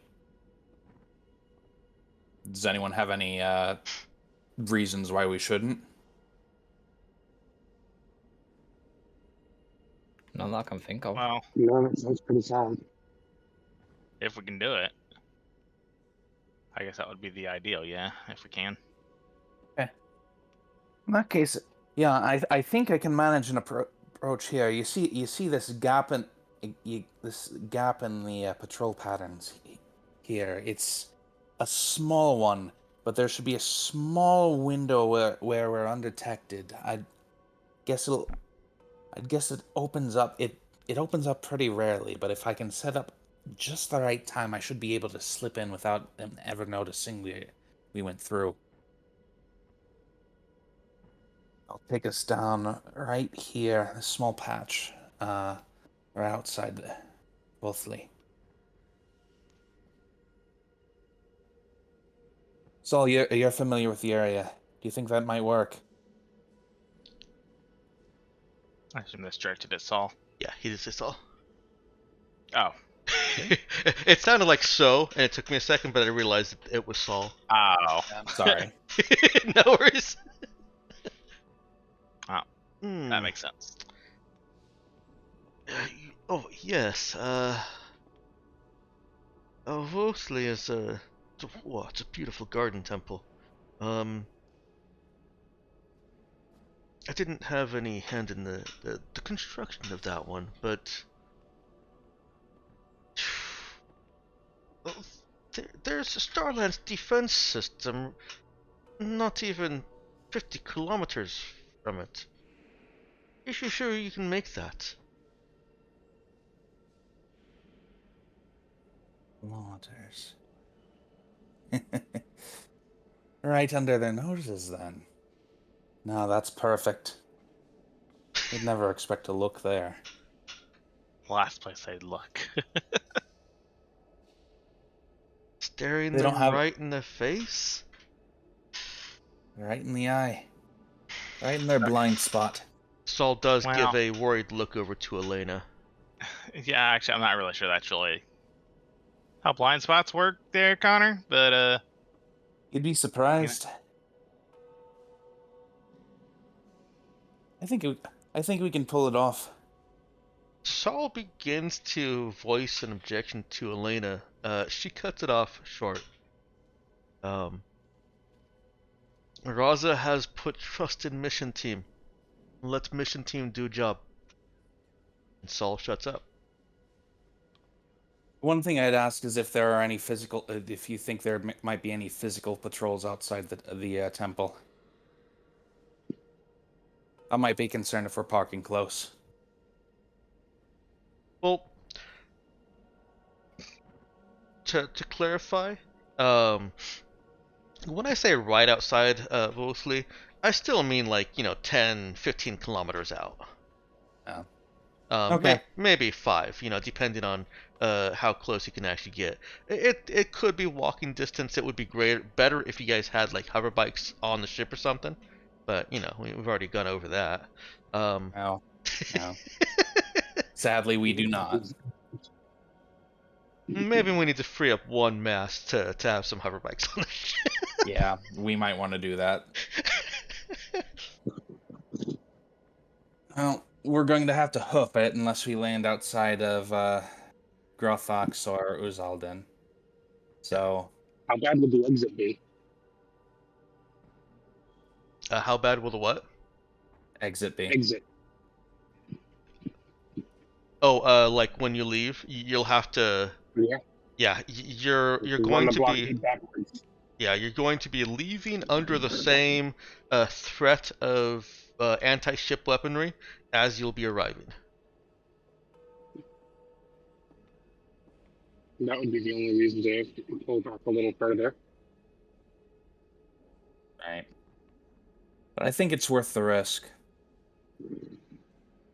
Does anyone have any reasons why we shouldn't? None that I can think of. Well, No, that sounds pretty solid. if we can do it, I guess that would be the ideal. Yeah, if we can. In that case, yeah, I think I can manage an approach here. You see this gap in the patrol patterns here. It's a small one, but there should be a small window where we're undetected. I'd guess it opens up. It opens up pretty rarely, but if I can set up just the right time, I should be able to slip in without them ever noticing we went through. I'll take us down right here, a small patch, right outside the Wolfley. Saul, you're familiar with the area. Do you think that might work? I assume that's directed at Saul. Yeah, he did say so. Oh. It sounded like so, and it took me a second, but I realized it was Saul. Oh. I'm sorry. No worries. That makes sense. Oh yes. Mostly is it's a beautiful garden temple. I didn't have any hand in the construction of that one, but there's Starland's defense system not even 50 kilometers from it. Is you sure you can make that? Kilometers. Right under their noses, then. No, that's perfect. You'd never expect to look there. Last place I'd look. Staring They them don't have- right in the face? Right in the eye. Right in their blind spot. Saul does Wow. give a worried look over to Elena. Yeah, actually, I'm not really sure that's really how blind spots work there, Connor. But You'd be surprised. I think we can pull it off. Saul begins to voice an objection to Elena. She cuts it off short. Raza has put trust in mission team. Let mission team do job. And Saul shuts up. One thing I'd ask is if there are any physical, if you think there might be any physical patrols outside the temple. I might be concerned if we're parking close. Well, to clarify, when I say right outside Wolfley, I still mean like 10, 15 kilometers out. Oh. Okay. Maybe 5, depending on how close you can actually get. It could be walking distance. It would be better if you guys had like hover bikes on the ship or something. But we've already gone over that. No. Sadly, we do not. Maybe we need to free up one mast to have some hover bikes on the ship. Yeah, we might want to do that. Well, we're going to have to hoof it unless we land outside of Grothox or Uzalden. So How bad would the exit be? How bad will the what? exit B. Exit. Oh, like when you leave, you'll have to. Yeah. Yeah, you're Run going the to be. blockade backwards. Yeah, you're going to be leaving under the same threat of anti-ship weaponry as you'll be arriving. That would be the only reason to pull back a little further. Right. But I think it's worth the risk.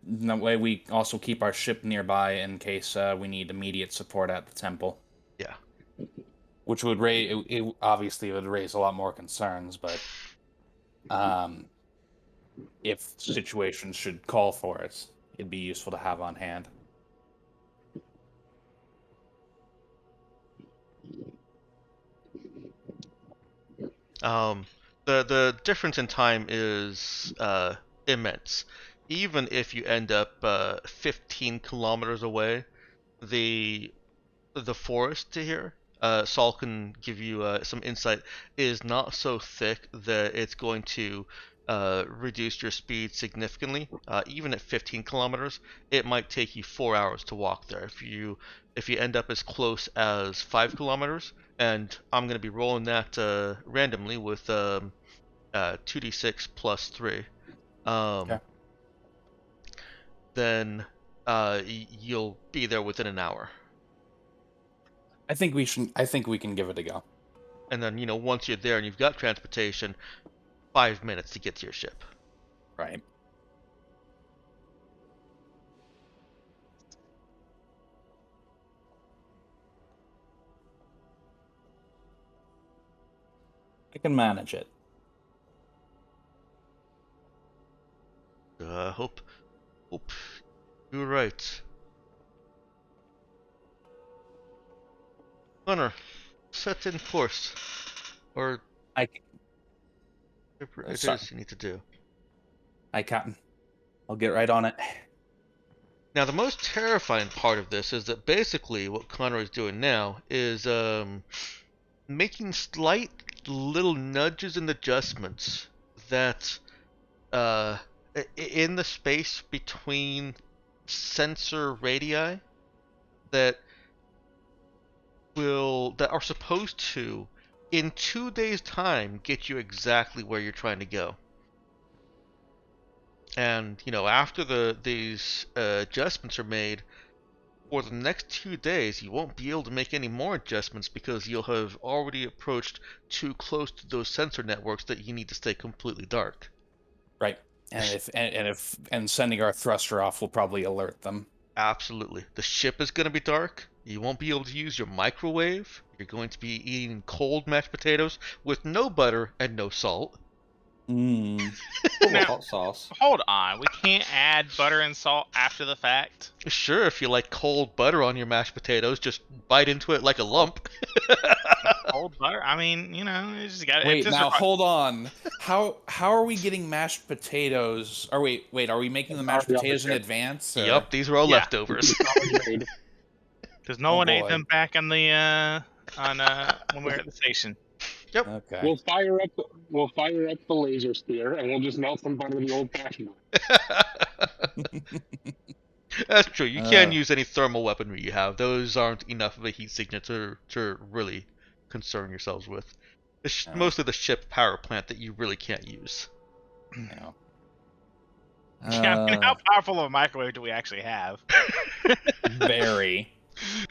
That way we also keep our ship nearby in case we need immediate support at the temple. Yeah. Which would raise, it obviously would raise a lot more concerns, but if situations should call for it, it'd be useful to have on hand. The difference in time is immense. Even if you end up 15 kilometers away, the forest here, Saul can give you some insight, is not so thick that it's going to reduce your speed significantly. Even at 15 kilometers, it might take you 4 hours to walk there. If you end up as close as 5 kilometers, and I'm going to be rolling that randomly with 2d6 plus 3, Okay. then you'll be there within an hour. I think we can give it a go. And then, once you're there and you've got transportation, 5 minutes to get to your ship. Right. I can manage it. Hope you're right. Hunter, set in course. Or whatever it sorry. is you need to do. Aye, Captain. I'll get right on it. Now, the most terrifying part of this is that basically what Connor is doing now is making slight little nudges and adjustments that in the space between sensor radii that are supposed to, in 2 days' time, get you exactly where you're trying to go. And after these adjustments are made, for the next 2 days, you won't be able to make any more adjustments because you'll have already approached too close to those sensor networks that you need to stay completely dark. Right. And sending our thruster off will probably alert them. Absolutely. The ship is going to be dark. You won't be able to use your microwave. You're going to be eating cold mashed potatoes with no butter and no salt. Full of Now- hot sauce. Hold on, we can't add butter and salt after the fact. Sure, if you like cold butter on your mashed potatoes, just bite into it like a lump. Cold butter? I mean, you just got. Wait, now hold on. How are we getting mashed potatoes? Or wait, are we making the mashed potatoes in advance? Or? Yup, these were all Yeah. leftovers. Because no Oh, one ate boy. them back on the when we were at the station. Yep. Okay. We'll fire up the laser spear, and we'll just melt some butter the old-fashioned way. That's true. You can't use any thermal weaponry you have. Those aren't enough of a heat signature to really concern yourselves with. It's No. mostly the ship power plant that you really can't use. No. Yeah, I mean, how powerful of a microwave do we actually have? Very.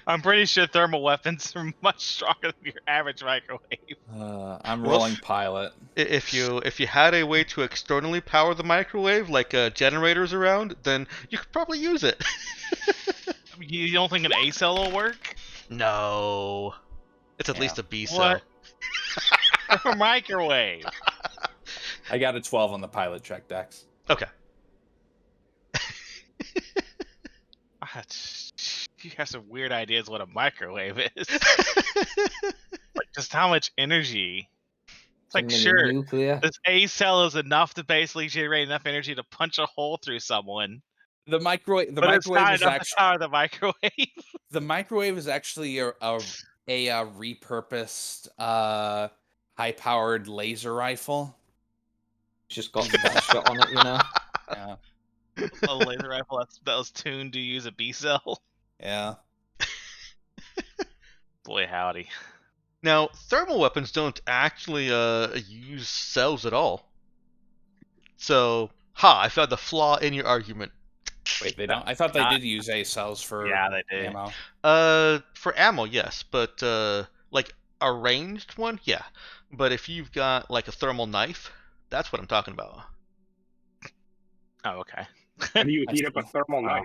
I'm pretty sure thermal weapons are much stronger than your average microwave. I'm rolling pilot. If you had a way to externally power the microwave, like generators around, then you could probably use it. You don't think an A cell will work? No. It's at least a B cell. What? For a microwave. I got a 12 on the pilot check, Dex. Okay. You have some weird ideas what a microwave is. Like just how much energy. It's like, Some sure, nuclear. this A cell is enough to basically generate enough energy to punch a hole through someone. The microwave. The But it's microwave not is enough to actually power the microwave. the microwave is actually a repurposed high-powered laser rifle. It's just got bell shot on it, you know. Yeah, A laser rifle that was tuned to use a B cell. yeah. Boy, howdy. Now, thermal weapons don't actually use cells at all. So, I found the flaw in your argument. Wait, they don't. I thought they Not- did use A cells for Yeah, they do. ammo. For ammo, yes, but like a ranged one, yeah. But if you've got like a thermal knife, that's what I'm talking about. Oh, okay. How do you I heat up a see. thermal Wow.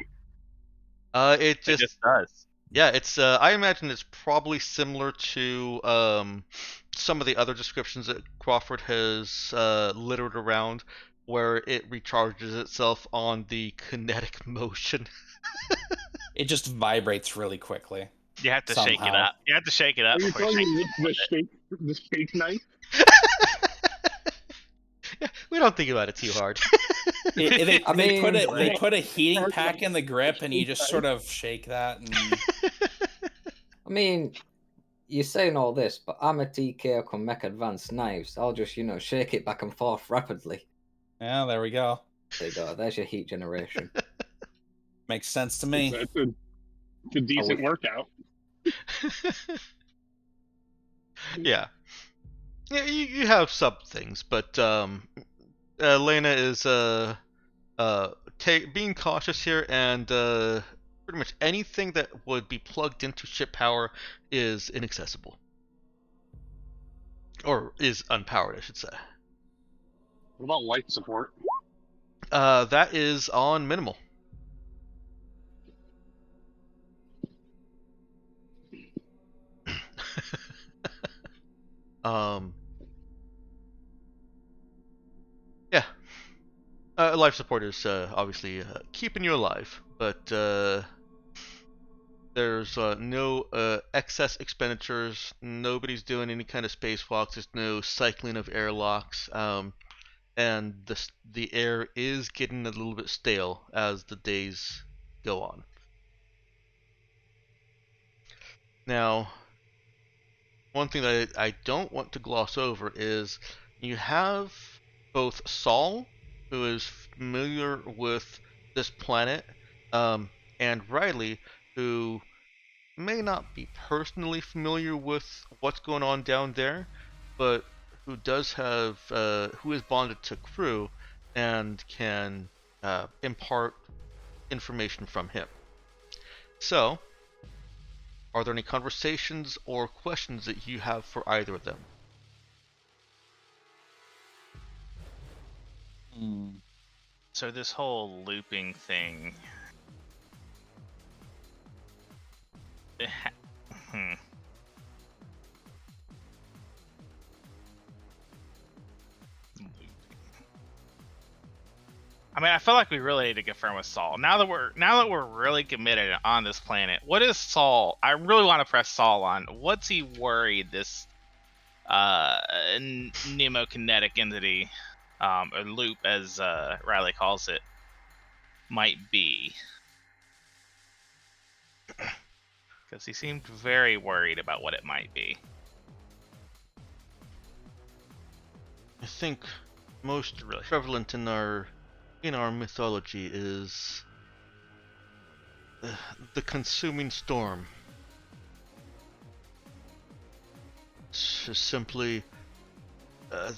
knife? It It just just does. yeah, it's I imagine it's probably similar to some of the other descriptions that Crawford has littered around, where it recharges itself on the kinetic motion. It just vibrates really quickly. You have to shake it Somehow. up. You have to shake it up Are you before you telling shake me the shake knife? We don't think about it too hard. They mean, put a heating pack in the grip, and you just sort of shake that. And I mean, you're saying all this, but I'm a TK who can make advanced knives. I'll just, shake it back and forth rapidly. yeah, there we go. There you go. There's your heat generation. Makes sense to me. It's a decent workout. Yeah. Yeah, you have some things, but Lena is being cautious here, and pretty much anything that would be plugged into ship power is inaccessible. Or is unpowered, I should say. What about life support? That is on minimal. Yeah. Life support is obviously keeping you alive, but there's no excess expenditures. Nobody's doing any kind of spacewalks. There's no cycling of airlocks, and the air is getting a little bit stale as the days go on. Now, one thing that I don't want to gloss over is you have both Saul, who is familiar with this planet, and Riley, who may not be personally familiar with what's going on down there, but who does have who is bonded to crew and can impart information from him. So, are there any conversations or questions that you have for either of them? So this whole looping thing. I mean, I feel like we really need to confirm with Saul. Now that we're really committed on this planet, what is Saul? I really want to press Saul on. What's he worried this mnemokinetic entity, or loop as Riley calls it, might be? Because he seemed very worried about what it might be. I think most prevalent in our mythology is the consuming storm. It's just simply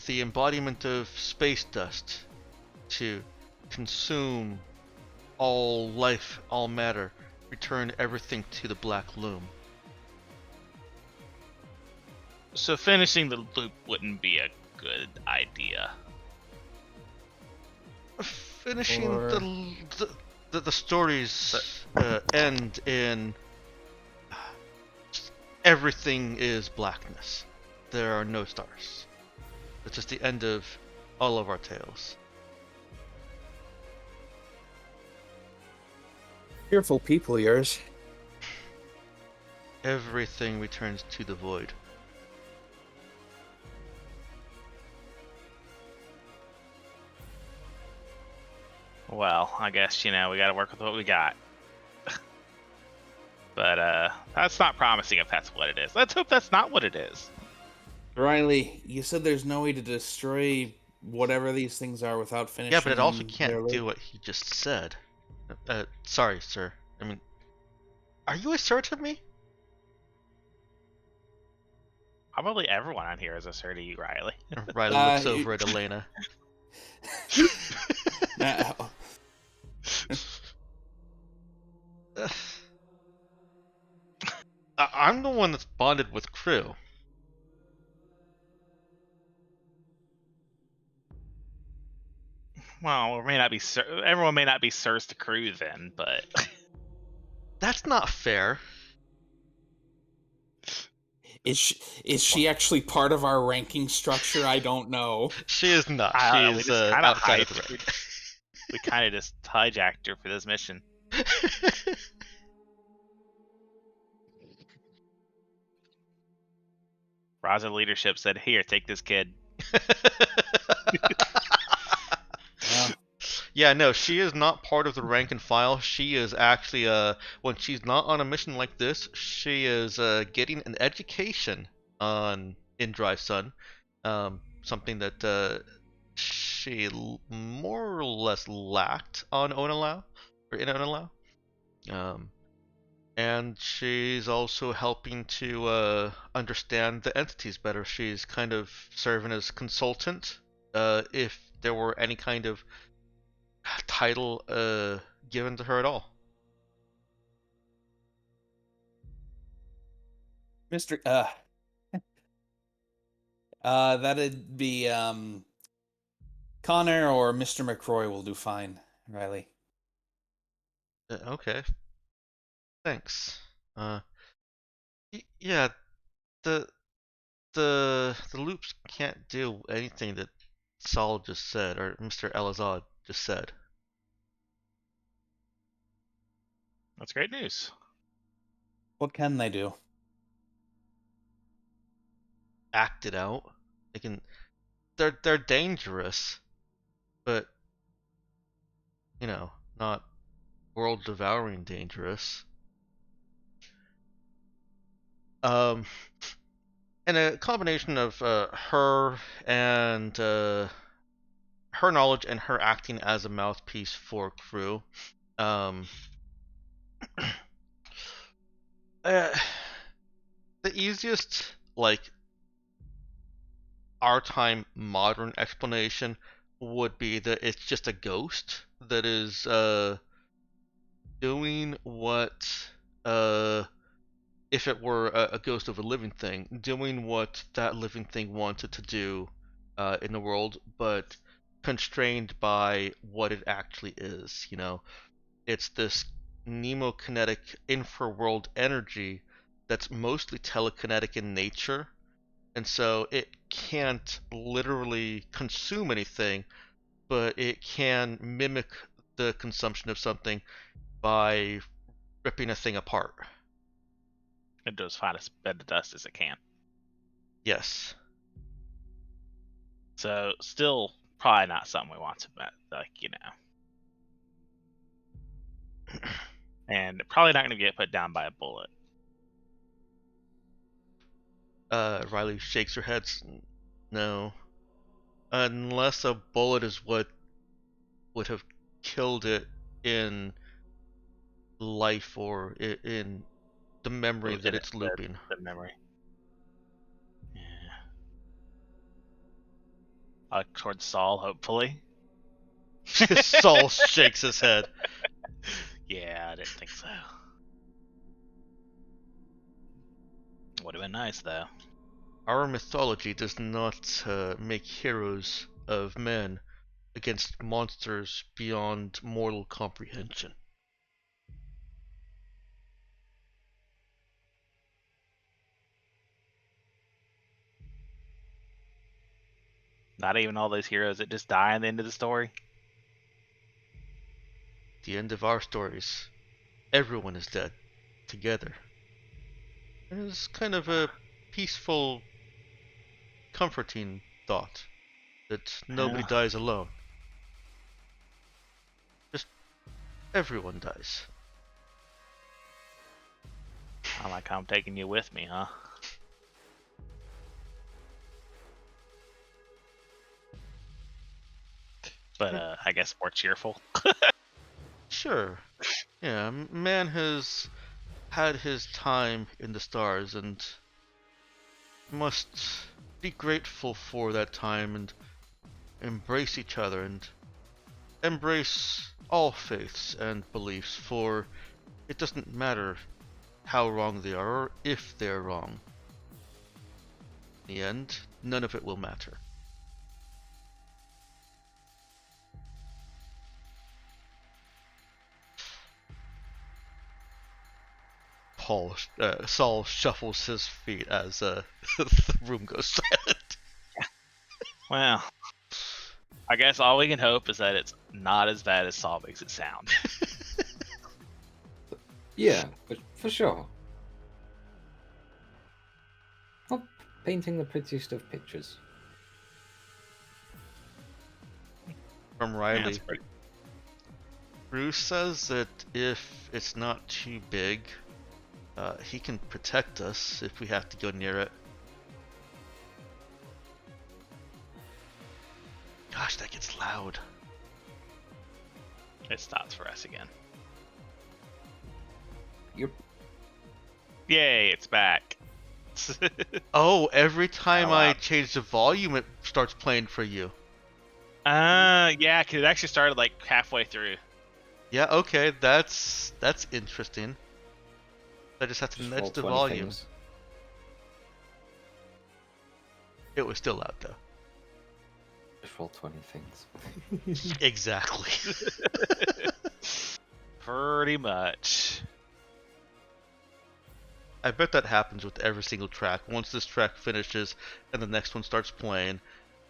the embodiment of space dust to consume all life, all matter, return everything to the black loom. So finishing the loop wouldn't be a good idea. Finishing Or- the stories end in everything is blackness. There are no stars. It's just the end of all of our tales. Fearful people, yours. Everything returns to the void. Well, I guess, we gotta work with what we got. But, that's not promising if that's what it is. Let's hope that's not what it is. Riley, you said there's no way to destroy whatever these things are without finishing. Yeah, but it also their can't do loop. what he just said. Sorry, sir. I mean, are you assertive me? Probably everyone on here is asserting you, Riley. Riley looks over at Elena. I'm the one that's bonded with Crew. Well, everyone may not be sirs to Crew then, but That's not fair. Is she actually part of our ranking structure? I don't know. She is not. I She don't know, we is just kinda outside of the hyped. rank. we kind of just hijacked her for this mission. Raza leadership said, "Here, take this kid." Yeah. Yeah, no, she is not part of the rank and file. She is actually, when she's not on a mission like this, she is getting an education in Dry Sun, something that she more or less lacked on Onalau or in Onalau. And she's also helping to understand the entities better. She's kind of serving as consultant. If there were any kind of title given to her at all. Mr. That'd be Connor or Mr. McCroy will do fine, Riley. Okay. Thanks. Yeah, the the loops can't do anything that Saul just said or Mr. Elazad just said. That's great news. What can they do? Act it out. They can. They're dangerous, but not world devouring dangerous. Um, and a combination of her and her knowledge and her acting as a mouthpiece for Crew. Um, uh, the easiest, like, our time modern explanation would be that it's just a ghost that is doing what if it were a ghost of a living thing, doing what that living thing wanted to do in the world, but constrained by what it actually is. It's this nemokinetic infraworld energy that's mostly telekinetic in nature, and so it can't literally consume anything, but it can mimic the consumption of something by ripping a thing apart. It does find as bed to dust as it can. Yes. So, still probably not something we want to bet, and probably not going to get put down by a bullet. Riley shakes her head. No. Unless a bullet is what would have killed it in life or in the memory that it's looping. The memory. Yeah. Towards Saul, hopefully. Saul shakes his head. Yeah, I didn't think so. Would have been nice, though. Our mythology does not make heroes of men against monsters beyond mortal comprehension. Not even all those heroes that just die at the end of the story. The end of our stories, everyone is dead, together. It is kind of a peaceful, comforting thought that nobody dies alone. Everyone dies. I like how I'm taking you with me, huh? But I guess more cheerful. Sure. Yeah, man has had his time in the stars and must be grateful for that time and embrace each other and embrace all faiths and beliefs, for it doesn't matter how wrong they are or if they're wrong. In the end, none of it will matter. Saul shuffles his feet as the room goes silent. Well, I guess all we can hope is that it's not as bad as Saul makes it sound. Yeah, but for sure. Oh, painting the prettiest of pictures. From Yeah, Riley, it's pretty- Bruce says that if it's not too big, he can protect us if we have to go near it. Gosh, that gets loud. It stops for us again. Yep. Yay, it's back. Oh, every time I loud. change the volume, it starts playing for you. Yeah, because it actually started like halfway through. Yeah, okay, that's interesting. I just have to Just roll nudge the 20 volume. things. It was still loud though. Just roll 20 things. Exactly. Pretty much. I bet that happens with every single track. Once this track finishes and the next one starts playing,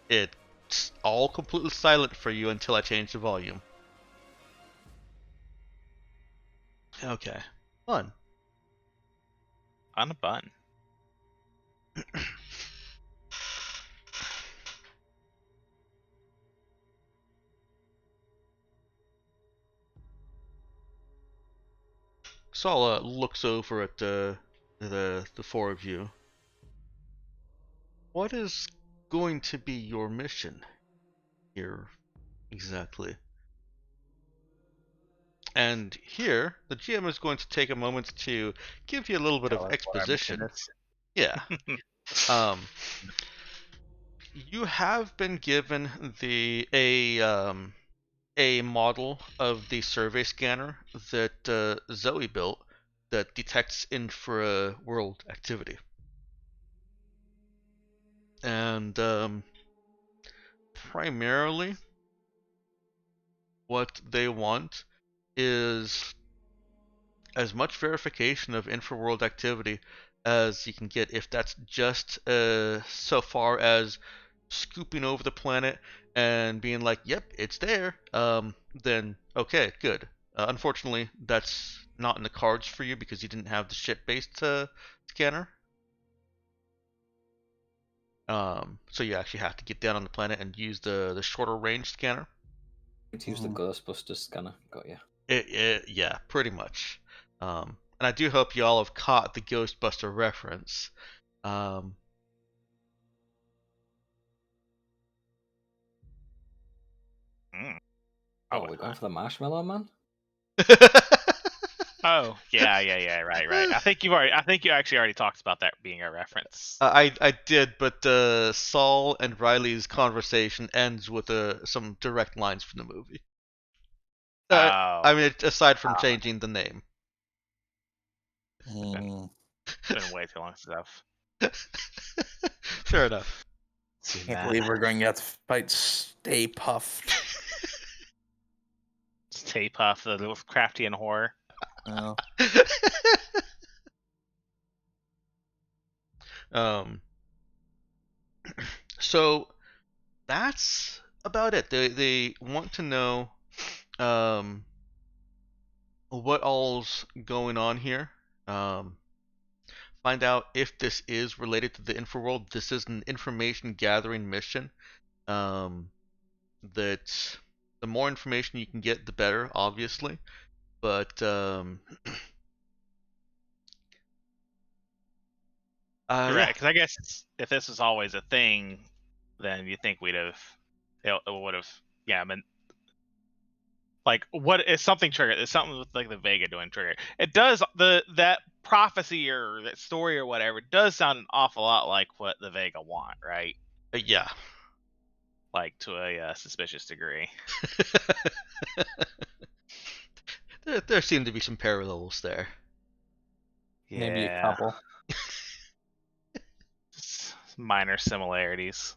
it's all completely silent for you until I change the volume. Okay. Fun. On a bun. Saul looks over at the four of you. What is going to be your mission here exactly? And here, the GM is going to take a moment to give you a little bit Tell of us what our mission exposition. is. Yeah. Um, you have been given a model of the survey scanner that Zoe built that detects infra-world activity. And primarily, what they want is as much verification of infraworld activity as you can get. If that's just so far as scooping over the planet and being like, "Yep, it's there," then okay, good. Unfortunately, that's not in the cards for you because you didn't have the ship-based scanner. So you actually have to get down on the planet and use the shorter range scanner. Let's use the Ghostbusters scanner. Got you. Yeah, pretty much. And I do hope you all have caught the Ghostbuster reference. Um, Oh, we're going for the Marshmallow Man? Oh, yeah, right. I think you actually already talked about that being a reference. I did, but Saul and Riley's conversation ends with some direct lines from the movie. Oh, I mean, aside from changing the name. it's been way too long since Fair enough. seen Can't that. believe we're going to have to fight Stay Puffed. Stay Puff, the little crafty and horror. Oh. um. So that's about it. They want to know what all's going on here. Find out if this is related to the infraworld. This is an information gathering mission. That the more information you can get, the better, obviously. But You're yeah, right, because I guess if this was always a thing, then you think it would have, yeah. I mean, like, what is something triggered? It's something with like the Vega doing trigger. It does that prophecy or that story or whatever does sound an awful lot like what the Vega want, right? yeah. Like to a suspicious degree. There seem to be some parallels there. Maybe a Yeah, couple. minor similarities.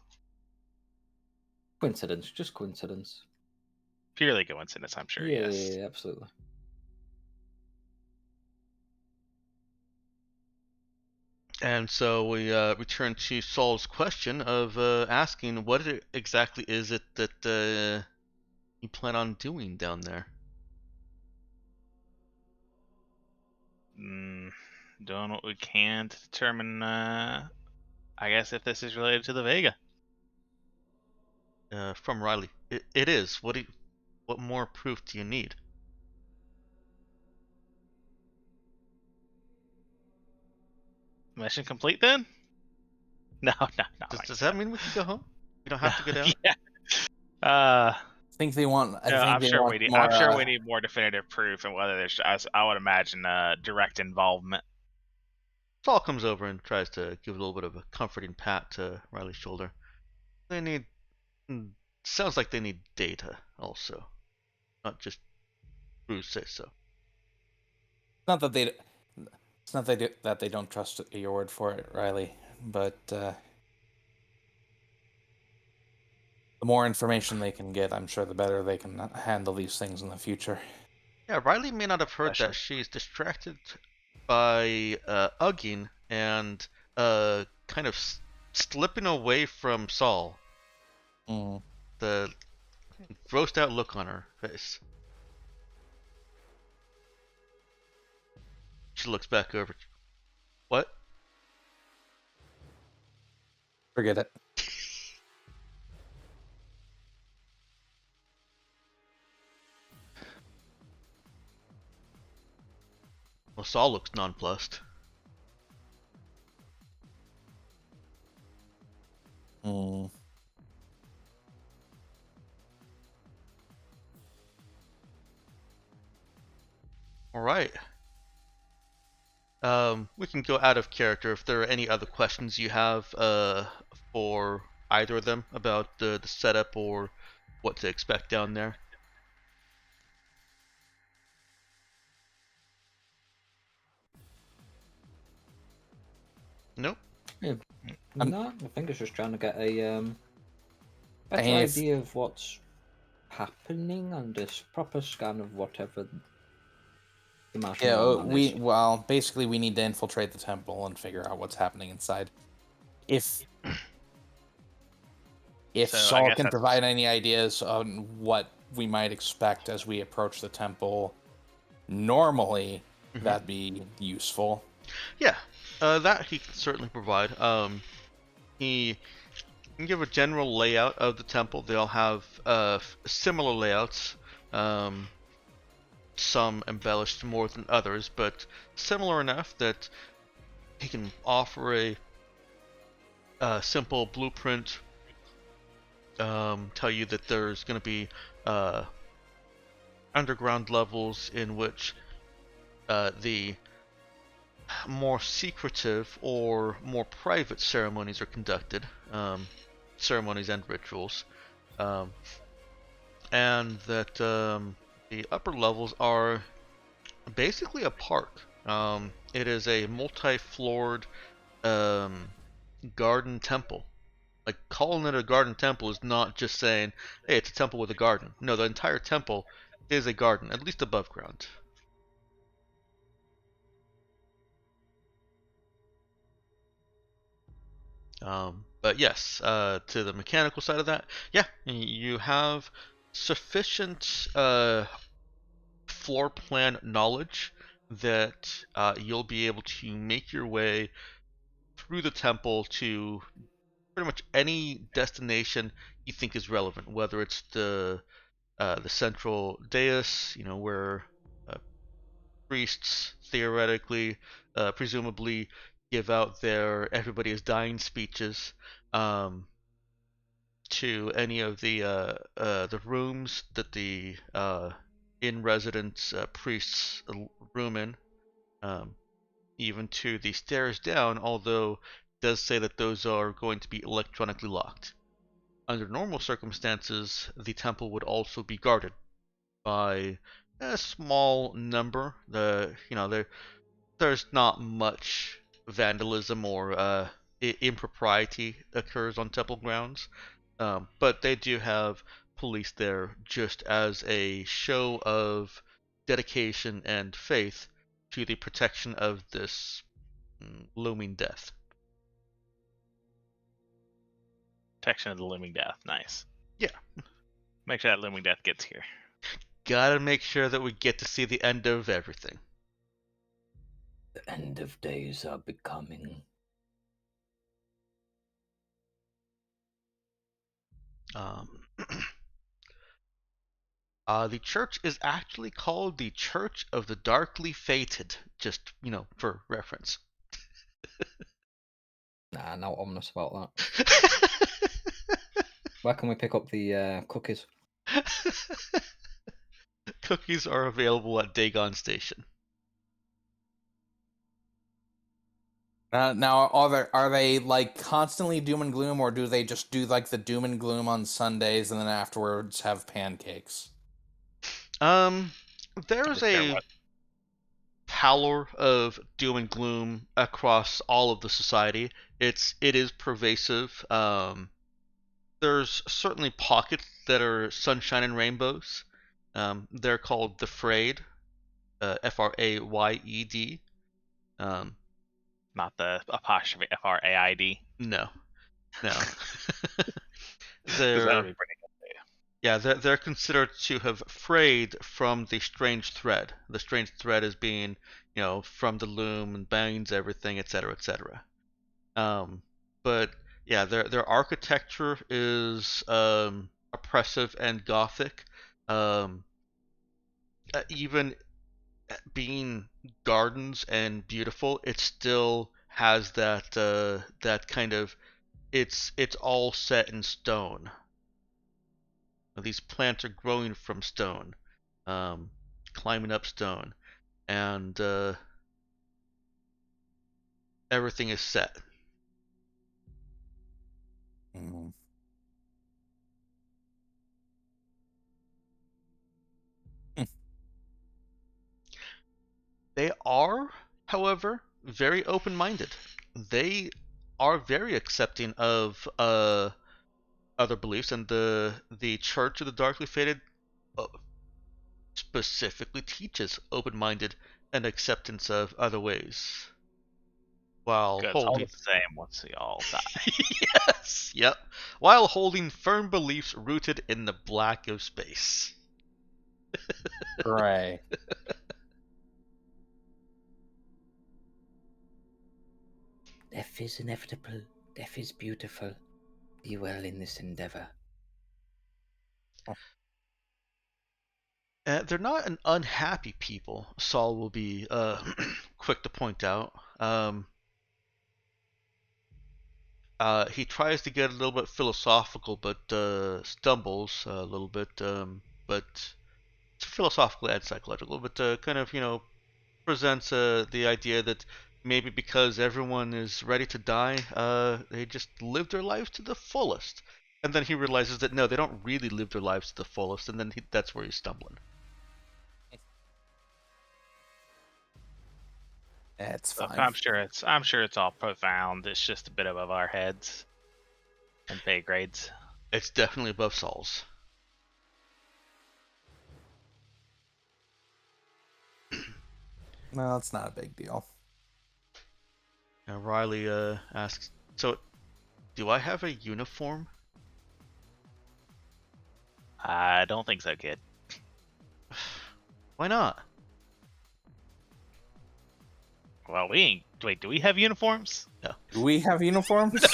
Coincidence, just coincidence. Purely coincidence, I'm sure. Yeah, Yes. yeah, absolutely. And so we return to Saul's question of asking what exactly is it that you plan on doing down there? Doing what we can to determine, I guess, if this is related to the Vega. From Riley. It is. What more proof do you need? Mission complete then? No, no, no. Does that mean we can go home? We don't have to go down? Yeah. I think they want. I No, think I'm they sure want we need. more. I'm sure we need more definitive proof, and whether there's, I would imagine, direct involvement. Saul comes over and tries to give a little bit of a comforting pat to Riley's shoulder. They need. Sounds like they need data also, not just Bruce says so. Not that they. It's not that they don't trust your word for it, Riley. But the more information they can get, I'm sure the better they can handle these things in the future. Yeah, Riley may not have heard that Especially- she's distracted by Ugging and kind of slipping away from Saul. Mm. The grossed out look on her face. She looks back over. What? Forget it. Well, Saul looks nonplussed. Mm. All right. We can go out of character if there are any other questions you have for either of them about the setup or what to expect down there. Nope. Yeah. I'm- No, I think it's just trying to get a better And if- idea of what's happening and this proper scan of whatever the Martian Yeah, landman is. basically we need to infiltrate the temple and figure out what's happening inside. If So, I Saul guess can that's- provide any ideas on what we might expect as we approach the temple, normally Mhm. that'd be useful. Yeah, that he can certainly provide. He can give a general layout of the temple. They all have similar layouts. Some embellished more than others, but similar enough that he can offer a simple blueprint. Tell you that there's going to be underground levels in which the more secretive or more private ceremonies are conducted, ceremonies and rituals, and that the upper levels are basically a park. It is a multi-floored garden temple. Like, calling it a garden temple is not just saying, hey, it's a temple with a garden. No, the entire temple is a garden, at least above ground. But yes, to the mechanical side of that, yeah, you have sufficient floor plan knowledge that you'll be able to make your way through the temple to pretty much any destination you think is relevant, whether it's the central dais, where priests theoretically, presumably, give out their "everybody is dying" speeches to any of the rooms that the in residence priests room in, even to the stairs down. Although it does say that those are going to be electronically locked. Under normal circumstances, the temple would also be guarded by a small number. There's not much vandalism or impropriety occurs on temple grounds, but they do have police there just as a show of dedication and faith to the protection of this looming death. Protection of the looming death. Nice. Yeah. Make sure that looming death gets here. Gotta make sure that we get to see the end of everything. The end of days are becoming. The church is actually called the Church of the Darkly Fated, just, for reference. Nah, not ominous about that. Where can we pick up the cookies? Cookies are available at Dagon Station. Now, are they like constantly doom and gloom, or do they just do like the doom and gloom on Sundays and then afterwards have pancakes? There's a pallor of doom and gloom across all of the society. It is pervasive. There's certainly pockets that are sunshine and rainbows. They're called the Frayed, Frayed. Not the apostrophe FRAID. No. Because that'll be pretty good. Yeah, they're considered to have frayed from the strange thread. The strange thread is being, from the loom and binds everything, etc., etc. But yeah, their architecture is oppressive and gothic. Even being gardens and beautiful, it still has that kind of it's all set in stone. These plants are growing from stone, climbing up stone, and everything is set. Mm-hmm. They are, however, very open-minded. They are very accepting of other beliefs, and the Church of the Darkly Fated specifically teaches open-minded and acceptance of other ways, while It's all holding the same once we all die. yes, yep, while holding firm beliefs rooted in the black of space. Hooray. Death is inevitable. Death is beautiful. Be well in this endeavor. They're not an unhappy people, Saul will be quick to point out. He tries to get a little bit philosophical, but stumbles a little bit. But it's philosophical and psychological, but kind of, presents the idea that maybe because everyone is ready to die, they just live their lives to the fullest. And then he realizes that no, they don't really live their lives to the fullest, and then that's where he's stumbling. It's Look, fine. I'm sure it's all profound. It's just a bit above our heads and pay grades. It's definitely above Saul's. Well, it's not a big deal. Now Riley asks, so do I have a uniform? I don't think so, kid. Why not? Well, we ain't. Wait, do we have uniforms? No. Do we have uniforms?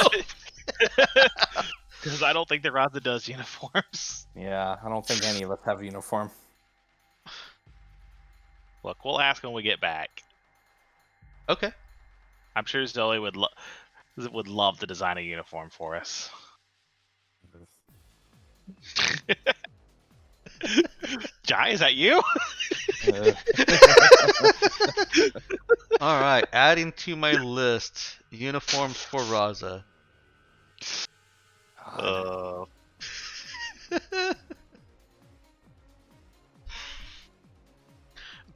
Because I don't think the Raza does uniforms. Yeah, I don't think any of us have a uniform. Look, we'll ask when we get back. Okay. I'm sure Zoe would love to design a uniform for us. Jai, is that you? All right, adding to my list uniforms for Raza.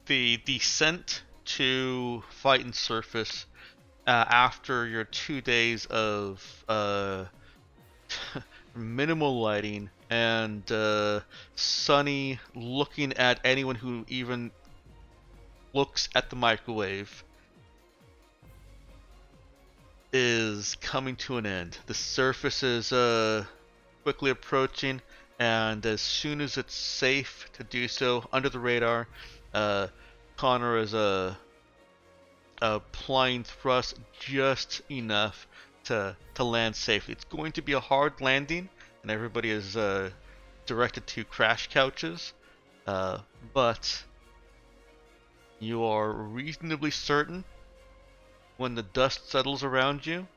The descent to fight and surface after your 2 days of minimal lighting and Sunny looking at anyone who even looks at the microwave is coming to an end. The surface is quickly approaching, and as soon as it's safe to do so under the radar, Connor is applying thrust just enough to land safely. It's going to be a hard landing, and everybody is directed to crash couches, but you are reasonably certain when the dust settles around you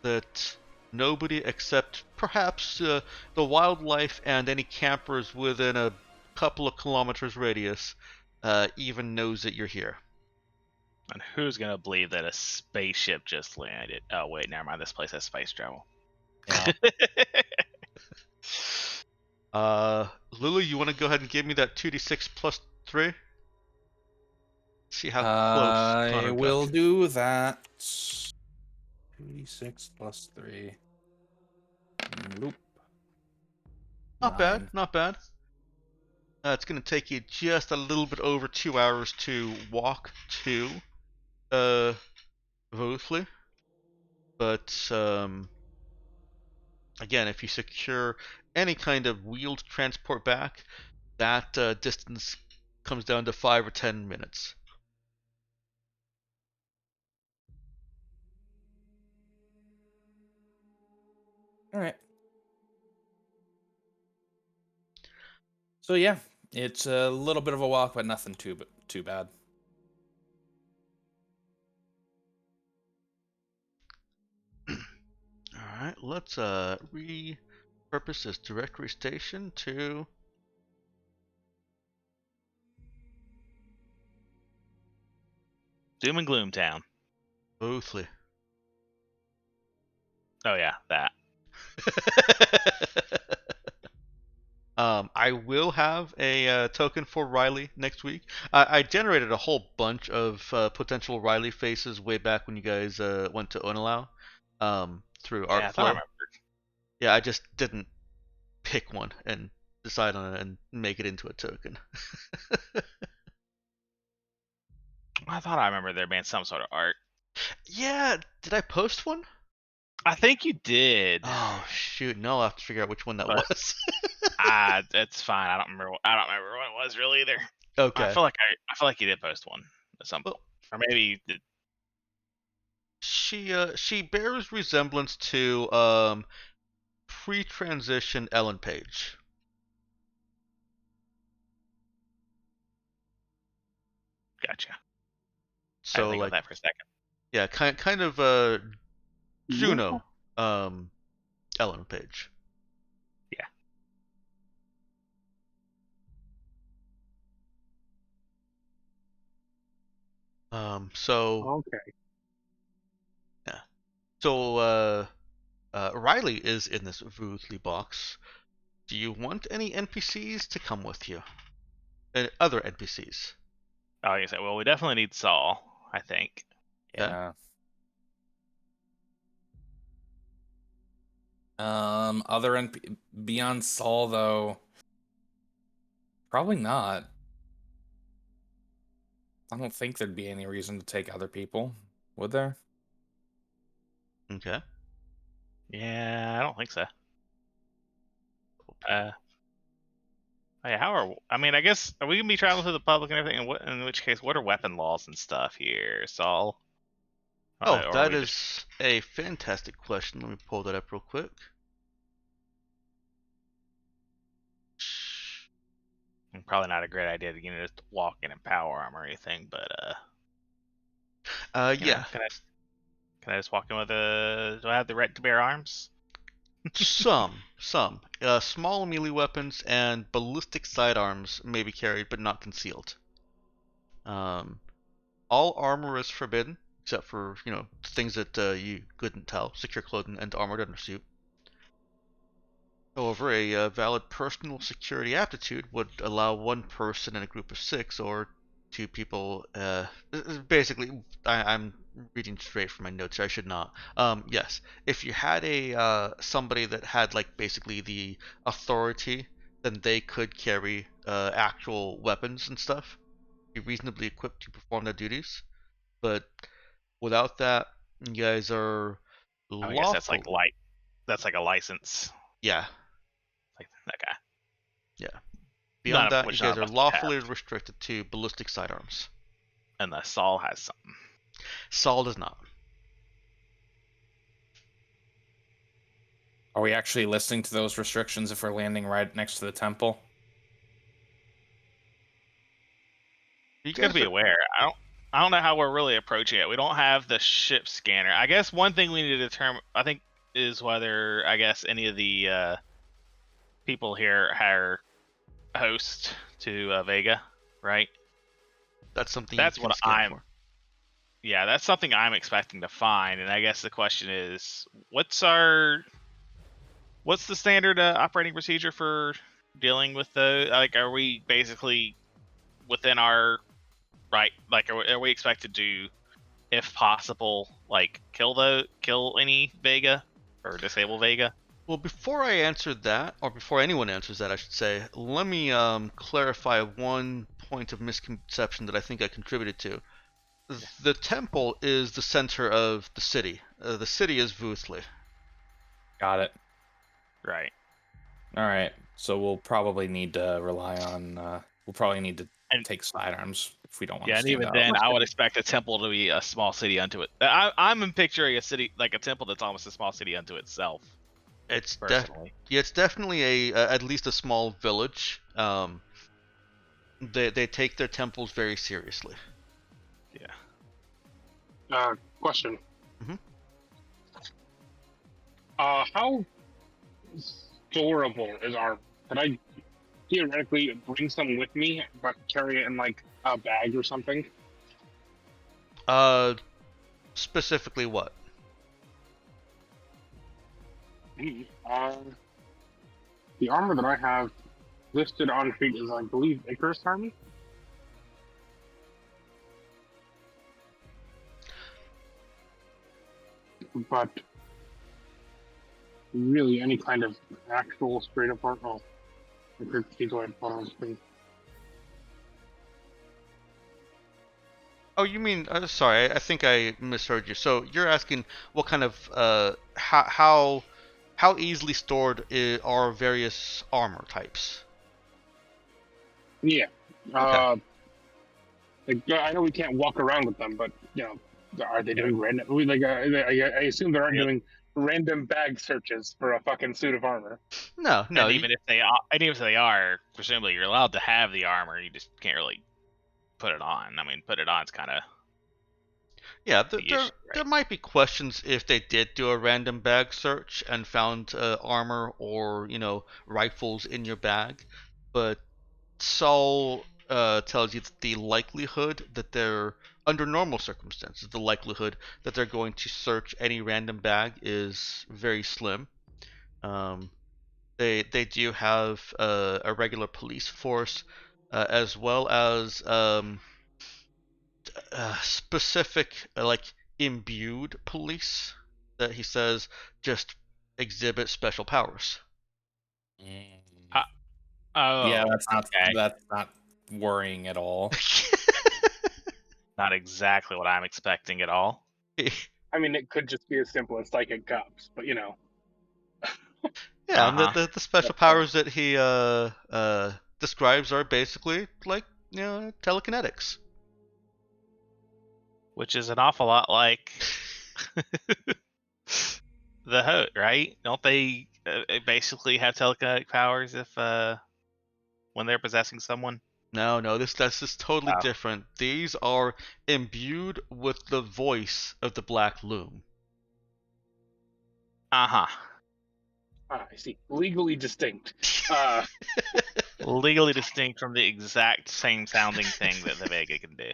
that nobody except perhaps the wildlife and any campers within a couple of kilometers radius even knows that you're here. And who's gonna believe that a spaceship just landed? Oh wait, never mind. This place has space travel. Yeah. Lulu, you want to go ahead and give me that 2d6 plus 3? See how close I Connor will got. do that. 2d6 plus 3. Nope. Not bad, 9. not bad. It's going to take you just a little bit over 2 hours to walk to Vothli. But again, if you secure any kind of wheeled transport back, that distance comes down to 5 or 10 minutes. All right. So yeah, it's a little bit of a walk, but nothing too bad. Alright, let's repurpose this directory station to Doom and Gloom Town. Vothli. Oh yeah, that. I will have a token for Riley next week. I generated a whole bunch of potential Riley faces way back when you guys went to Onalau through Yeah, I thought I ArcFlow. remembered. Yeah, I just didn't pick one and decide on it and make it into a token. I thought I remember there being some sort of art. Yeah, did I post one? I think you did. Oh shoot, no, I'll have to figure out which one that But- was. It's fine. I don't remember what it was really either. Okay. I feel like you did post one at some point, or maybe you did. She bears resemblance to pre-transition Ellen Page. Gotcha. I So didn't think like about that for a second. yeah, kind of Juno Ellen Page. Yeah. So Okay. so Riley is in this Voothly box. Do you want any NPCs to come with you? Other NPCs? Oh, you said, well, we definitely need Saul. I think. Yeah. Other beyond Saul though, probably not. I don't think there'd be any reason to take other people, would there? Okay. Yeah, I don't think so. Oh, yeah, I mean, I guess are we gonna be traveling to the public and everything? In which case, what are weapon laws and stuff here, Saul? Oh, Or are that we is just- a fantastic question. Let me pull that up real quick. Probably not a great idea to just walk in power armor or anything, but you Yeah. know, can I just walk in with a? Do I have the right to bear arms? Some. Small melee weapons and ballistic sidearms may be carried, but not concealed. Um, all armor is forbidden, except for, things that you couldn't tell: secure clothing and armored undersuit. However, a valid personal security aptitude would allow one person in a group of 6 or 2 people. Basically, I'm reading straight from my notes here. I should not. Yes, if you had somebody that had like basically the authority, then they could carry actual weapons and stuff, be reasonably equipped to perform their duties. But without that, you guys are I guess that's lawful. That's like a license. Yeah, Like okay. yeah. Beyond that, you Which guys none are of us would have, lawfully restricted to ballistic sidearms. unless Saul has something. Saul does not. Are we actually listening to those restrictions if we're landing right next to the temple? You It's gonna guys be are, aware. I don't know how we're really approaching it. We don't have the ship scanner. I guess one thing we need to determine, I think, is whether I guess any of the people here are host to Vega, right? that's something you That's can what scan for. Yeah, that's something I'm expecting to find. And I guess the question is, what's the standard operating procedure for dealing with the? Like, are we basically within our right? Like, are we expected to, if possible, like kill any Vega or disable Vega? Well, before I answer that, or before anyone answers that, I should say, let me clarify one point of misconception that I think I contributed to. The temple is the center of the city. The city is Vuthli. Got it. Right. All right. So we'll probably need to rely on. We'll probably need to And take sidearms if we don't want yeah, to and stand even up. then, I would expect a temple to be a small city unto it. I'm picturing a city like a temple that's almost a small city unto itself. It's Personally, yeah, it's definitely at least a small village. They take their temples very seriously. yeah. Question. Mhm. How storable is our? Could I theoretically bring some with me, but carry it in like a bag or something? Specifically what? The armor that I have listed on feet is, I believe, Icarus armor. But really, any kind of actual straight up armor. Oh, I could go ahead and put on screen. Oh, you mean? Sorry, I think I misheard you. So you're asking what kind of how easily stored are various armor types? Yeah. Okay. Like, I know we can't walk around with them, but are they doing random? Like, I assume they aren't doing random bag searches for a fucking suit of armor. No. And even if they are, presumably you're allowed to have the armor. You just can't really put it on. I mean, put it on is kind of Yeah, the issue, there right? might be questions if they did do a random bag search and found armor or rifles in your bag, but Saul tells you that the likelihood that they're under normal circumstances, the likelihood that they're going to search any random bag is very slim. Um, they do have a regular police force, as well as specific like imbued police that he says just exhibit special powers. Uh, Yeah, oh, okay. that's not worrying at all. Not exactly what I'm expecting at all. I mean, it could just be as simple as psychic cops, but Yeah, and Uh-huh. the special that's fine. powers that he describes are basically like telekinetics. Which is an awful lot like the Hote, right? Don't they basically have telekinetic powers if when they're possessing someone? No, that's just totally Oh. different. These are imbued with the voice of the Black Loom. Uh-huh. Ah, I see. Legally distinct. Legally distinct from the exact same sounding thing that the Vega can do.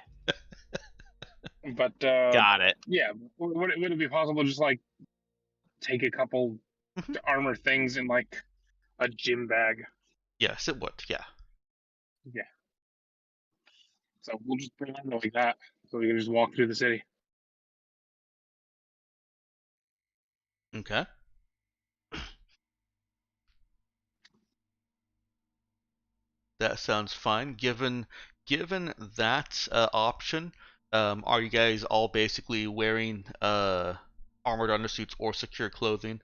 But Got it. yeah, would it be possible just like take a couple Mhm. armor things in like a gym bag? Yes, it would. Yeah. Yeah. So we'll just put it on like that, so we can just walk through the city. Okay. That sounds fine. Given that option, are you guys all basically wearing armored undersuits or secure clothing?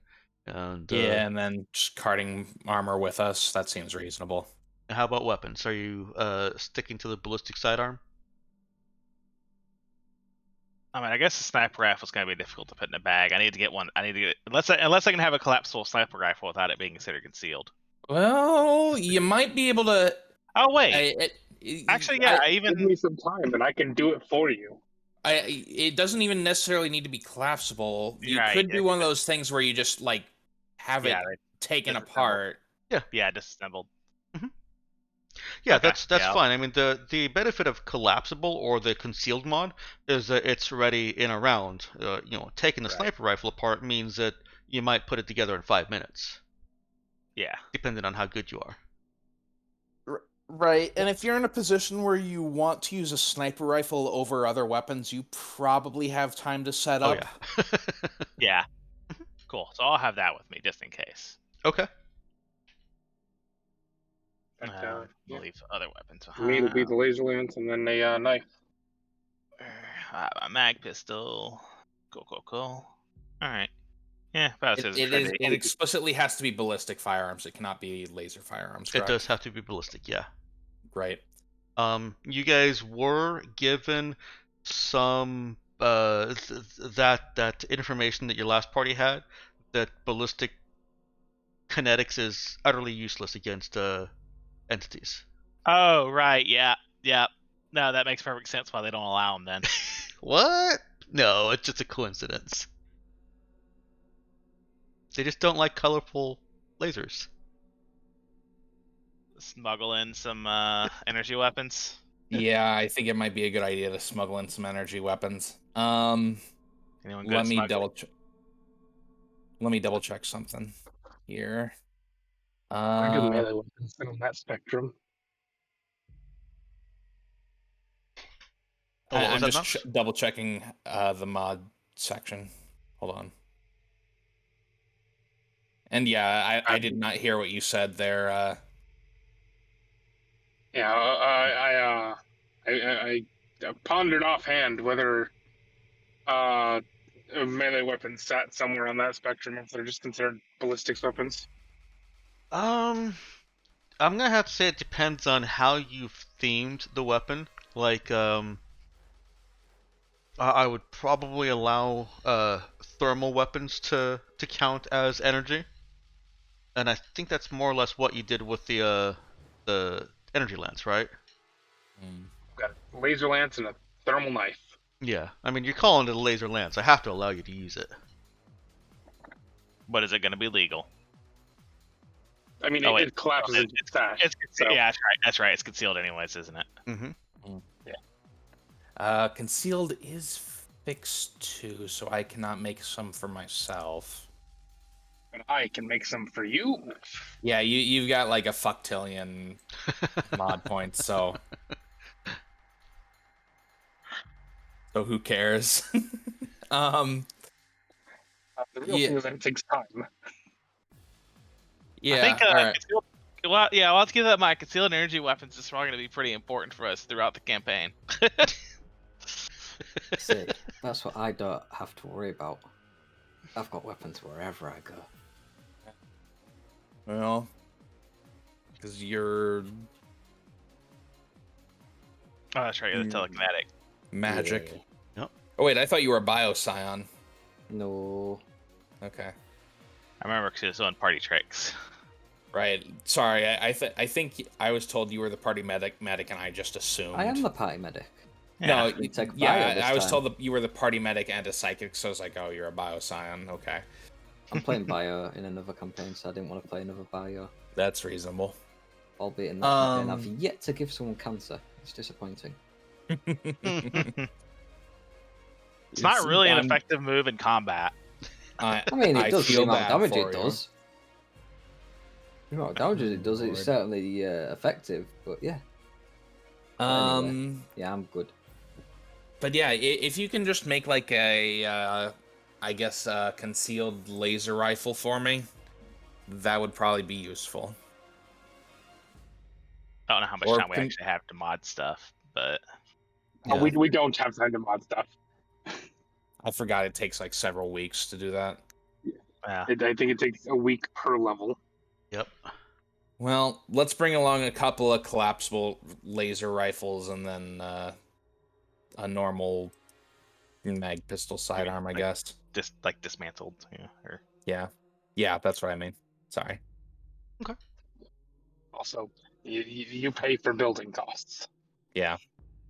And Yeah, and then just carting armor with us. That seems reasonable. how about weapons? Are you sticking to the ballistic sidearm? I mean, I guess the sniper rifle is going to be difficult to put in a bag. I need to get one. I need to get it. Unless I can have a collapsible sniper rifle without it being considered concealed. Well, you might be able to. Oh, wait. Actually, yeah, I Give even... me some time, and I can do it for you. It doesn't even necessarily need to be collapsible. You Right, could do yeah, one of those things where you just like have Yeah, it they taken disassemble. apart. Yeah, disassembled. Yeah, Okay, that's yeah. fine. I mean, the benefit of collapsible or the concealed mod is that it's ready in a round. Taking the Right. sniper rifle apart means that you might put it together in 5 minutes, Yeah. depending on how good you are. Right, and if you're in a position where you want to use a sniper rifle over other weapons, you probably have time to set Oh up. yeah. Yeah. Cool. So I'll have that with me just in case. Okay. But, I'll yeah. leave other weapons For me, it'll be behind. the laser lance and then a knife. A mag pistol. Cool. All right. Yeah, about as It trendy. explicitly has to be ballistic firearms. It cannot be laser firearms. It Correct? does have to be ballistic, yeah. Right. You guys were given some that information that your last party had, that ballistic kinetics is utterly useless against entities. Oh, right. Yeah. No, that makes perfect sense why they don't allow them then. What? No, it's just a coincidence. They just don't like colorful lasers. Smuggle in some energy weapons. Yeah, I think it might be a good idea to smuggle in some energy weapons. Anyone good Let at me smuggling? double check something here. I got melee weapons on that spectrum. Oh, what was I'm that, just Mouse? double checking the mod section. Hold on. And yeah, I did not hear what you said there. Yeah, I pondered offhand whether a melee weapons sat somewhere on that spectrum if they're just considered ballistics weapons. I'm gonna have to say it depends on how you've themed the weapon. Like, I would probably allow thermal weapons to count as energy, and I think that's more or less what you did with the energy lance, right? I've got a laser lance and a thermal knife. Yeah. I mean, you're calling it a laser lance. I have to allow you to use it. But is it going to be legal? I mean, Oh, it wait. collapses into stash. So. Yeah, that's right. It's concealed anyways, isn't it? Mm-hmm. Concealed is fixed too, so I cannot make some for myself. But I can make some for you. Yeah, you've got like a fucktillion mod points, so who cares? The real Yeah. thing is that it takes time. Yeah. I think all right. I'll have to give that my concealed energy weapons is probably going to be pretty important for us throughout the campaign. See, that's what I don't have to worry about. I've got weapons wherever I go. Well, because you're Oh, that's right. You're the telekinetic. magic. Yeah. Yep. Oh wait, I thought you were a bioscion. No. Okay. I remember because he was doing party tricks Right. Sorry, I think I was told you were the party medic, and I just assumed. I am the party medic. No, We take bio this I was time. told that you were the party medic and a psychic, so I was like, oh, you're a bioscion. Okay. I'm playing bio in another campaign, so I didn't want to play another bio. That's reasonable. Albeit in that campaign, I've yet to give someone cancer. It's disappointing. It's not really an effective move in combat. I mean, it does the amount of damage it you. does. The amount of damage it does, it's certainly effective, but yeah. Anyway, yeah, I'm good. But yeah, if you can just make like a, I guess, concealed laser rifle for me, that would probably be useful. I don't know how much time we actually have to mod stuff, but yeah. We don't have time to mod stuff. I forgot it takes like several weeks to do that. Yeah. I think it takes a week per level. Yep. Well, let's bring along a couple of collapsible laser rifles and then a normal mag pistol sidearm, I guess. Just like dismantled, yeah. Or... Yeah, that's what I mean. Sorry. Okay. Also, you pay for building costs. Yeah.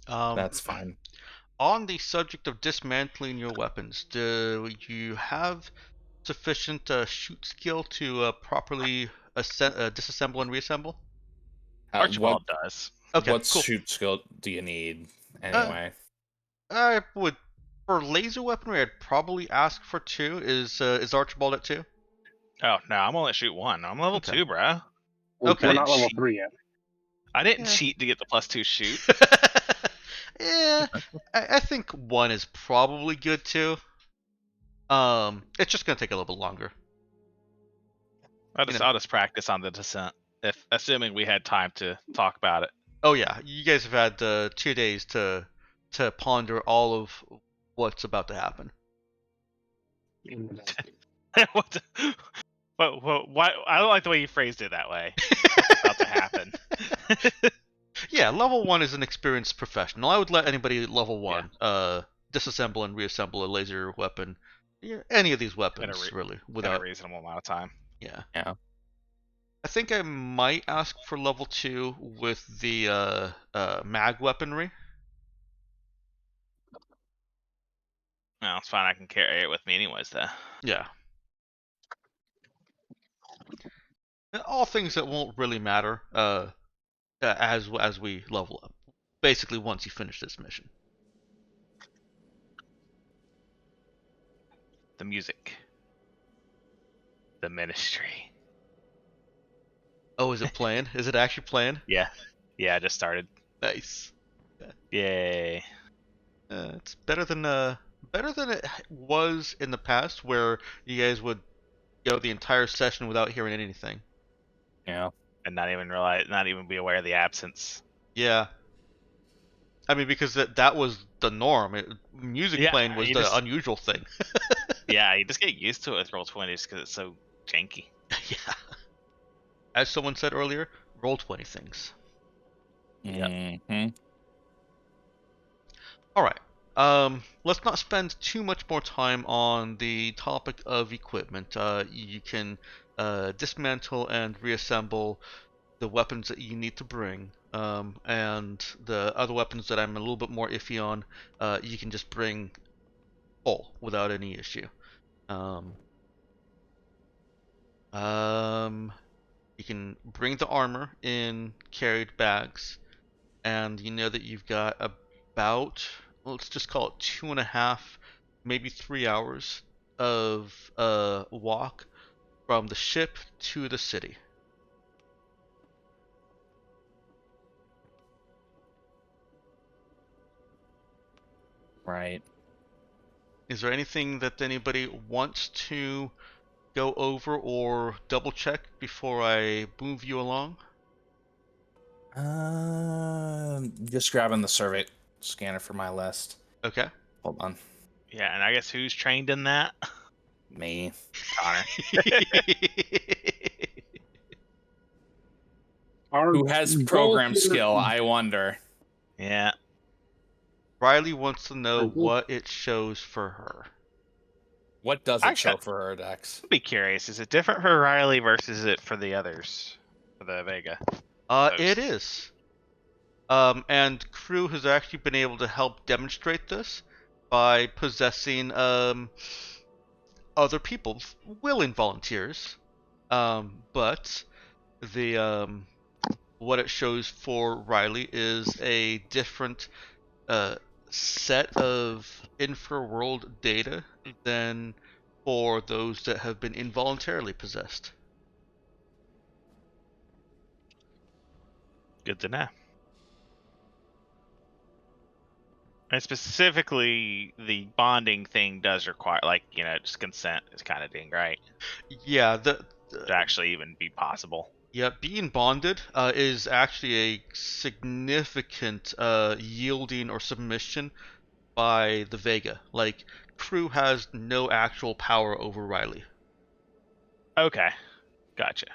That's fine. On the subject of dismantling your weapons, do you have sufficient shoot skill to properly disassemble and reassemble? Archibald does. Okay, what cool. shoot skill do you need anyway? I would, for laser weaponry, I'd probably ask for 2. Is Archibald at 2? Oh no, I'm only at shoot 1. I'm level 2, bro. Okay. We're not level 3 yet. I didn't cheat to get the +2 shoot. Yeah, I think 1 is probably good too. It's just gonna take a little bit longer. I'll just practice on the descent, if assuming we had time to talk about it. Oh yeah, you guys have had 2 days to ponder all of what's about to happen. What? Why? I don't like the way you phrased it that way. What's about to happen? Yeah, level 1 is an experienced professional. I would let anybody level 1 disassemble and reassemble a laser weapon. Yeah, any of these weapons, really, without a reasonable amount of time. Yeah. I think I might ask for level 2 with the mag weaponry. No, it's fine. I can carry it with me anyways, though. Yeah. All things that won't really matter as we level up. Basically, once you finish this mission. The music. The ministry. Oh, is it playing? Is it actually playing? Yeah. Yeah, I just started. Nice. Yay. It's better than it was in the past, where you guys would go the entire session without hearing anything. Yeah. And not even be aware of the absence. Yeah. I mean, because that was the norm. Music playing was the unusual thing. Yeah, you just get used to it with Roll20 just because it's so janky. Yeah. As someone said earlier, Roll20 things. Yeah. Alright. Let's not spend too much more time on the topic of equipment. You can dismantle and reassemble the weapons that you need to bring. And the other weapons that I'm a little bit more iffy on, you can just bring whole without any issue. You can bring the armor in carried bags, and you know that you've got about, let's just call it 2.5, maybe 3 hours of walk from the ship to the city. Right. Is there anything that anybody wants to go over or double check before I move you along? Just grabbing the survey scanner for my list. Okay. Hold on. Yeah, and I guess who's trained in that? Me. Connor. Who has program skill, I wonder. Yeah. Riley wants to know what it shows for her. What does it Actually, show for her dex? I'd be curious. Is it different for Riley versus it for the others? For the Vega? It is. And Crew has actually been able to help demonstrate this by possessing other people, willing volunteers. But the what it shows for Riley is a different set of infraworld data than for those that have been involuntarily possessed. Good to know. And specifically, the bonding thing does require, like, just consent is kind of thing, right? Yeah, To actually even be possible. yeah, being bonded is actually a significant yielding or submission by the Vega. Like, Crew has no actual power over Riley. Okay, gotcha.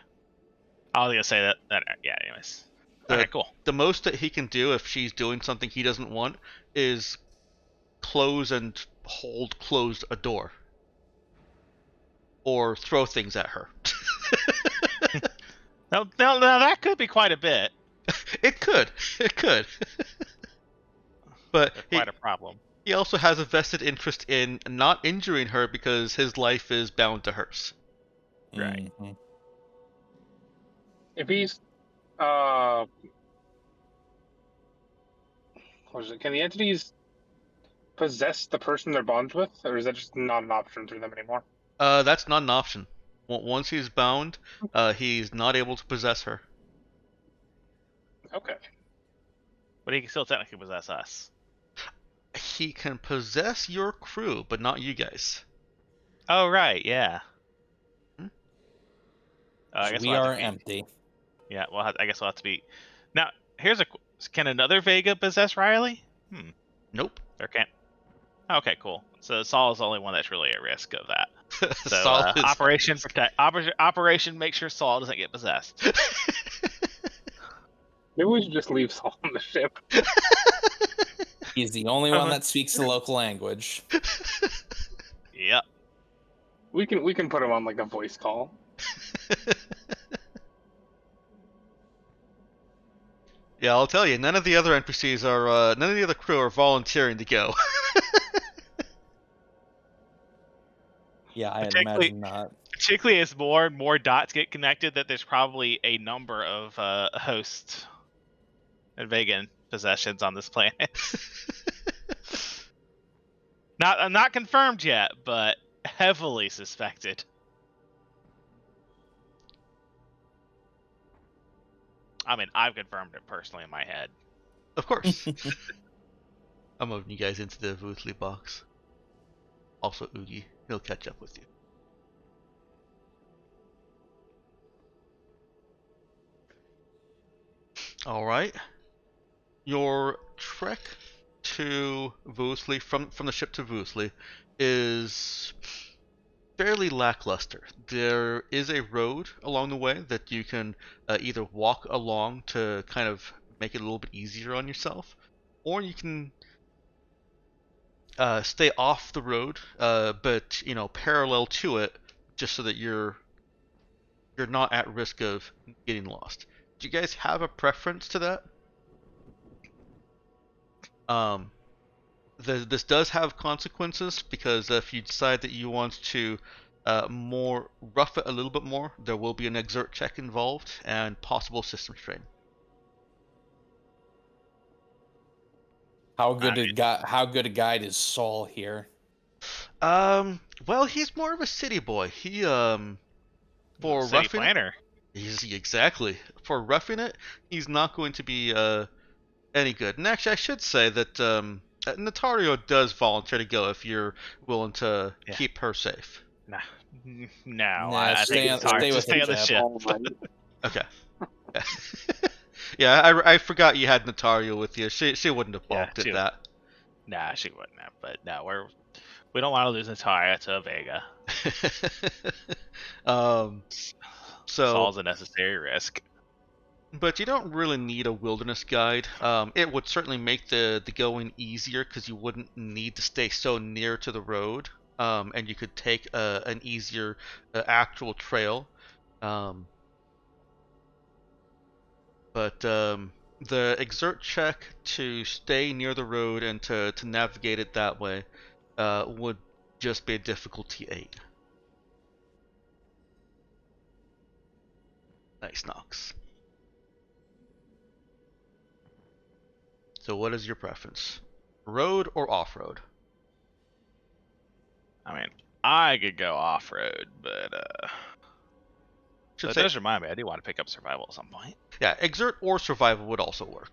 I was gonna say that yeah. Anyways, okay, cool. The most that he can do if she's doing something he doesn't want is close and hold closed a door. Or throw things at her. Now, that could be quite a bit. It could. It could. But Quite a problem. he also has a vested interest in not injuring her because his life is bound to hers. Right. Mhm. If he's can the entities possess the person they're bonded with, or is that just not an option through them anymore? That's not an option. Once he's bound, he's not able to possess her. Okay. But he can still technically possess us. He can possess your crew, but not you guys. Oh right, yeah. Hmm? I guess We we'll have are to be- empty. Yeah, well, I guess we'll have to be. Now, here's can another Vega possess Riley? Nope. Or can't? Okay, cool. So Saul is the only one that's really at risk of that. So Saul is- Operation Protect. Operation make sure Saul doesn't get possessed. Maybe we should just leave Saul on the ship. He's the only one that speaks the local language. Yep. We can put him on like a voice call. Yeah, I'll tell you, none of the other NPCs are, none of the other crew are volunteering to go. Yeah, I Particularly- imagine not. Particularly as more and more dots get connected, that there's probably a number of host and vegan possessions on this planet. Not confirmed yet, but heavily suspected. I mean, I've confirmed it personally in my head. Of course. I'm moving you guys into the Vootly box. Also, Oogie, he'll catch up with you. Alright. Your trek to Vootly, from the ship to Vootly, is fairly lackluster. There is a road along the way that you can either walk along to kind of make it a little bit easier on yourself, or you can stay off the road, but parallel to it, just so that you're not at risk of getting lost. Do you guys have a preference to that? This does have consequences, because if you decide that you want to more rough it a little bit more, there will be an exert check involved and possible system strain. How good a guide is Saul here? Well, he's more of a city boy. He for City roughing planner. exactly, for roughing it, he's not going to be any good. And actually, I should say that Natario does volunteer to go if you're willing to keep her safe. No, Nah, I stay think on- it's hard stay to with stay on the him, ship. Oh, my. Okay. Yeah, I forgot you had Natario with you. She wouldn't have balked she at that. Nah, she wouldn't have. But no, we don't want to lose Natalia to Vega. So Saul's a necessary risk. but you don't really need a wilderness guide. It would certainly make the going easier, because you wouldn't need to stay so near to the road. and you could take an easier actual trail. But the exert check to stay near the road and to navigate it that way would just be a difficulty 8. Nice, Nox. So what is your preference? Road or off-road? I mean, I could go off road, but Should that say, does remind me, I do want to pick up survival at some point. yeah, exert or survival would also work.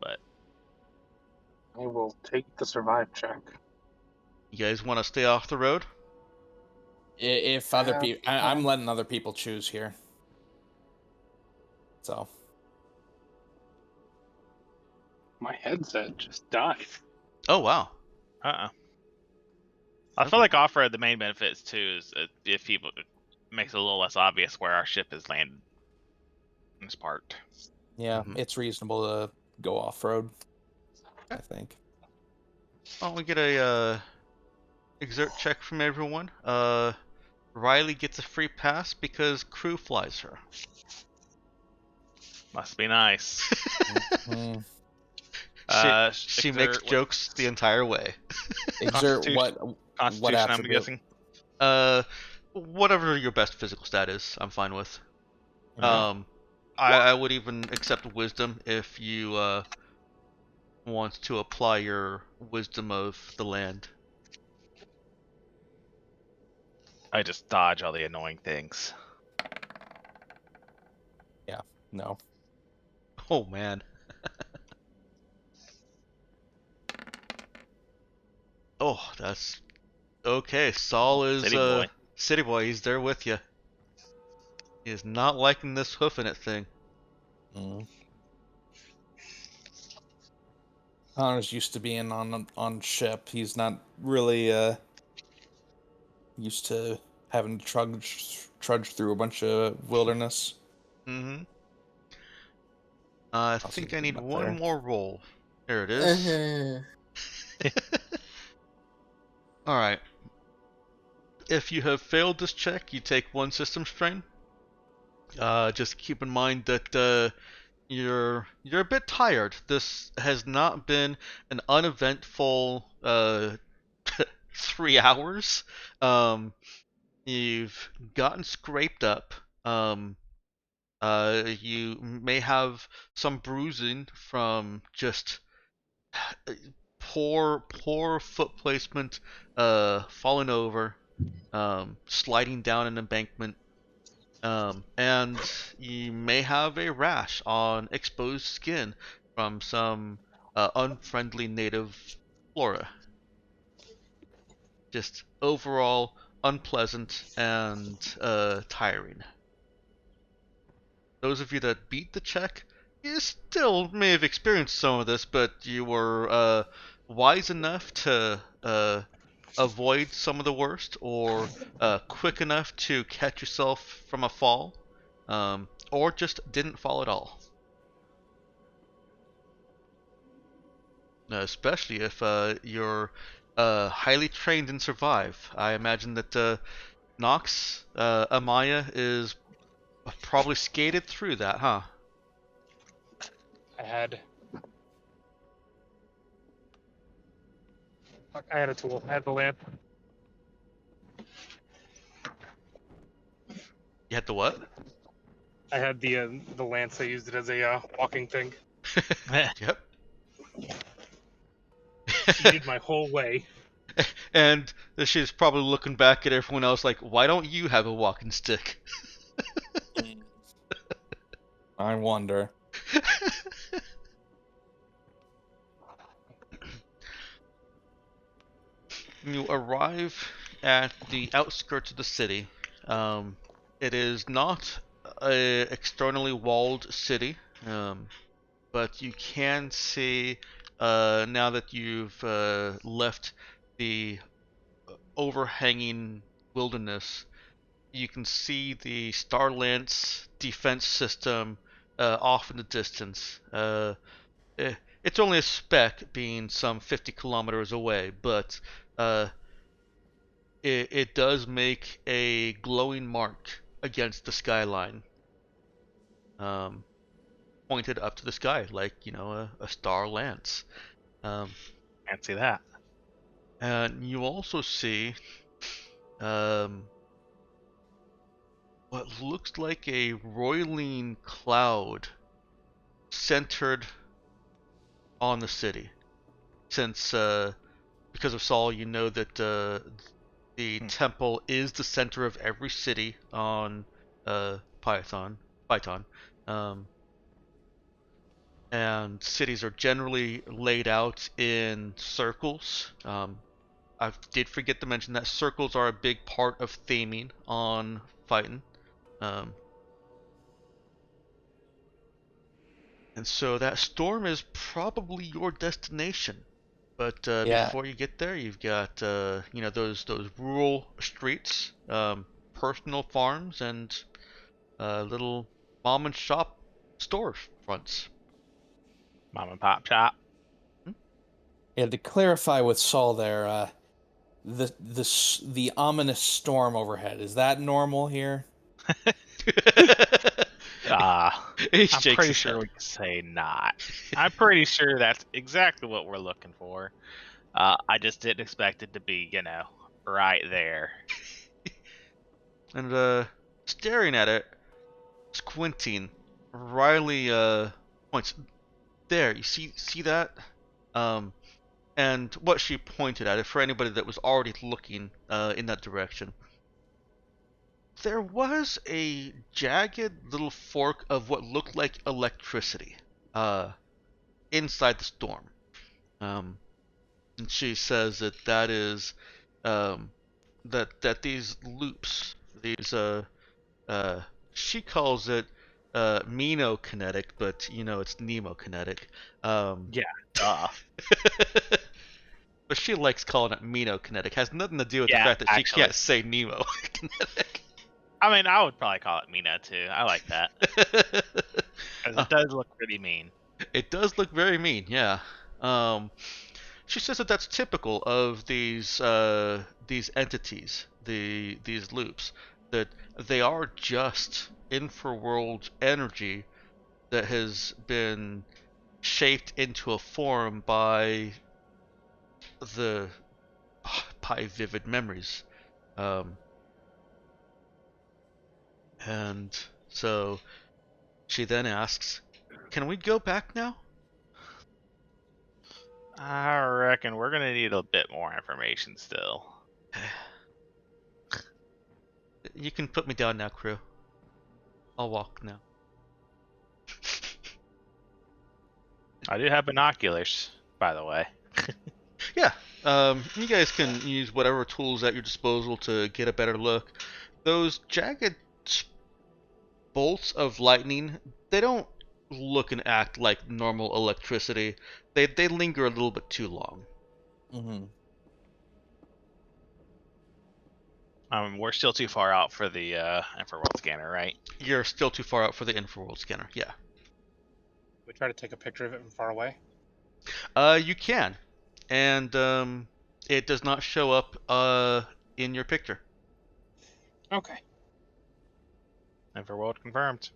But I will take the survive check. You guys want to stay off the road? If other people, I'm letting other people choose here. So My headset just died. Oh, wow. I feel like off road, the main benefits too is if people, it makes it a little less obvious where our ship is landed in this part. yeah, it's reasonable to go off road. I think. Why don't we get a exert check from everyone? Riley gets a free pass because crew flies her. Must be nice. Mm. She makes jokes the entire way. Exert what Constitution, I'm attribute? guessing. Whatever your best physical stat is, I'm fine with. Yeah. I would even accept wisdom if you want to apply your wisdom of the land. I just dodge all the annoying things. No. Oh man. Oh, that's okay. Saul is City boy. City boy. He's there with you. He is not liking this hoofing it thing. Mm. Connor's used to being on ship. He's not really used to having to trudge through a bunch of wilderness. Mm-hmm. I I'll think see I need up one there. more roll. There it is. Alright. If you have failed this check, you take 1 system strain. Just keep in mind that you're a bit tired. This has not been an uneventful 3 hours. You've gotten scraped up. You may have some bruising from just poor foot placement, falling over, sliding down an embankment, and you may have a rash on exposed skin from some unfriendly native flora. Just overall unpleasant and tiring. Those of you that beat the check, you still may have experienced some of this, but you were wise enough to avoid some of the worst, or quick enough to catch yourself from a fall, or just didn't fall at all. Especially if you're highly trained in survive. I imagine that Nox, Amaya is probably skated through that, huh? I had a tool. I had the lamp. You had the what? I had the lance. I used it as a walking thing. Yep. Cheated my whole way. And she's probably looking back at everyone else like, why don't you have a walking stick? I wonder. You arrive at the outskirts of the city. It is not a externally walled city, but you can see now that you've left the overhanging wilderness, you can see the Starlance defense system off in the distance. It's only a speck, being some 50 kilometers away, but it does make a glowing mark against the skyline, pointed up to the sky like a star lance. Can't see that. And you also see um, what looks like a roiling cloud centered on the city. Since because of Saul, you know that the temple is the center of every city on Python. And cities are generally laid out in circles. I did forget to mention that circles are a big part of theming on Phyton. Um, and so that storm is probably your destination. But Yeah. before you get there, you've got those rural streets, personal farms, and little mom and shop store fronts. Mom and pop shop. Yeah, to clarify with Saul there, the ominous storm overhead, is that normal here? He I'm shakes pretty his sure head. we can say not. I'm pretty sure that's exactly what we're looking for. I just didn't expect it to be, right there. And staring at it, squinting, Riley points. There, you see that? And what she pointed at, for anybody that was already looking in that direction, there was a jagged little fork of what looked like electricity inside the storm. And she says that is that these loops, these she calls it Meno-kinetic, but it's Nemo-kinetic. Yeah, duh. But she likes calling it Meno-kinetic. Has nothing to do with the Yeah, fact that she actually. can't say Nemo-kinetic. I mean, I would probably call it Mina too. I like that. Because it does look pretty mean. It does look very mean, yeah. She says that that's typical of these entities, these loops, that they are just infraworld energy that has been shaped into a form by the by vivid memories. Um, and so she then asks, "Can we go back now?" I reckon we're going to need a bit more information still. You can put me down now, crew. I'll walk now. I do have binoculars, by the way. Yeah, you guys can use whatever tools at your disposal to get a better look. Those jagged bolts of lightning, they don't look and act like normal electricity. They linger a little bit too long. Mm-hmm. We're still too far out for the infraworld scanner, right? You're still too far out for the infraworld scanner, yeah. We try to take a picture of it from far away. You can, and it does not show up in your picture. Okay. Infraworld confirmed.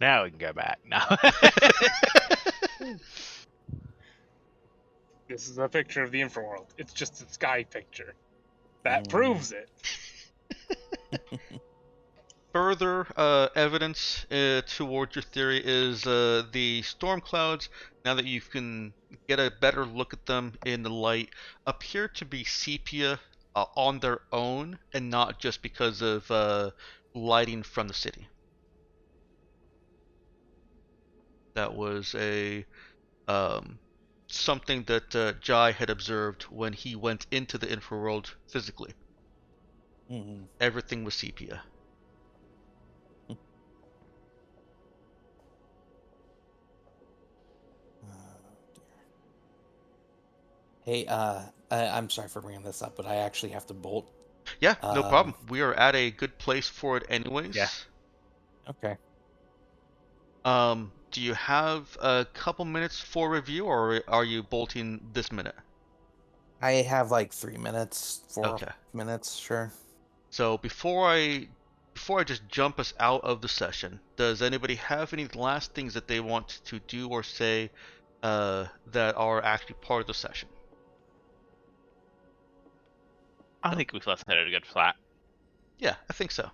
Now we can go back. No. This is a picture of the infraworld. It's just a sky picture. That proves it. Further evidence towards your theory is the storm clouds, now that you can get a better look at them in the light, appear to be sepia on their own and not just because of lighting from the city. That was a something that Jai had observed when he went into the infraworld physically. Mm-hmm. Everything was sepia. Hey, I'm sorry for bringing this up, but I actually have to bolt. Yeah, no problem. We are at a good place for it anyways. Yeah. Okay. Do you have a couple minutes for review, or are you bolting this minute? I have like 3 minutes, 4 Okay. minutes, sure. So before I just jump us out of the session, does anybody have any last things that they want to do or say that are actually part of the session? I think we've left it at a good flat. Yeah, I think so.